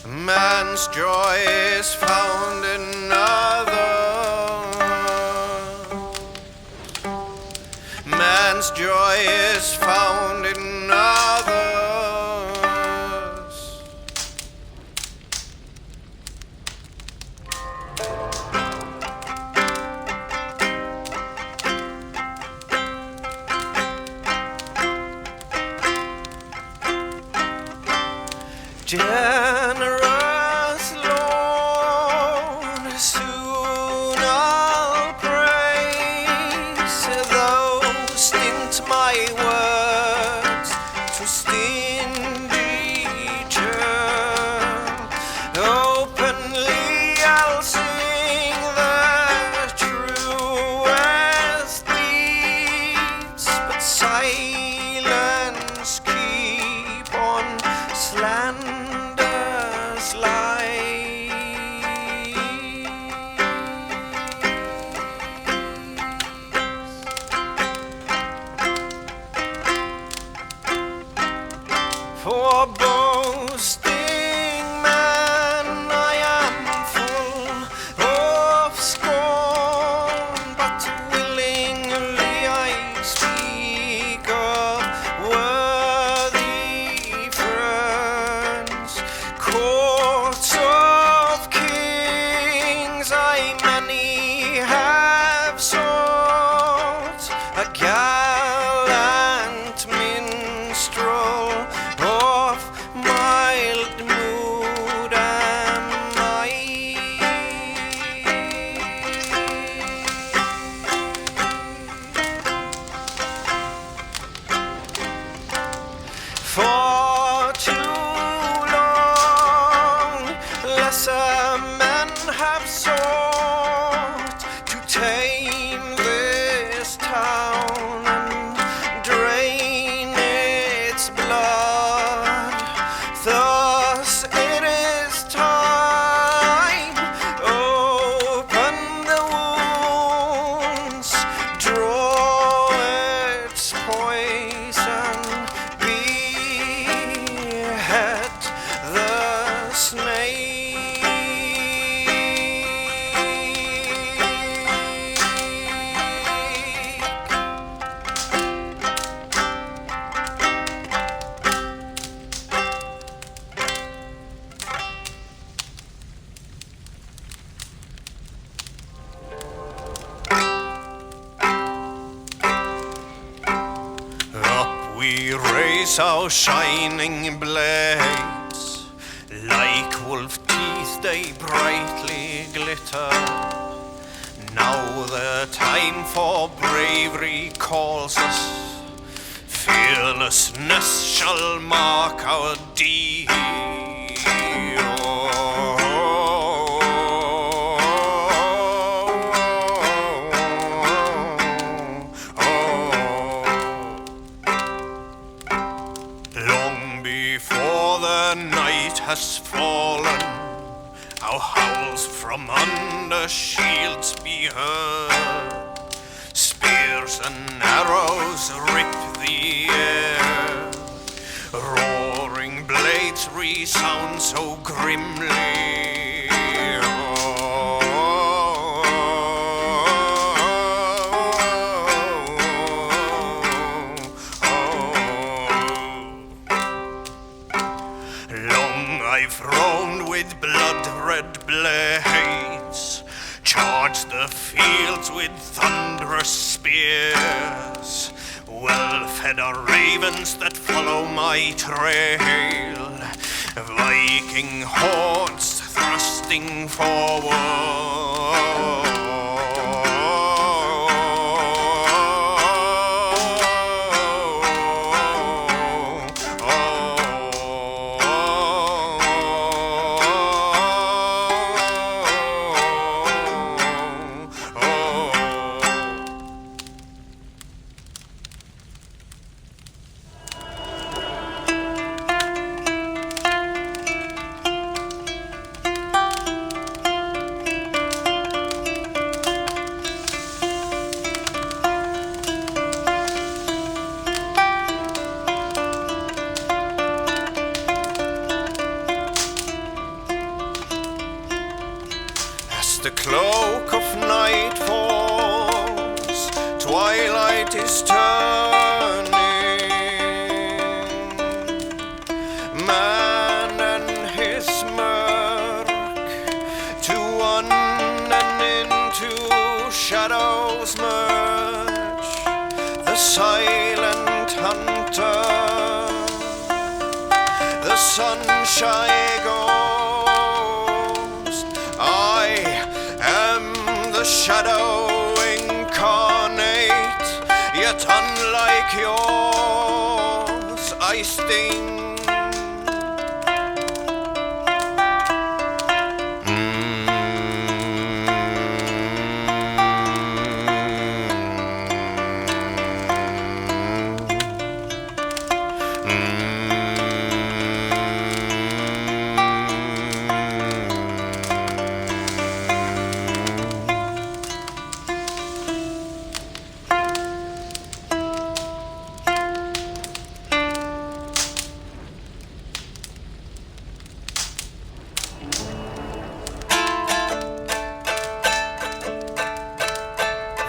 Man's joy is found in others. Man's joy is found in others. Generous Lord, soon I'll praise, though stint my word we raise our shining blades. Like wolf teeth they brightly glitter. Now the time for bravery calls us. Fearlessness shall mark our deed. Long before the night has fallen, our howls from under shields be heard. Spears and arrows rip the air. Roaring blades resound so grimly. Long I've roamed with blood-red blades, charged the fields with thunderous spears. Well-fed are ravens that follow my trail, Viking hordes thrusting forward. The cloak of night falls, twilight is turning. Man and his murk to one and into shadows merge. The silent hunter, the sunshine ghost. The shadow incarnate, yet unlike yours, I sting.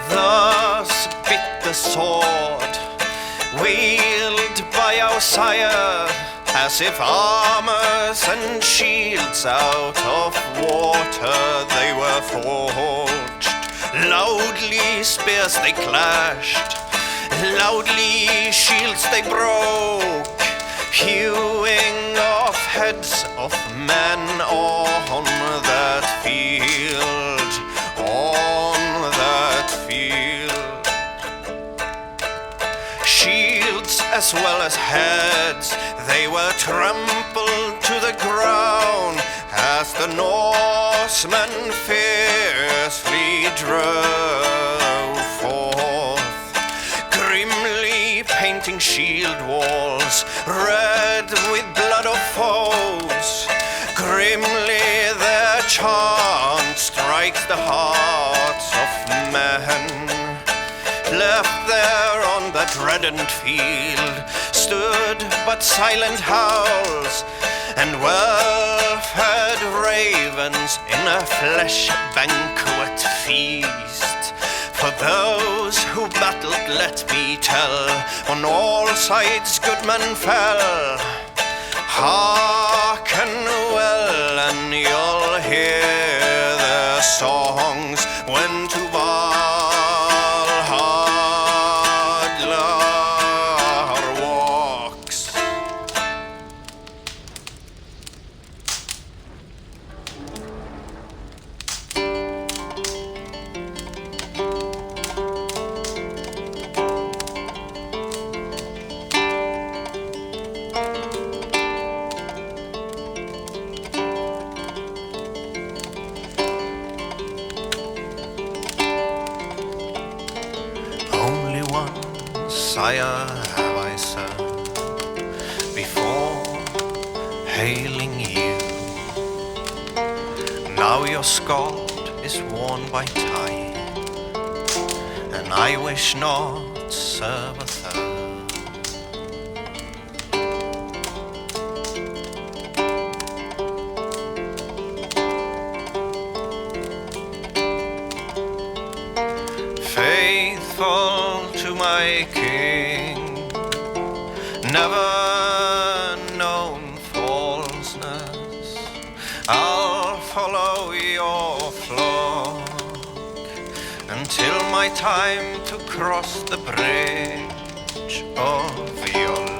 Thus bit the sword, wielded by our sire, as if armors and shields out of water they were forged. Loudly spears they clashed, loudly shields they broke, hewing off heads of men on that field, on that field. Shields as well as heads, they were trampled to the ground as the Norsemen fiercely drove forth, grimly painting shield walls red with blood of foes. Grimly their chant strikes the hearts of men. Left there on that reddened field stood but silent howls and well-fed ravens in a flesh banquet feast. For those who battled, let me tell, on all sides good men fell. Hearken well and you'll hear their songs when to Valhalla Messiah have I served before hailing you. Now your scald is worn by time, and I wish not serve a third. Faithful to my King, never known falseness, I'll follow your flock until my time to cross the bridge of your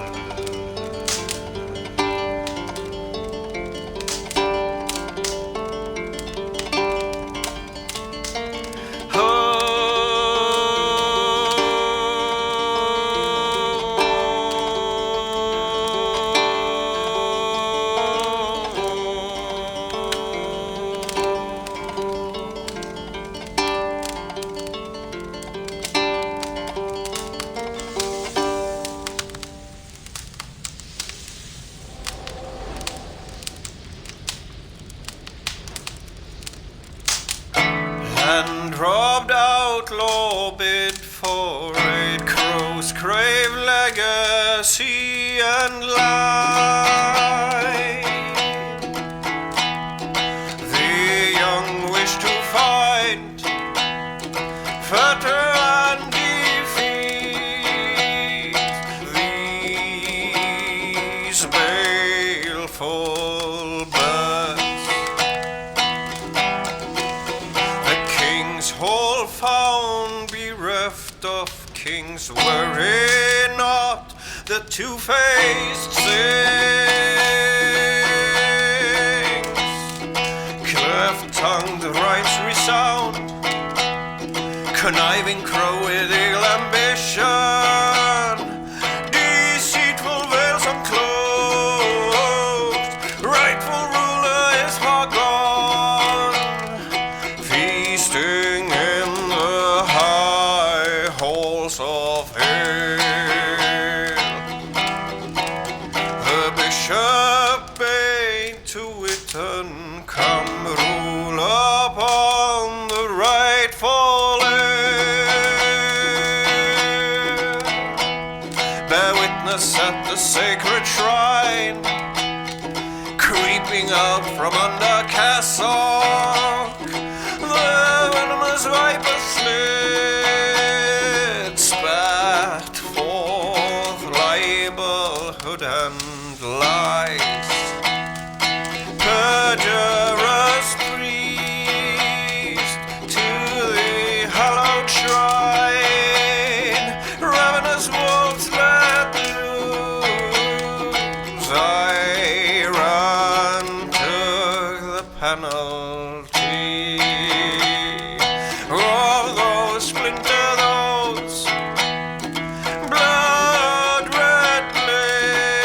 and robbed outlaw bid for raid, crows crave legacy and lie. The young wish to find fetter and defeat these baleful birds. Whole found bereft of kings, were it not the two-faced sings. Cleft-tongued rights resound, conniving crow with ill ambition, deceitful veils unclosed, rightful ruler is far gone, feasting of hell. The bishop bade to Witten come rule upon the rightful heir. Bear witness at the sacred shrine, creeping out from under cassock, the venomous viper slid, spat forth libelhood and lies. Perjurous priest to the hallowed shrine, ravenous wolves let loose. I ran, took the penalty of those splinter those blood-red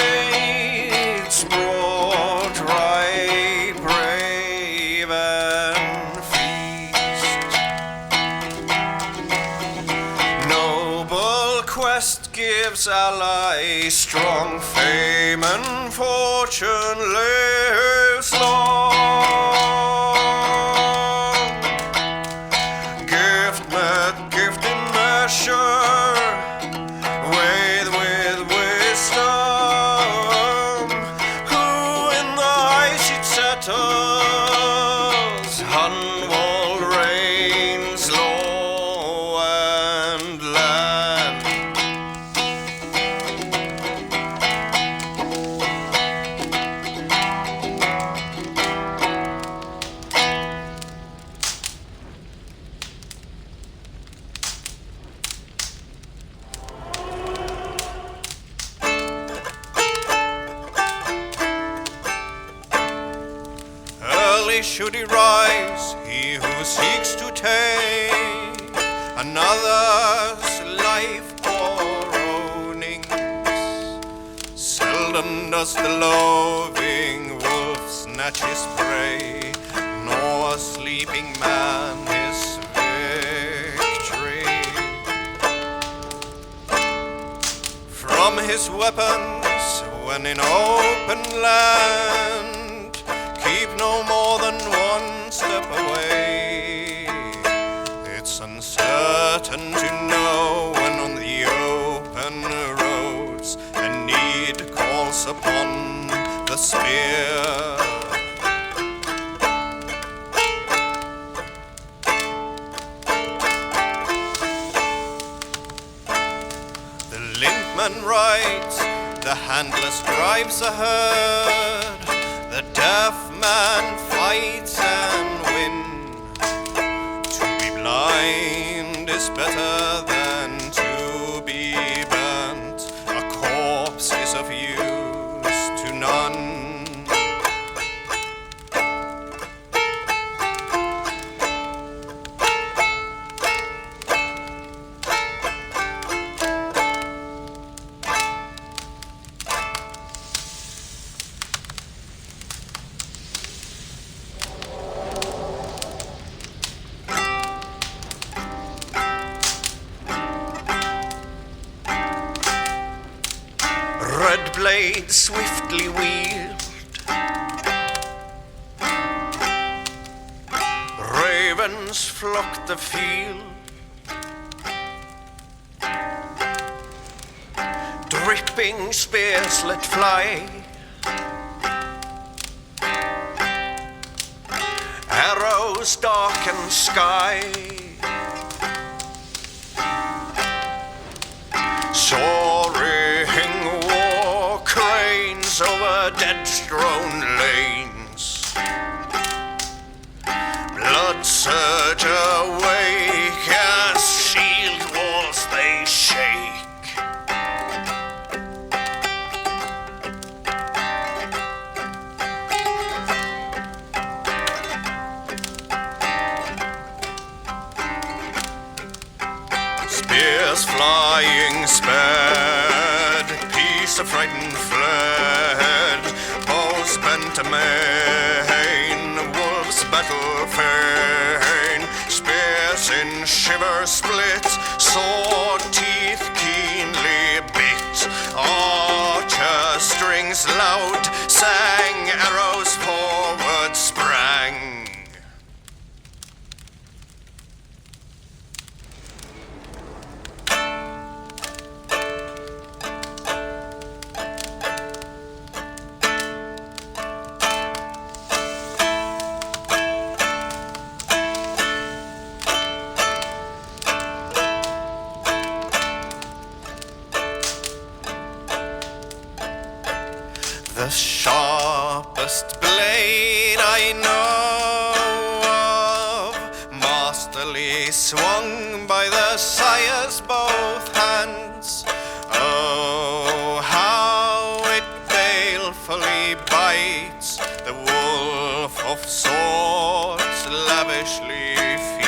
blades brought right brave and feast. Noble quest gives ally strong fame, and fortune lives long. Gift met gift in measure, with wisdom, who in the high seat settles, unwalled reigns law and land. Early should he rise, he who seeks to take another's life borrowings. Seldom does the loving wolf snatch his prey, nor a sleeping man his victory. his weapons when in open land. Keep no more than one step away. It's uncertain to know when on the open roads a need calls upon the spear. Rides, the handless drives a herd, the deaf man fights and wins. To be blind is better than to be burnt. A corpse is of use to none. Blade swiftly wheeled, ravens flocked the field, dripping spears let fly, arrows darken sky, soaring war cranes over dead-strewn lanes. Blood surge awake as shield walls they shake. Spears flying sped, peace affrighted fled, bows bent amain, wolves battle fain, spears in shiver split, sword teeth keenly bit, archer strings loud sang, arrows forward sprang. The sharpest blade I know of, masterly swung by the sire's both hands. Oh, how it balefully bites, the wolf of swords lavishly feeds.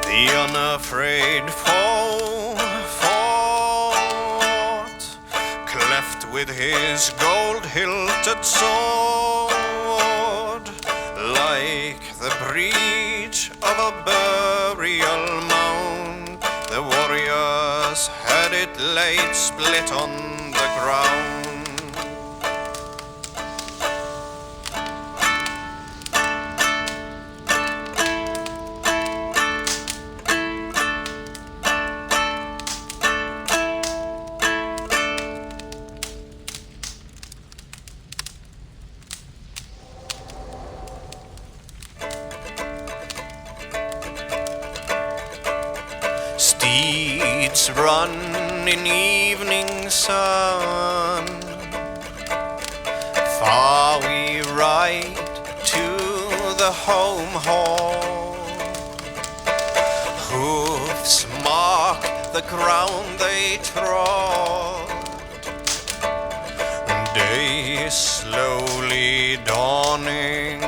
The unafraid foe fought, cleft with his gold-hilted sword, like the breach of a burial mound. The warriors had it laid split on the ground. Steeds run in evening sun, far we ride to the home hall. Hoofs mark the ground they trod, day is slowly dawning.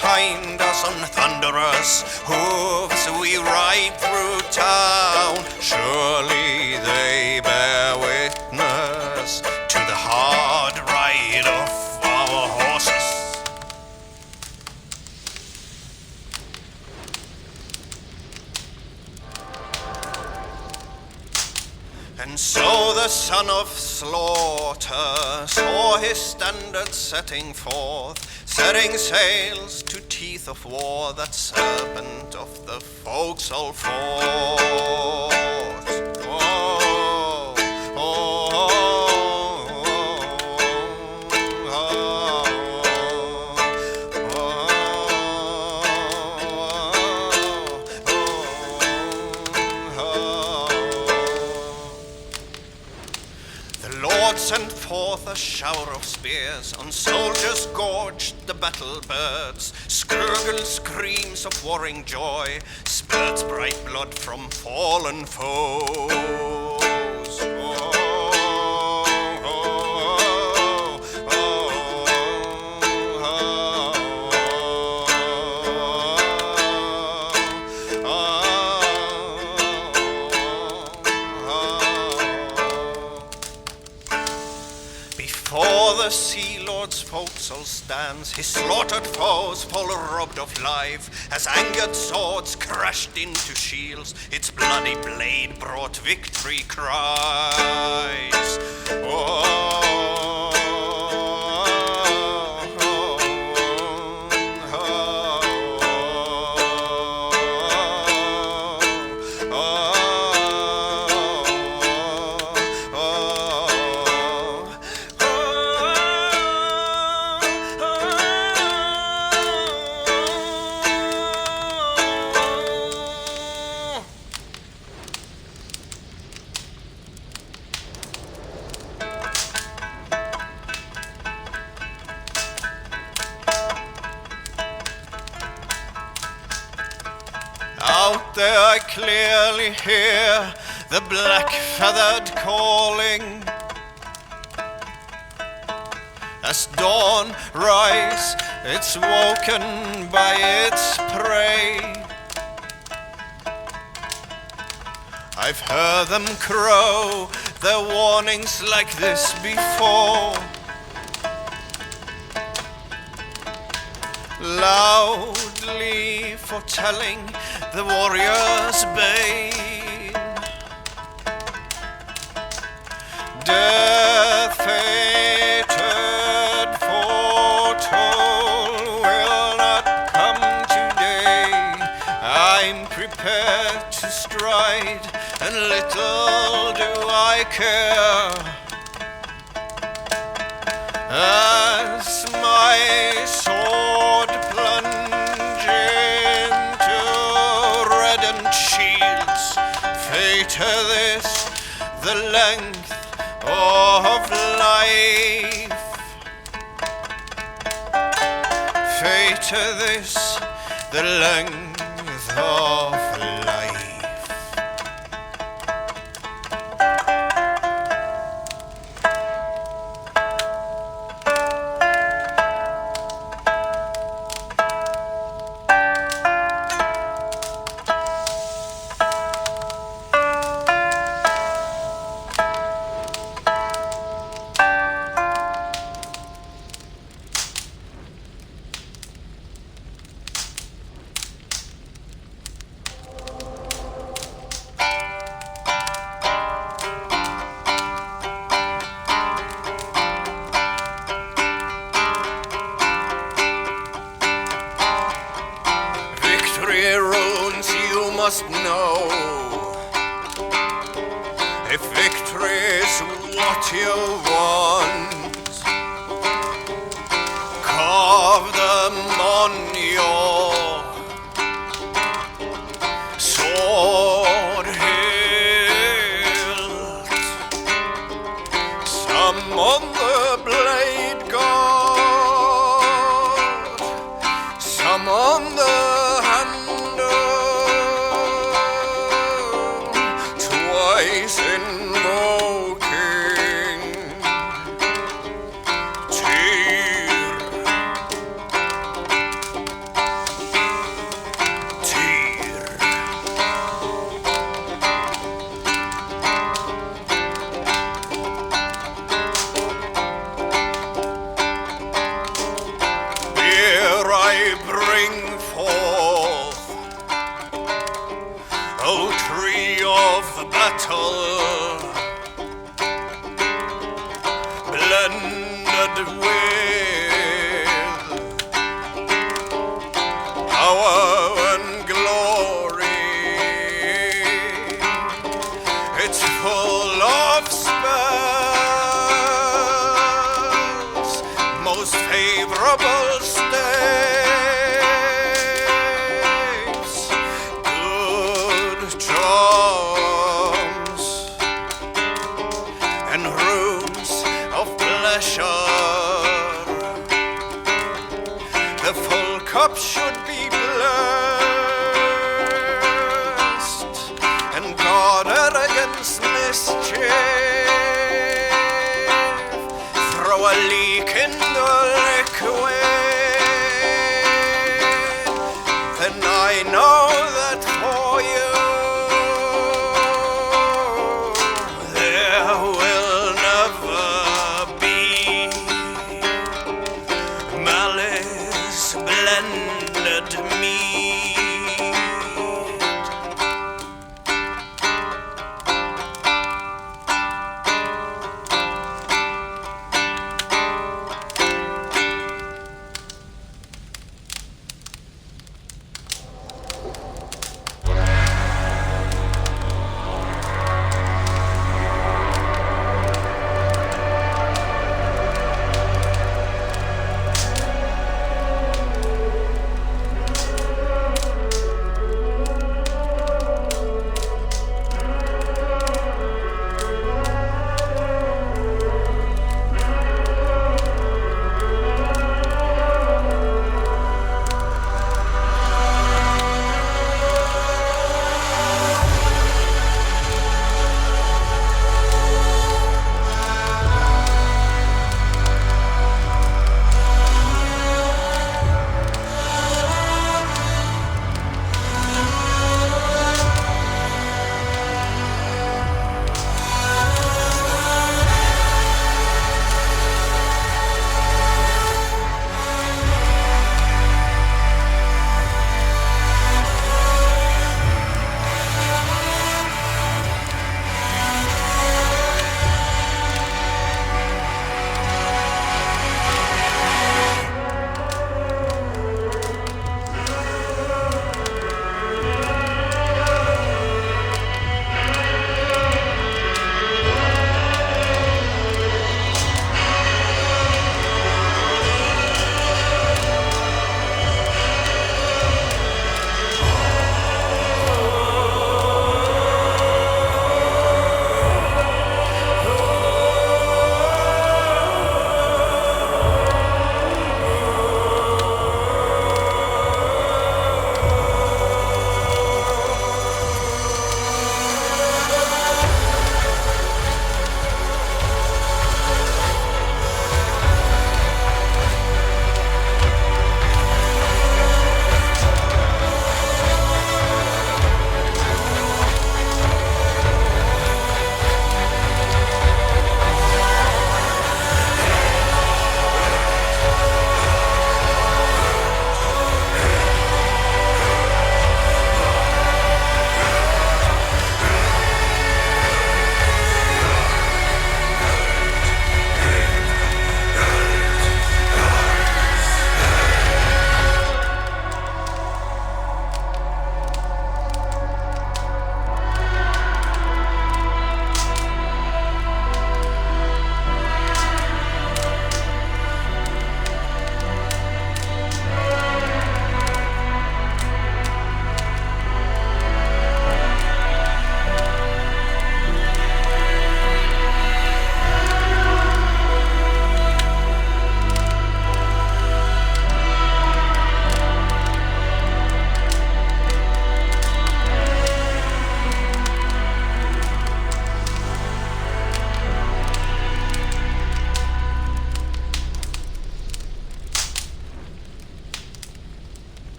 behind us on thunderous hooves we ride through town. Surely they bear witness to the hard ride of our horses. And so the son of slaughter saw his standard setting forth, setting sails to teeth of war, that serpent of the forecastle fought. Oh, oh, sent forth a shower of spears, on soldiers gorged the battle birds, skirgle screams of warring joy, spurts bright blood from fallen foes. The Sea Lord's forecastle stands, his slaughtered foes fall robbed of life, as angered swords crashed into shields, its bloody blade brought victory cries. Out there I clearly hear the black-feathered calling. As dawn rise, it's woken by its prey. I've heard them crow their warnings like this before. Loudly foretelling the warrior's bane. Death fated, foretold, will not come today. I'm prepared to stride, and little do I care. As my sword plunge into reddened shields, fate this, the length of life. Fate this, the length of life. Must know if victory's what you want, carve them on your sword hilt, some on the blade guard, some on the invoking battle, blended with power and glory. It's full of spells, most favorable states, good charms,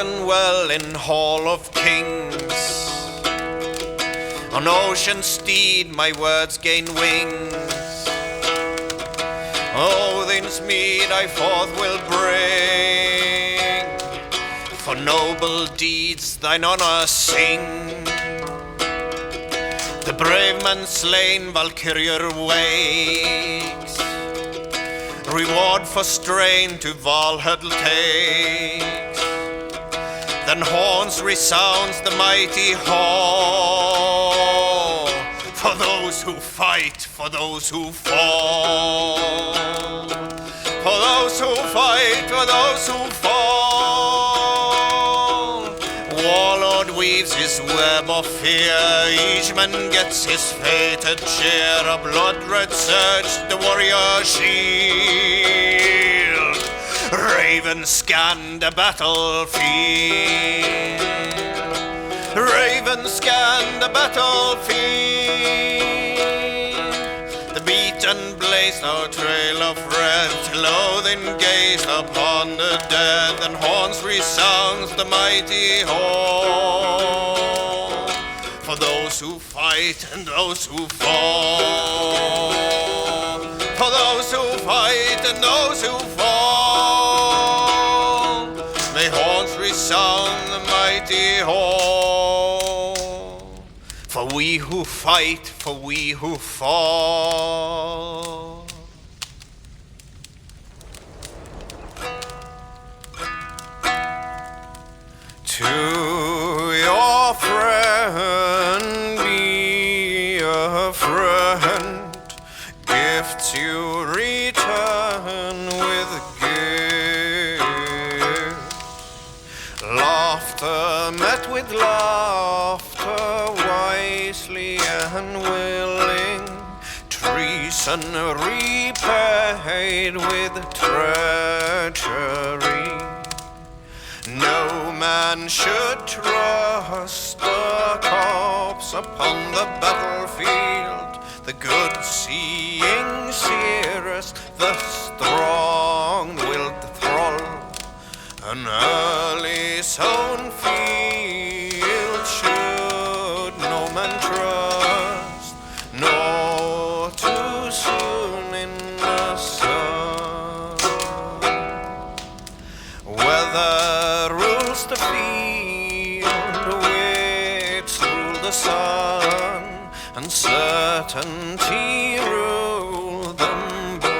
spoken well in Hall of Kings. On ocean's steed my words gain wings. Odin's mead I forth will bring, for noble deeds thine honour sing. The brave man slain Valkyrier wakes, reward for strain to Valhalla takes. Then horns resounds the mighty hall, for those who fight, for those who fall, for those who fight, for those who fall. Warlord weaves his web of fear, each man gets his fated share. A blood-red surge the warrior shield, Raven scan the battlefield. Raven scan the battlefield. The beaten blaze no trail of red, till Odin gazed upon the dead. Then horns resounds the mighty hall, for those who fight and those who fall, for those who fight and those who fall. May horns resound the mighty hall, for we who fight, for we who fall. To your friend be a friend, gifts you return with gifts. Laughter met with laughter, wisely and willing. Treason repaid with treachery. No man should trust a corpse upon the battlefield. The good seeing seeress, the strong-willed thrall. An early sown field should no man trust, nor too soon in the sun. Weather rules the field, wits rule the sun, and certainty rule them both.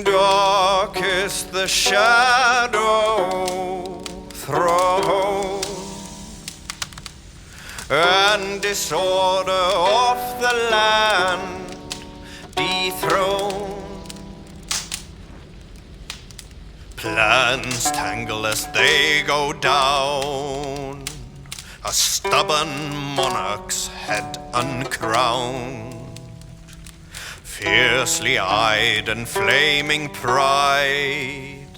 Dark is the shadow thrown, and disorder of the land dethroned. Plans tangle as they go down, a stubborn monarch's head uncrowned. Fiercely eyed and flaming pride,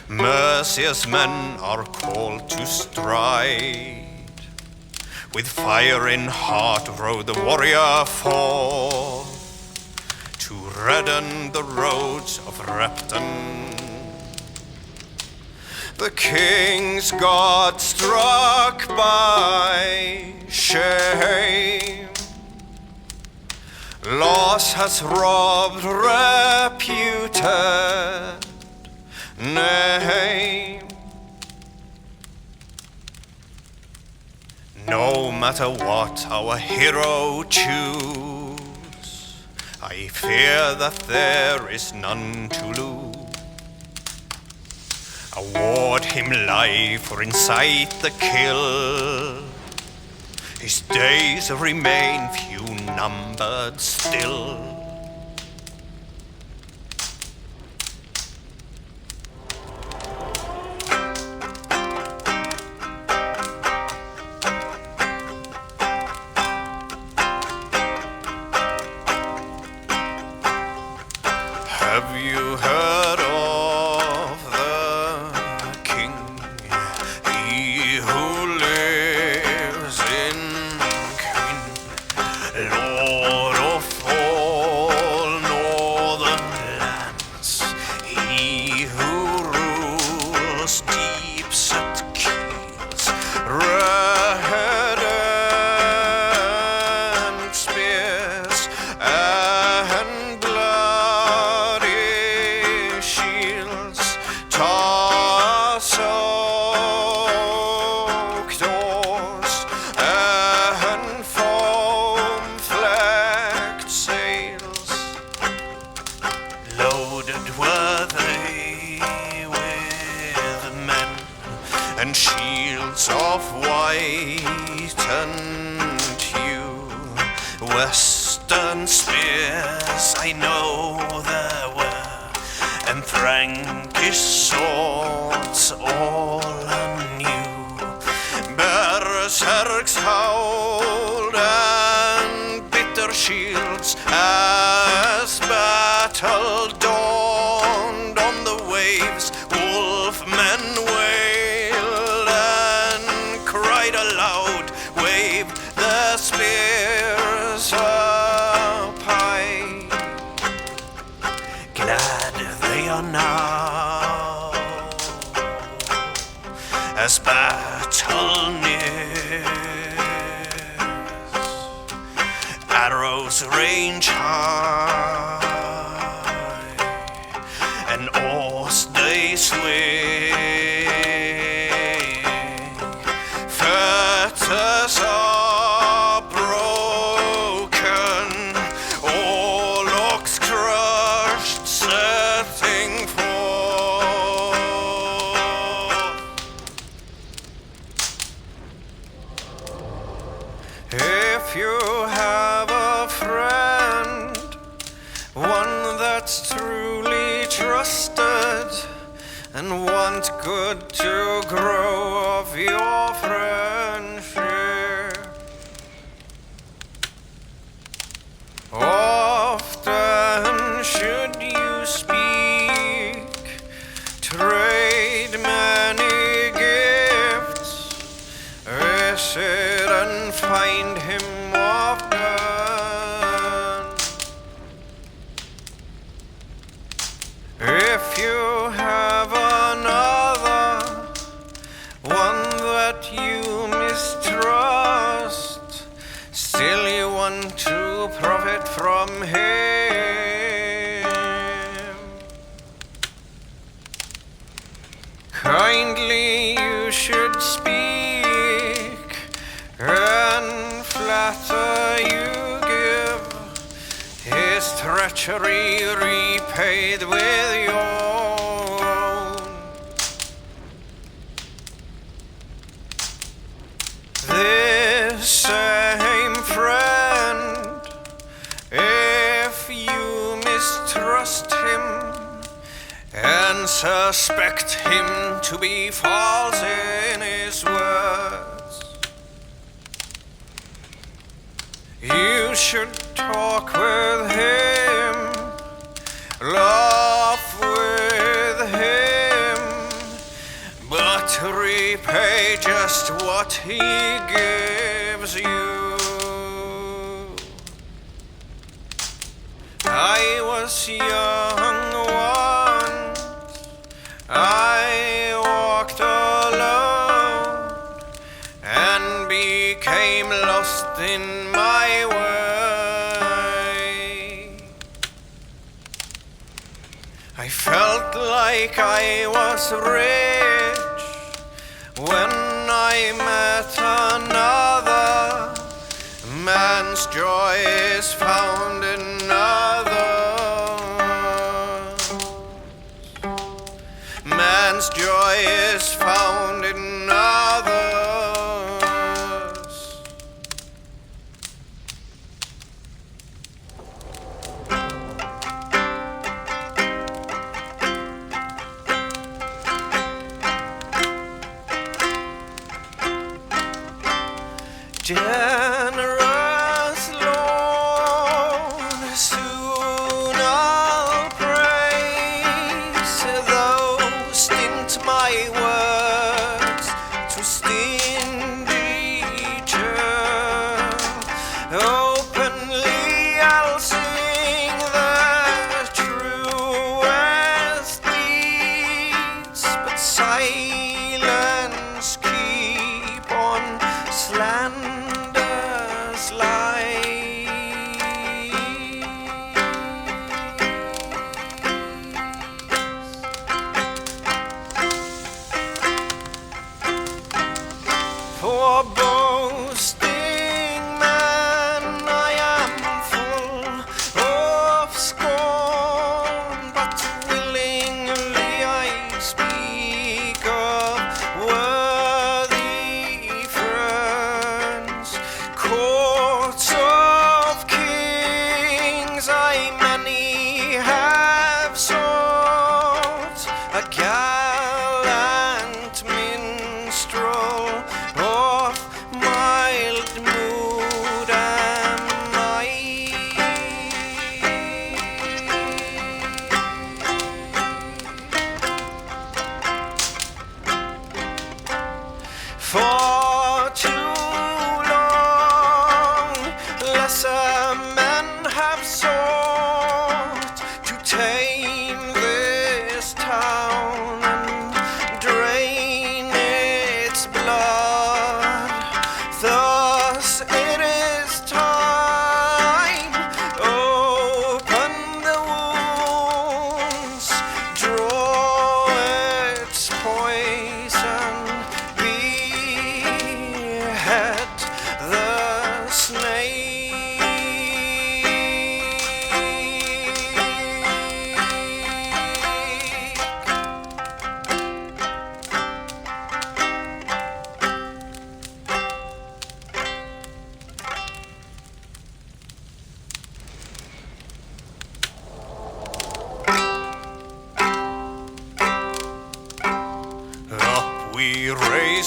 merciless men are called to stride. With fire in heart rode the warrior forth, to redden the roads of Repton. The king's god struck by shame, loss has robbed reputed name. No matter what our hero choose, I fear that there is none to lose. Award him life or incite the kill. His days remain few numbered still. Have you heard of the king, he who lives in Queen, Lord of all Western spears I know there were, and Frankish swords all anew. Berserks howled and bitter shields as battle dawned on the waves. Wolfmen wailed and cried aloud, waved their spears up high. Glad they are now as battle nears. Arrows range high and oars they swing. Fetters are broken, all locks crushed, setting forth. If you have a friend, one that's truly trusted, and want good to grow of your friendship, often should you speak, trade many gifts, visit and find him often. If you have another, one that you mistrust, still you want to profit from him, kindly you should speak, and flatter you give, his treachery repaid with your own. This same friend, if you mistrust him and suspect him to be false in his words, you should talk with him, laugh with him, but repay just what he gives you. I was young once, I walked alone and became lost in my way. I felt like I was rich when I met another. Man's joy is found in others. Man's joy is found in others. Generous Lord, soon I'll praise, though stint my words to stingy churl. Openly I'll sing the truest deeds, but silence keep on slander's lies. For boasting man I am full of scorn, but willingly I speak of worthy friends. Cause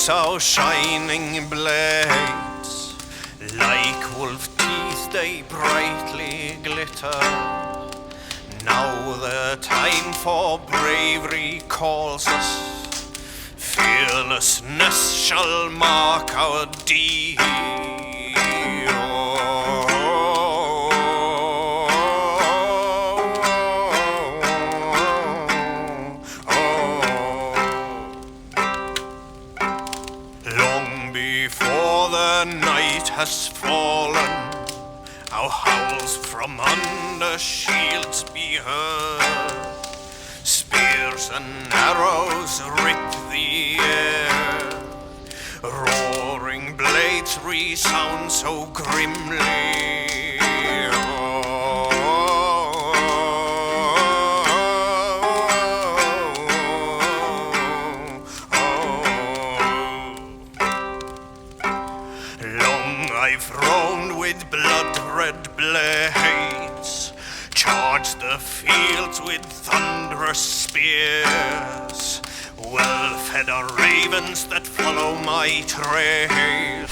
our shining blades, like wolf teeth they brightly glitter. Now the time for bravery calls us, fearlessness shall mark our deed. Long before the night has fallen, our howls from under shields be heard. Spears and arrows rip the air, roaring blades resound so grimly. Long I've roamed with blood-red blades, charged the fields with thunderous spears. Well-fed are ravens that follow my trail.